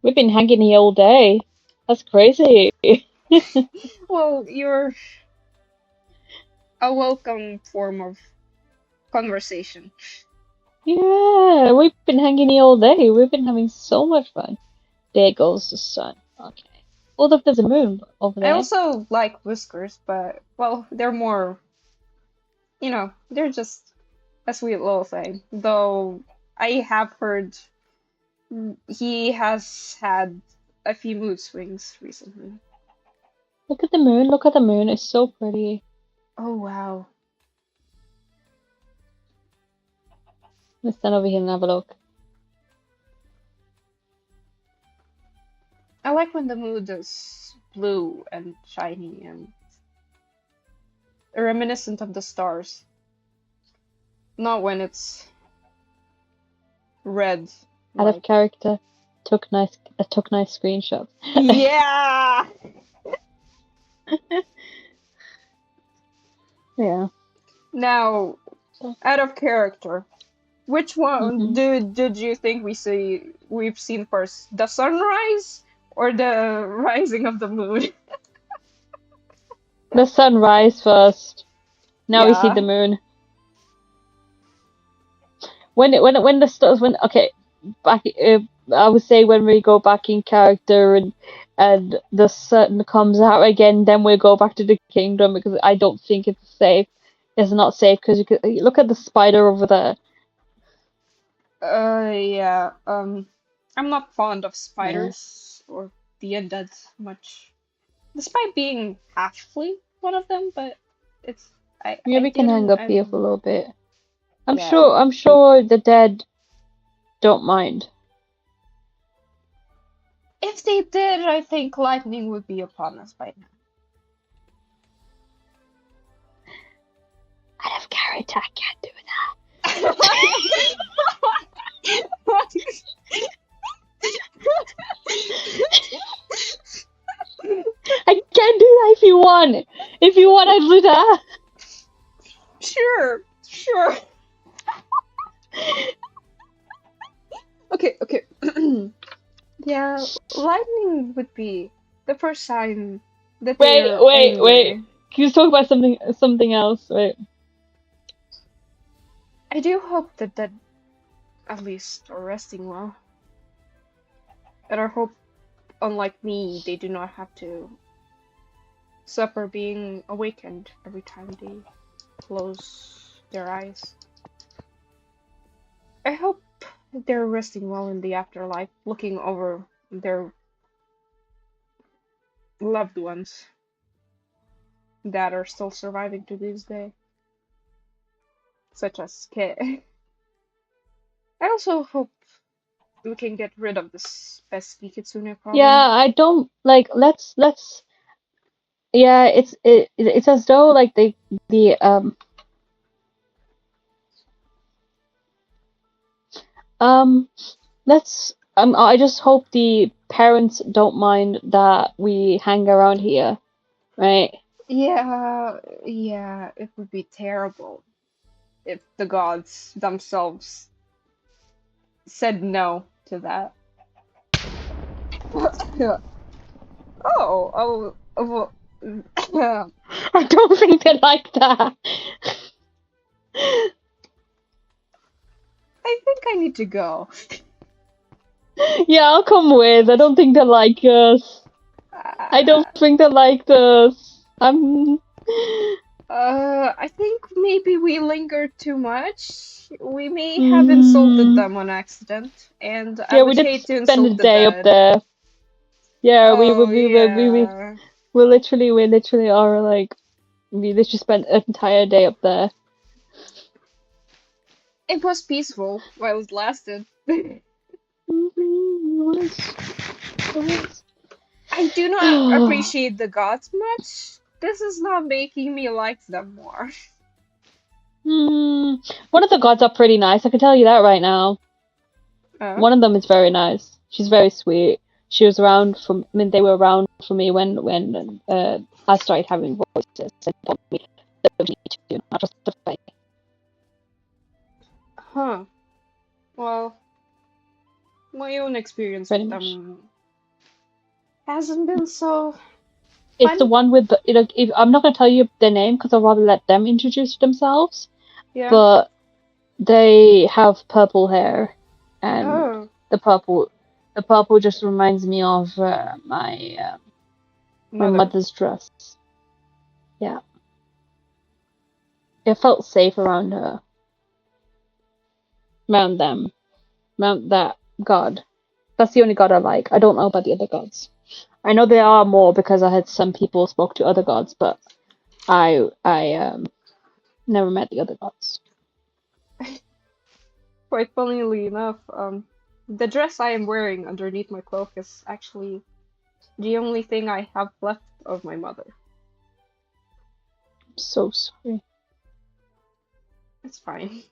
We've been hanging here all day. That's crazy. well, you're a welcome form of conversation. Yeah, we've been hanging here all day. We've been having so much fun. There goes the sun. Okay. Although there's a moon over I there. also like whiskers, but well, they're more, they're just a sweet little thing. Though I have heard he has had a few mood swings recently. Look at the moon. Look at the moon. It's so pretty. Oh wow. Let's stand over here and have a look. I like when the mood is blue and shiny and reminiscent of the stars. Not when it's red. Out of character. Took nice screenshots. Yeah. Yeah. Now, out of character, which one did you think we've seen first? The sunrise or the rising of the moon? The sunrise first. Now we see Yeah. the moon. When the stars okay, back I would say when we go back in character and the sun comes out again, then we'll go back to the kingdom because I don't think it's safe. It's not safe because you could look at the spider over there. Yeah. I'm not fond of spiders or the undead much, despite being actually one of them. But it's Yeah, we can hang up here for a little bit. I'm Yeah. sure the dead don't mind. If they did, I think lightning would be upon us by now. Out of character, I can't do that. I can do that if you want. If you want, I'd do that. Sure. Okay. Yeah, lightning would be the first sign that they're angry. Wait. Can you talk about something else? Wait. I do hope that at least are resting well. And I hope, unlike me, they do not have to suffer being awakened every time they close their eyes. I hope they're resting well in the afterlife, looking over their loved ones that are still surviving to this day, such as Kit. I also hope we can get rid of this pesky kitsune Yeah, problem. I don't like. Let's. Yeah, it's as though like um let's I just hope the parents don't mind that we hang around here, right? Yeah, yeah, it would be terrible if the gods themselves said no to that. Oh, I I don't think they like that. think I need to go. Yeah, I'll come with. I don't think they like us. I Uh, don't think they like us. I'm. I think maybe we lingered too much. We may have insulted Hmm. them on accident, and I Yeah, we would did hate to spend the insult the day up dead. there. Yeah, Oh, yeah. we literally are like we literally spent an entire day up there. It was peaceful while it lasted. I do not appreciate the gods much. This is not making me like them more. Hmm. One of the gods are pretty nice. I can tell you that right now. Oh, One of them is very nice. She's very sweet. She was around for. I mean, they were around for me when I started having voices and told me that we need to do not just to fight. huh. Well, my own experience Pretty with much. them hasn't been so It's the fun. one with the. If, I'm not gonna tell you their name because I'll rather let them introduce themselves. Yeah. But they have purple hair, and Oh, the purple, the purple just reminds me of my mother. mother's dress. Yeah, it felt safe around her, around them, around that god. That's the only god I like. I don't know about the other gods. I know there are more because I had some people spoke to other gods, but I never met the other gods. Quite funnily enough, the dress I am wearing underneath my cloak is actually the only thing I have left of my mother. I'm so sorry. It's fine.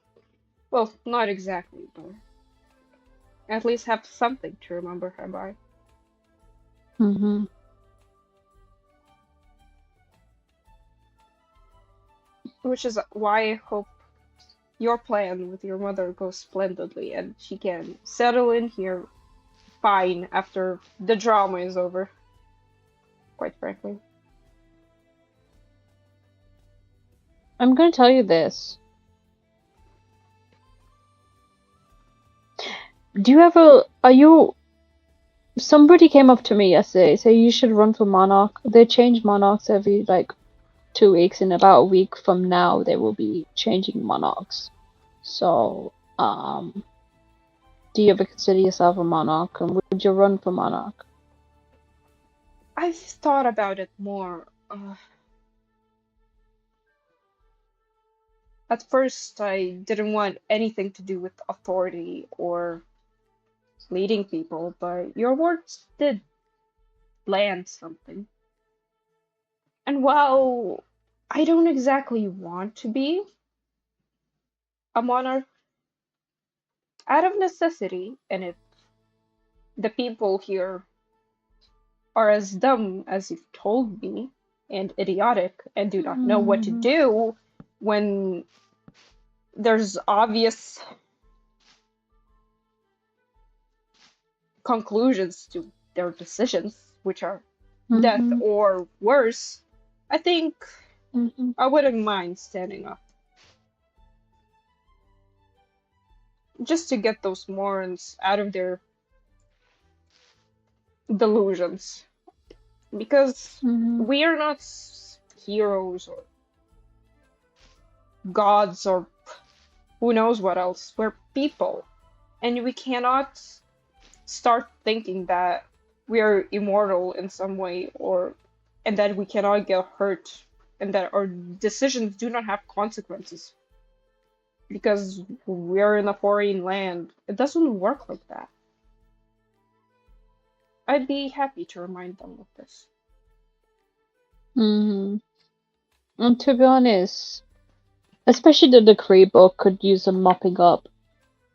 Well, not exactly, but at least have something to remember her by. Hmm. Which is why I hope your plan with your mother goes splendidly and she can settle in here fine after the drama is over, quite frankly. I'm gonna tell you this. Do you ever? Are you? Somebody came up to me yesterday, say you should run for monarch. They change monarchs every like 2 weeks. In about a week from now, they will be changing monarchs. So, do you ever consider yourself a monarch, and would you run for monarch? I've thought about it more. At first, I didn't want anything to do with authority or leading people, but your words did land something. And while I don't exactly want to be a monarch out of necessity, and if the people here are as dumb as you've told me, and idiotic, and do not know what to Mm-hmm. do when there's obvious conclusions to their decisions, which are death Mm-hmm. or worse, I think Mm-hmm. I wouldn't mind standing up just to get those morons out of their delusions. Because Mm-hmm. we are not heroes or gods or who knows what else. We're people. And we cannot start thinking that we are immortal in some way or and that we cannot get hurt and that our decisions do not have consequences. because we're in a foreign land. It doesn't work like that. I'd be happy to remind them of this. And to be honest, especially the decree book could use some mopping up.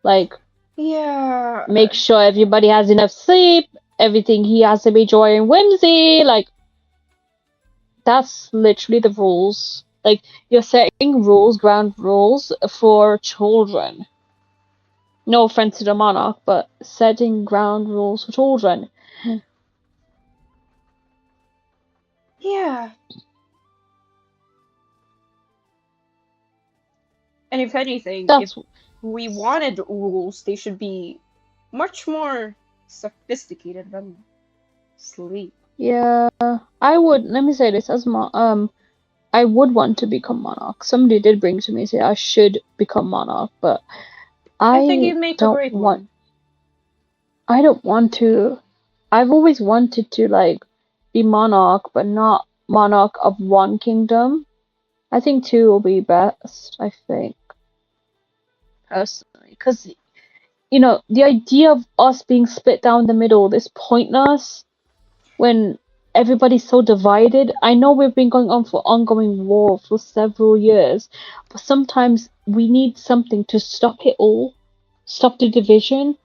Like, Yeah. make sure everybody has enough sleep, everything he has to be joy and whimsy. Like, that's literally the rules. Like, you're setting rules, ground rules for children. No offense to the monarch, but setting ground rules for children. Yeah. And if anything, if That's we wanted rules, they should be much more sophisticated than sleep. yeah. I would let me say this as I would want to become monarch. Somebody did bring to me and say I should become monarch, but I think I you'd make a don't great want. one. I don't want to. I've always wanted to like be monarch, but not monarch of one kingdom. I think two will be best. I think personally, because the idea of us being split down the middle is pointless when everybody's so divided. I know we've been going on for ongoing war for several years, but sometimes we need something to stop it all, stop the division.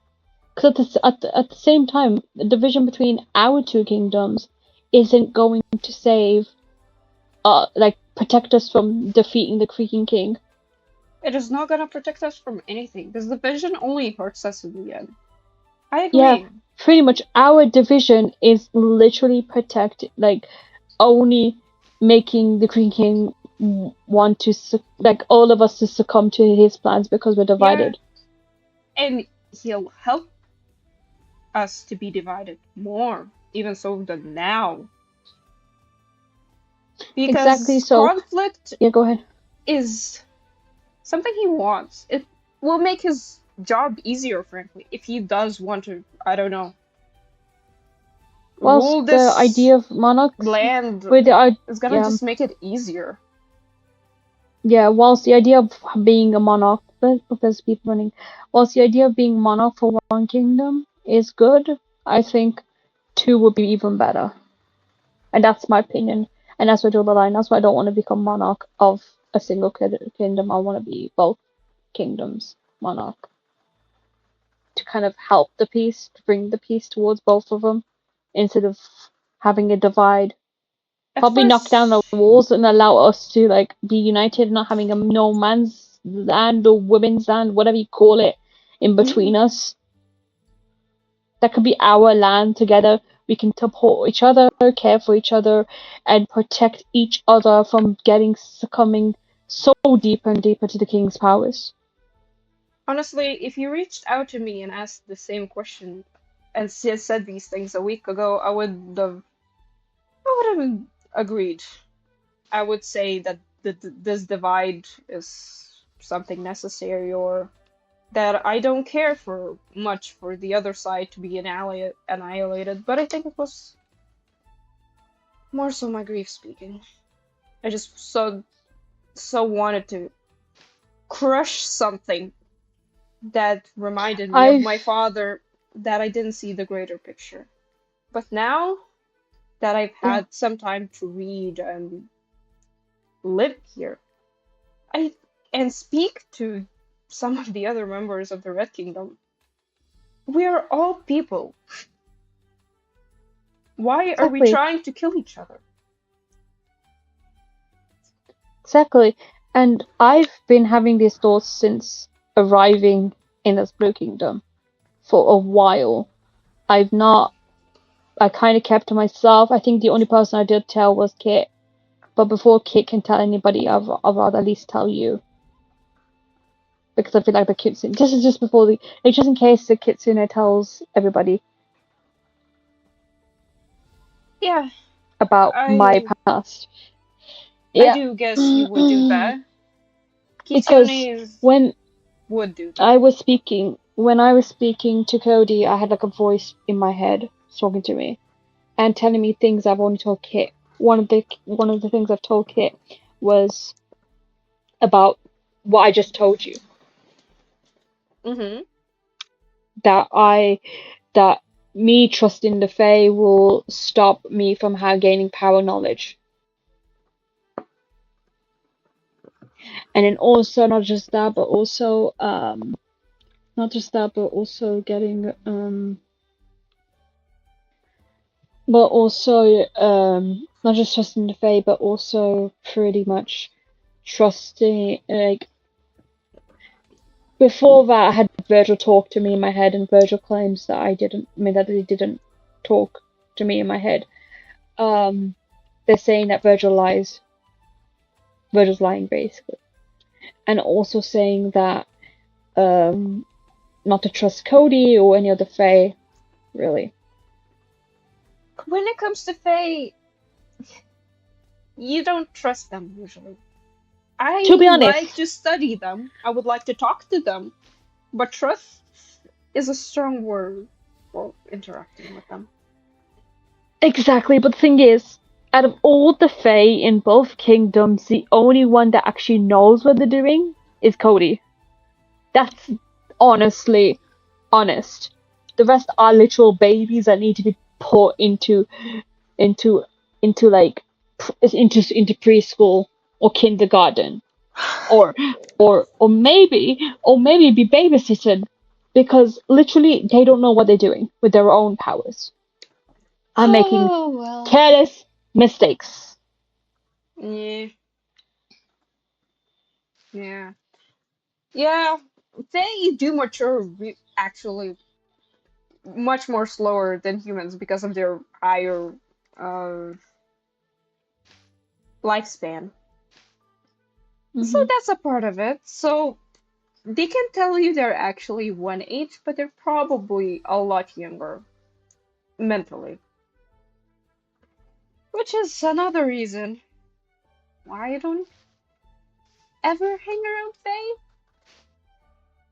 Because at the same time, the division between our two kingdoms isn't going to save, like protect us from defeating the Creaking King. It is not gonna protect us from anything. This division only hurts us in the end. I Yeah, agree. pretty much our division is literally like only making the Green King want to like all of us to succumb to his plans because we're Yeah, divided. and he'll help us to be divided more, even so than now. Exactly. Because So conflict yeah, go ahead. is something he wants. It will make his job easier, frankly, if he does want to, I don't know, Whilst rule the this idea of monarchs, land. with the It's gonna yeah just make it easier. yeah, whilst the idea of being a monarch, there's people running. Whilst the idea of being monarch for one kingdom is good, I think two would be even better. And that's my opinion. And that's why I draw the line. That's why I don't want to become monarch of a single kingdom. I want to be both kingdoms monarch to kind of help the peace, to bring the peace towards both of them, instead of having a divide. At Probably knock down the first, walls and allow us to like be united, not having a no man's land or women's land, whatever you call it, in between us. That could be our land together. We can support each other, care for each other, and protect each other from succumbing so deeper and deeper to the king's powers. honestly, if you reached out to me and asked the same question and said these things a week ago, I would have agreed. I would say that this divide is something necessary, or that I don't care for much for the other side to be annihilated. But I think it was more so my grief speaking. I just so wanted to crush something that reminded me of I've my father, that I didn't see the greater picture. But now that I've yeah, had some time to read and live here, I and speak to some of the other members of the Red Kingdom, we are all people. Why are we exactly, trying to kill each other? exactly. And I've been having these thoughts since arriving in this Blue Kingdom for a while. I've not. I kind of kept to myself. I think the only person I did tell was Kit. But before Kit can tell anybody, I'd rather at least tell you. Because I feel like the kitsune. This is just before like just in case the kitsune tells everybody Yeah, about my I past. I Yeah. do guess you would do that. Because Kitsunes when would do that. when I was speaking to Cody, I had like a voice in my head talking to me and telling me things I've only told Kit. One of the things I've told Kit was about what I just told you. Mm-hmm. that me trusting the Fae will stop me from gaining power knowledge. And then also not just that, but also getting but also not just trusting the Fae, but also pretty much trusting, like, before that I had Virgil talk to me in my head, and Virgil claims that he didn't talk to me in my head. They're saying that Virgil lies. Virgil's lying, basically. And also saying that not to trust Cody or any other Fae, really. When it comes to Fae, you don't trust them usually. I To be like honest, to study them. I would like to talk to them, but trust is a strong word for interacting with them. exactly, but the thing is, out of all the Fae in both kingdoms, the only one that actually knows what they're doing is Cody. That's honestly honest. The rest are literal babies that need to be put into into like into preschool or kindergarten, or maybe be babysitted, because literally they don't know what they're doing with their own powers. I'm making Oh well. careless mistakes. Yeah. Yeah. Yeah. They do mature actually much more slower than humans because of their higher uh, lifespan. So Mm-hmm. that's a part of it. So they can tell you they're actually one age, but they're probably a lot younger mentally. Which is another reason why I don't ever hang around Faye.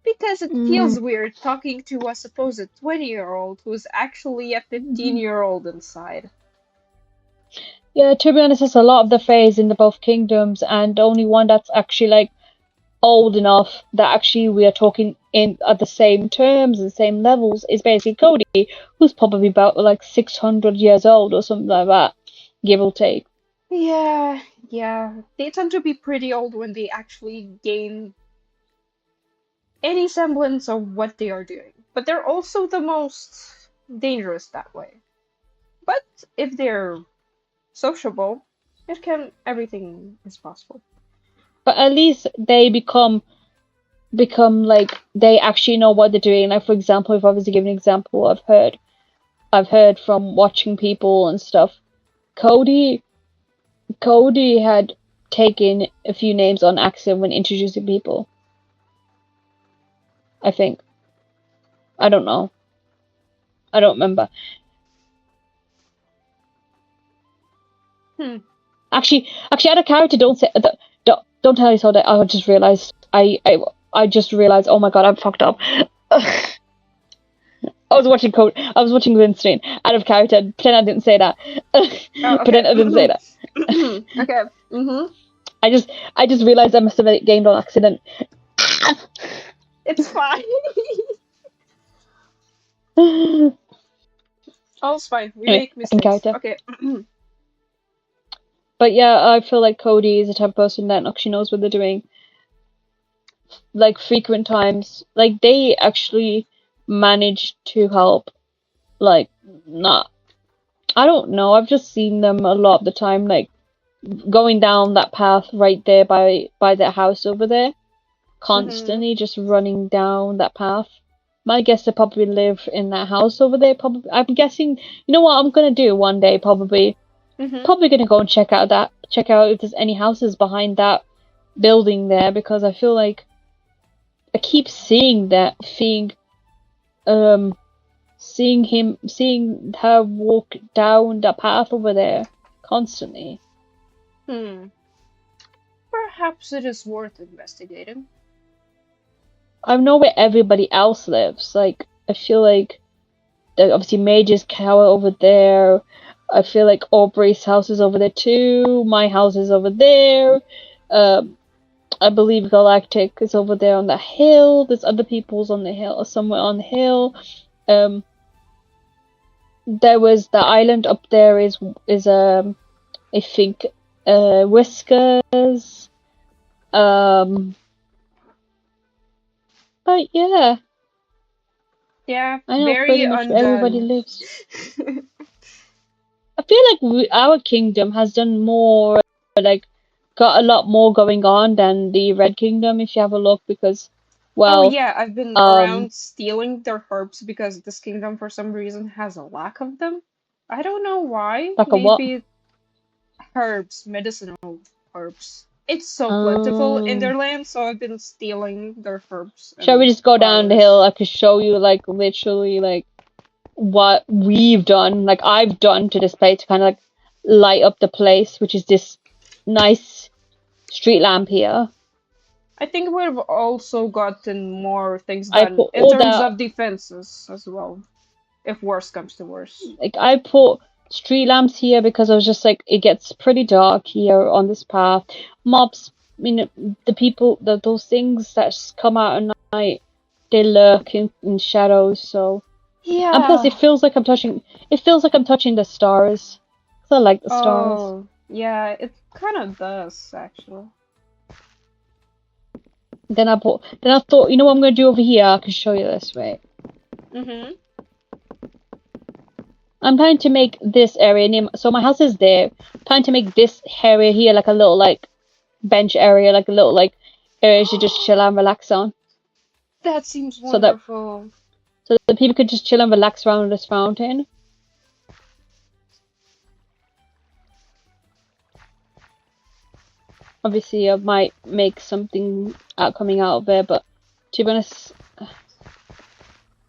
Because it Mm-hmm. feels weird talking to a supposed 20-year-old who's actually a 15-year-old inside. Yeah, to be honest, there's a lot of the Fays in the both kingdoms, and the only one that's actually like old enough that actually we are talking in at the same terms and same levels is basically Cody, who's probably about like 600 years old or something like that, give or take. Yeah, yeah. They tend to be pretty old when they actually gain any semblance of what they are doing. But they're also the most dangerous that way. But if they're sociable, everything is possible. But at least they become like they actually know what they're doing. Like, for example, if I was to give an example, I've heard from watching people and stuff. Cody Cody had taken a few names on accident when introducing people. I think. I don't know. I don't remember. Hmm. Actually, out of character, don't tell me so that I just realized. I just realized. Oh my god, I'm fucked up. I was watching Code. I was watching Winston. Out of character, pretend I didn't say that. Oh, okay. Pretend I didn't say that. Okay. Mm-hmm. I just realized I must have gamed on accident. It's fine. All's fine. We Anyway, make in mistakes. character. Okay. But yeah, I feel like Cody is the type of person that actually knows what they're doing. Like frequent times, like they actually managed to help. Like, not. I don't know. I've just seen them a lot of the time, like going down that path right there by their house over there, Mm-hmm. constantly just running down that path. My guess they probably live in that house over there. Probably, I'm guessing. You know what I'm gonna do one day? Mm-hmm. Probably gonna go and check out if there's any houses behind that building there, because I feel like I keep um seeing her walk down the path over there constantly. Hmm. Perhaps it is worth investigating. I know where everybody else lives. Like, I feel like obviously Mage's Tower over there. I feel like Aubrey's house is over there too. My house is over there. Um, I believe Galactic is over there on the hill. There's other people's on the hill, somewhere on the hill. There was the island up there is I think Whiskers. But yeah, Yeah, I know very pretty much where everybody undone. lives. I feel like our kingdom has done more, like, got a lot more going on than the Red Kingdom, if you have a look, because, Oh well, yeah, I've been um, around stealing their herbs because this kingdom for some reason has a lack of them. I don't know why. like a what? Maybe herbs, medicinal herbs. It's so plentiful in Um, their land, so I've been stealing their herbs shall we and just go down the hill? flowers. I could show you, like, literally, like, what we've done, like, I've done to this place to kind of, like, light up the place, which is this nice street lamp here. I think we've also gotten more things I done put in all terms the of defenses as well, if worse comes to worse. Like, I put street lamps here because I was just like, it gets pretty dark here on this path. Mobs, I mean, the people, those things that come out at night, they lurk in shadows. So, and plus, Yeah. it feels like I'm touching the stars. 'Cause I like the stars. Oh, yeah, it kind of does, actually. Then I thought, you know what I'm gonna do over here? I can show you this, right? Mm-hmm. I'm trying to make this area near, so my house is there. I'm trying to make this area here like a little like bench area, like a little like area to just chill and relax on, That seems so that wonderful. people could just chill and relax around this fountain. Obviously, I might make something coming out of there, but to be honest,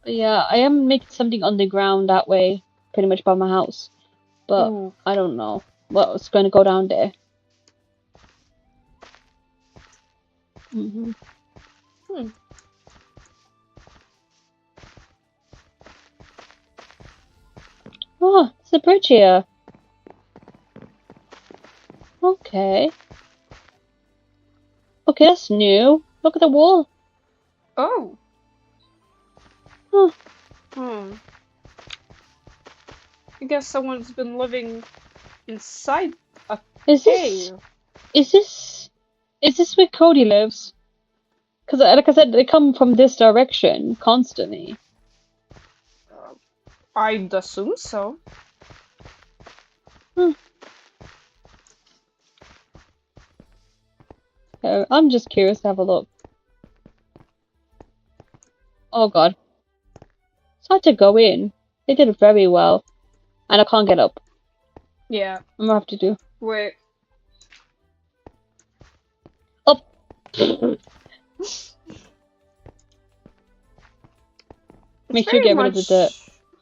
yeah, I am making something underground that way, pretty much by my house. But Ooh. I don't know what's going to go down there. Hmm. Oh, it's a bridge here. Okay. Okay, that's new. Look at the wall. Oh. Huh. Hmm. I guess someone's been living inside a Is this cave. is this is this where Cody lives? Because, like I said, they come from this direction constantly. I'd assume so. I'm just curious to have a look. Oh god. It's hard to go in. They did it very well. And I can't get up. Yeah. I'm gonna have to do. Wait. Up! It's Make sure you very get rid of the dirt.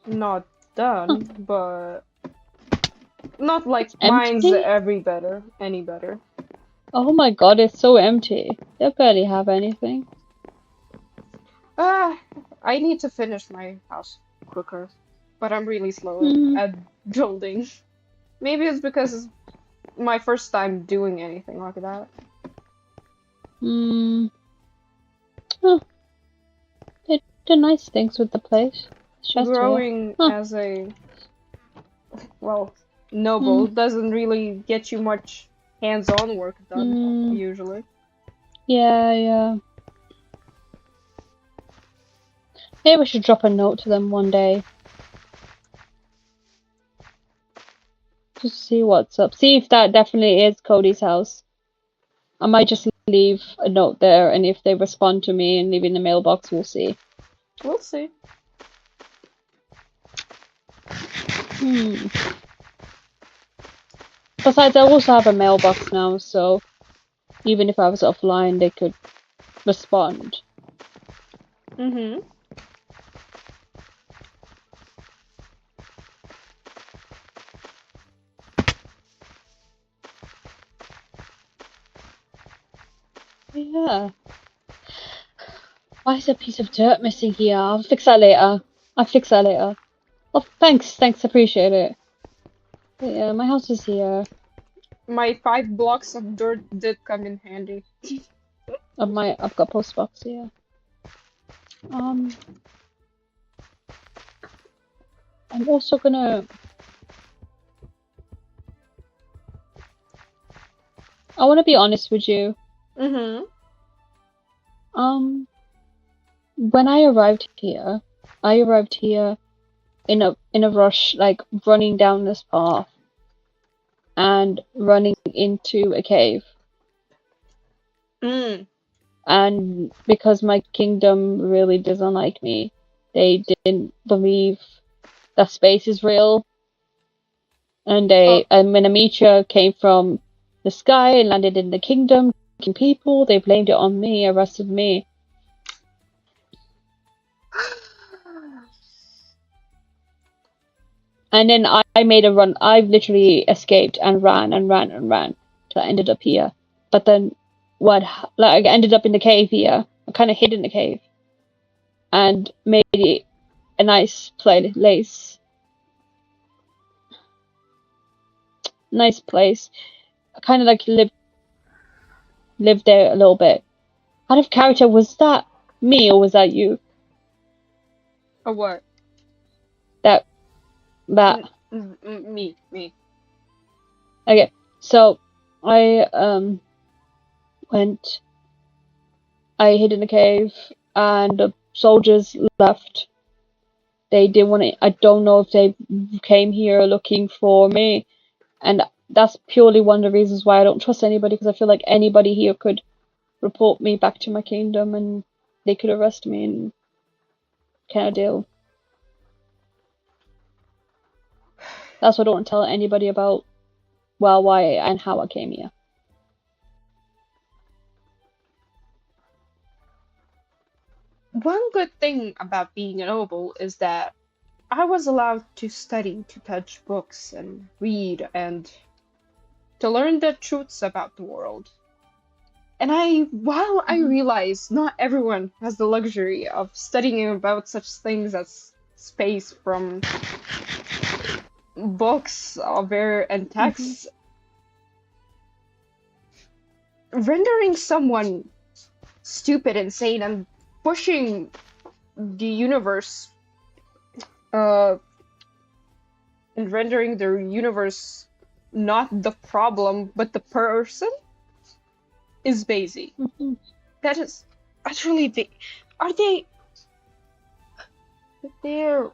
much not done, but not like It's mine's empty? any better. Oh my god, it's so empty. They barely have anything. Ah, I need to finish my house quicker, but I'm really slow Hmm. at building. Maybe it's because it's my first time doing anything like that. Hmm. Oh, they do nice things with the place. It's just here. Growing Huh. as a, well, noble doesn't really get you much hands-on work done, usually. Yeah. Maybe we should drop a note to them one day. Just see what's up. See if that definitely is Cody's house. I might just leave a note there, and if they respond to me and leave it in the mailbox, we'll see. We'll see. Besides, I also have a mailbox now, so even if I was offline, they could respond. Mm-hmm. Yeah. Why is a piece of dirt missing here? I'll fix that later. Oh, thanks, appreciate it. But yeah, my house is here. My 5 blocks of dirt did come in handy. I've got post box here. I'm also gonna. I want to be honest with you. Mm-hmm. When I arrived here in a rush, like running down this path and running into a cave. Mm. And because my kingdom really doesn't like me, they didn't believe that space is real. And when a meteor came from the sky and landed in the kingdom, killing people, they blamed it on me, arrested me. And then I made a run. I literally escaped and ran and ran and ran till I ended up here. But then, I ended up in the cave here. I kind of hid in the cave and made it a nice place. Nice place. I kind of like lived there a little bit. Out of character, was that me or was that you? A what? That. Me. Okay, so I went. I hid in the cave, and the soldiers left. They didn't want to. I don't know if they came here looking for me, and that's purely one of the reasons why I don't trust anybody, because I feel like anybody here could report me back to my kingdom, and they could arrest me and kind of deal. That's why I don't want to tell anybody about why and how I came here. One good thing about being a noble is that I was allowed to study, to touch books and read, and to learn the truths about the world. And while I realize not everyone has the luxury of studying about such things as space from books and texts, rendering someone stupid, insane, and pushing the universe, and rendering the universe not the problem but the person is basic. That is actually they're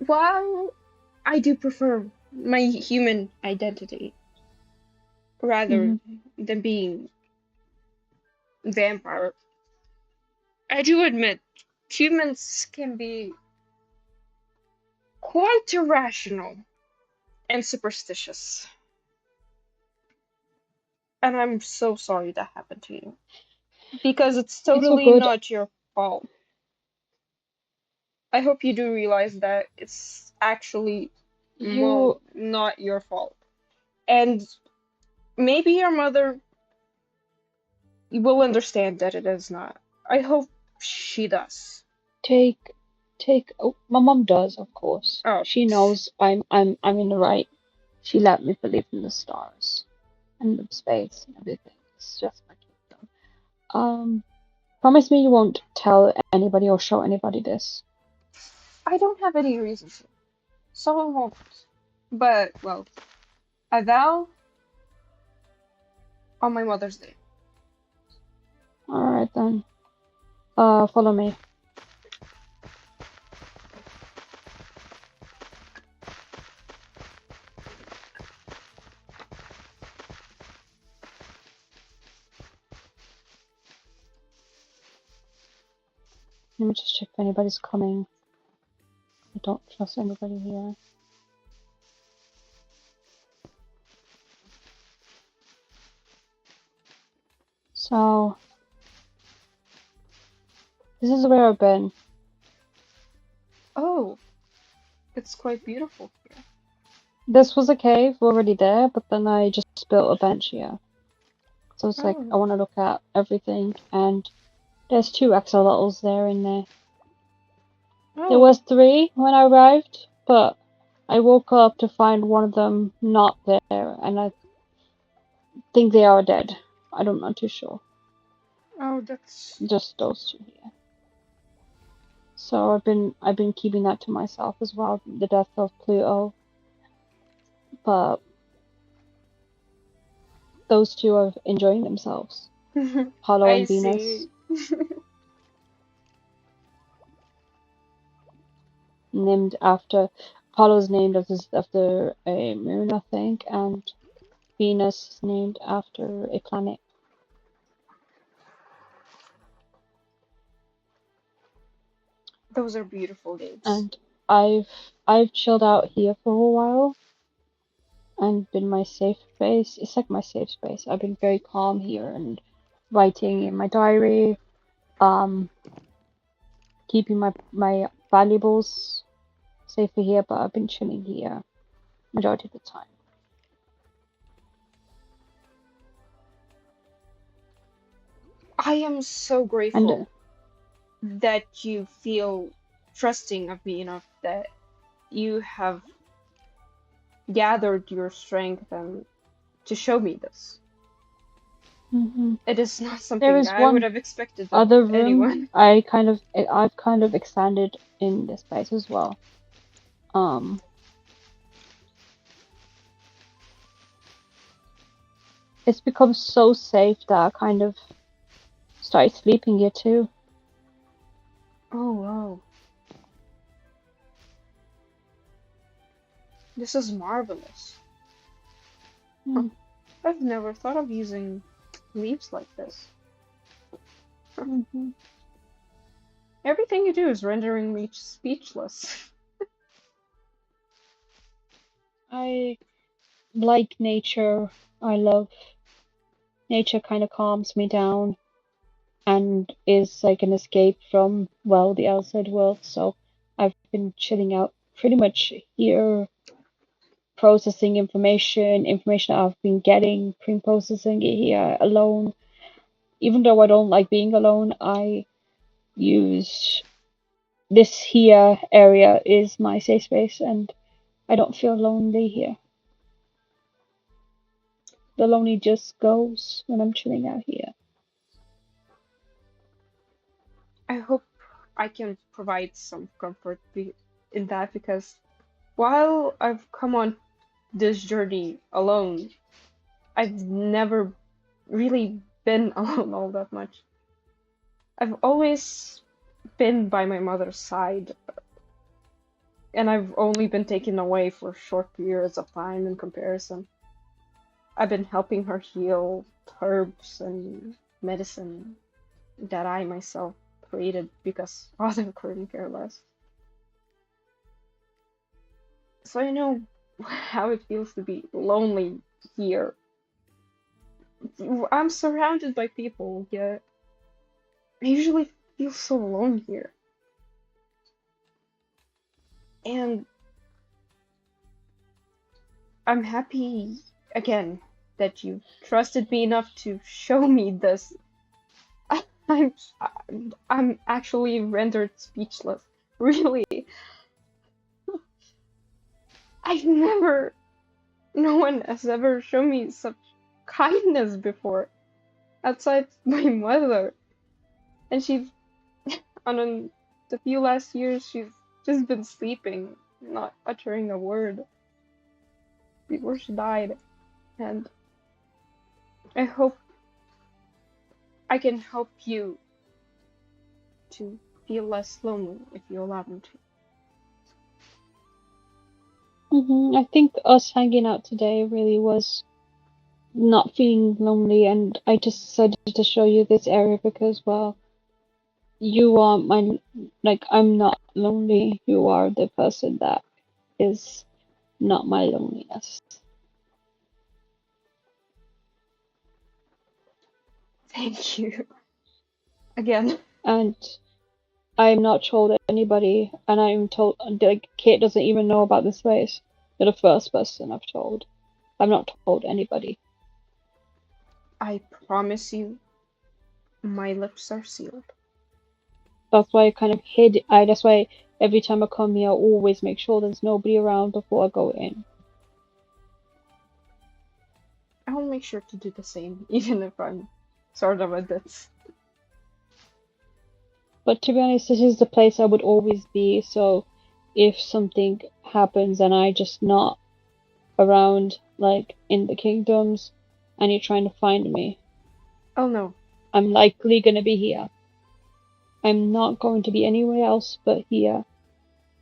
while I do prefer my human identity rather than being vampire, I do admit humans can be quite irrational and superstitious. And I'm so sorry that happened to you. Because it's totally not your fault. I hope you do realize that it's actually not your fault. And maybe your mother will understand that it is not. I hope she does. My mom does, of course. Oh. She knows I'm in the right. She let me believe in the stars and the space and everything. It's just my kingdom. Promise me you won't tell anybody or show anybody this. I don't have any reason to. So I won't. But, well, I vow on my Mother's Day. Alright then. Follow me. Let me just check if anybody's coming. I don't trust anybody here. So, this is where I've been. Oh, it's quite beautiful here. This was a cave already there, but then I just built a bench here. So it's like, I want to look at everything, and there's 2 axolotls there in there. There was 3 when I arrived, but I woke up to find one of them not there, and I think they are dead. I'm not too sure. Oh, that's Just those two here. So I've been keeping that to myself as well. The death of Pluto, but those two are enjoying themselves. Apollo I and Venus, see. named after Apollo's named after a moon, I think, and Venus is named after a planet. Those are beautiful dates. And I've chilled out here for a while and been my safe space. It's like my safe space. I've been very calm here and writing in my diary, um, keeping my valuables safer here, but I've been chilling here majority of the time. I am so grateful that you feel trusting of me enough that you have gathered your strength and to show me this. It is not There something is I would one have expected of other room anyone. I've kind of expanded in this space as well. It's become so safe that I kind of started sleeping here too. Oh wow. This is marvelous. Mm. I've never thought of using leaves like this. Mm-hmm. Everything you do is rendering me speechless. I like nature. I love nature. Kind of calms me down and is like an escape from, well, the outside world. So I've been chilling out pretty much here, processing information I've been getting, pre-processing it here alone. Even though I don't like being alone, I use this here area is my safe space, and I don't feel lonely here. The lonely just goes when I'm chilling out here. I hope I can provide some comfort in that because while I've come on this journey alone, I've never really been alone all that much. I've always been by my mother's side, and I've only been taken away for short periods of time in comparison. I've been helping her heal herbs and medicine that I myself created because father couldn't care less. So I know how it feels to be lonely here. I'm surrounded by people, yet I usually feel so alone here. And I'm happy again that you trusted me enough to show me this. I'm I'm actually rendered speechless. Really. I've never no one has ever shown me such kindness before outside my mother. And she's on the few last years she's just been sleeping, not uttering a word before she died. And I hope I can help you to feel less lonely if you allow me to. I think us hanging out today really was not feeling lonely, and I just decided to show you this area because, well, you are my, like, I'm not lonely. You are the person that is not my loneliness. Thank you. Again. And I'm not told anybody, and I'm told, like, Kate doesn't even know about this place. You're the first person I've told. I've not told anybody. I promise you, my lips are sealed. That's why I kind of hid. That's why every time I come here, I always make sure there's nobody around before I go in. I'll make sure to do the same, even if I'm sort of a ditz. But to be honest, this is the place I would always be, so if something happens and I just not around, like, in the kingdoms, and you're trying to find me, Oh no. I'm likely gonna be here. I'm not going to be anywhere else but here.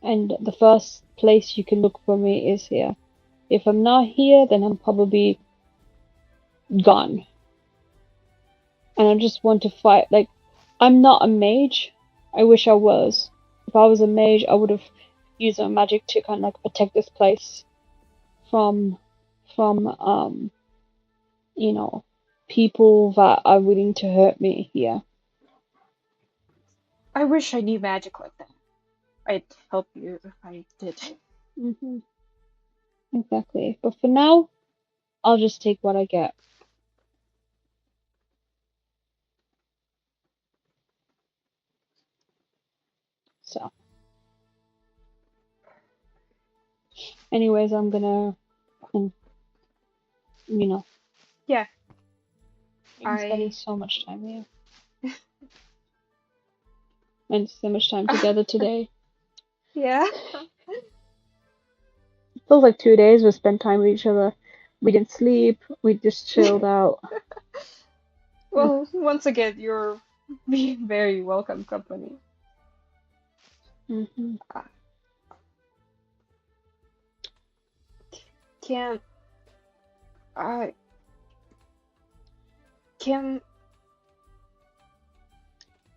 And the first place you can look for me is here. If I'm not here, then I'm probably gone. And I just want to fight. Like, I'm not a mage. I wish I was. If I was a mage, I would have used my magic to kind of like protect this place from you know, people that are willing to hurt me here. I wish I knew magic like that. I'd help you if I did. Hmm. Exactly. But for now, I'll just take what I get. So, anyways, I'm gonna, you know, Yeah. I'm spending so much time here. And so much time together today. Yeah. It feels like 2 days we spent time with each other. We didn't sleep, we just chilled out. Well, once again, you're very welcome company. Hmm. Can I can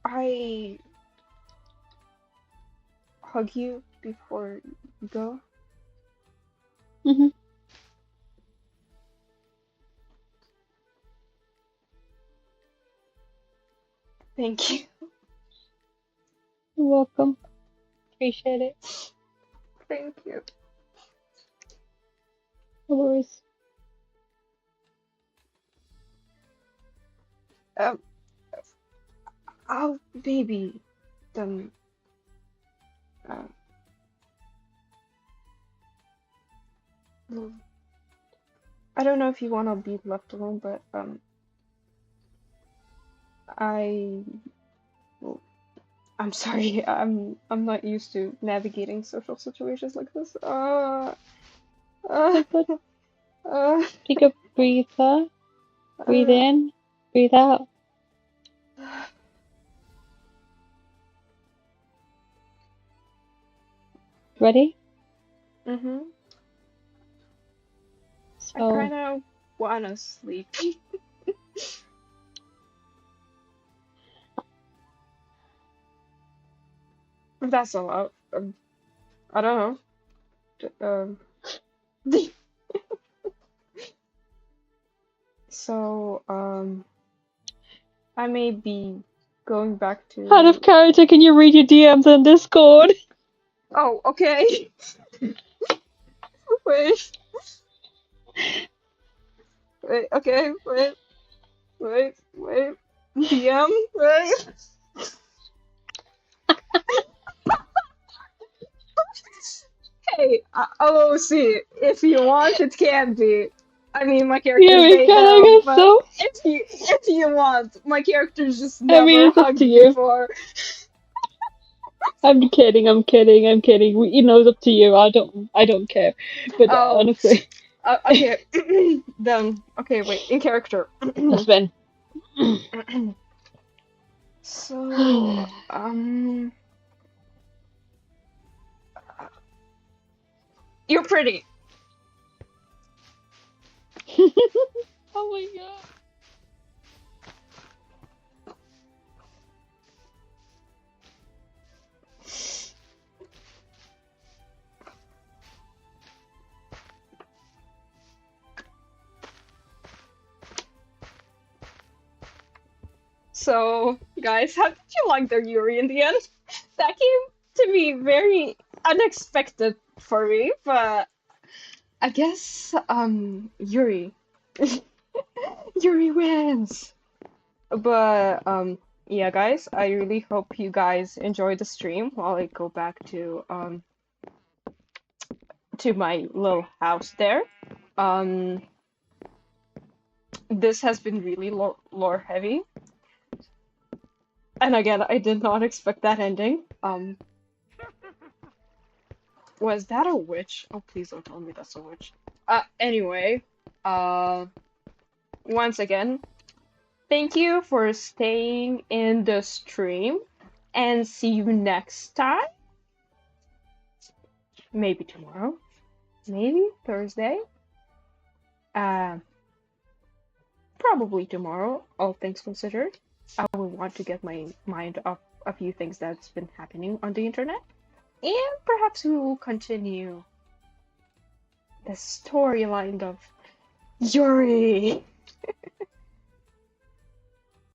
I hug you before you go? Hmm. Thank you. You're welcome. Appreciate it. Thank you. No worries. Um, I'll maybe then. Uh, well, I don't know if you wanna be left alone, but I. Well, I'm sorry. I'm not used to navigating social situations like this. Uh, But uh, take a breather. Breathe uh, in, breathe out. Ready? mm-hmm. I So, kind of wanna sleep. That's a lot. I don't know. So, I may be going back out of to. character, can you read your DMs on Discord? Oh, okay. Wait, wait, okay, wait. DM, wait. Hey, OOC, if you want, it can be. I mean, my Yeah, character's we made can, I now, guess but so. if you want, my character's just I mean, never it's up to hugged you. before. I'm kidding, I'm kidding, I'm kidding. You know, it's up to you. I don't care. But Oh, honestly, okay. Then, okay, wait, in character. that's been. So, you're pretty. Oh my god. So, guys, how did you like the Yuri in the end? That came to be very unexpected for me, but I guess, Yuri. Yuri wins! But, yeah, guys, I really hope you guys enjoy the stream while I go back to my little house there. Um, this has been really lore heavy. And again, I did not expect that ending. Was that a witch? Oh, please don't tell me that's a witch. Anyway, once again, thank you for staying in the stream, and see you next time. Maybe tomorrow, maybe Thursday. Probably tomorrow, all things considered. I will want to get my mind off a few things that's been happening on the internet. And perhaps we will continue the storyline of Yuri.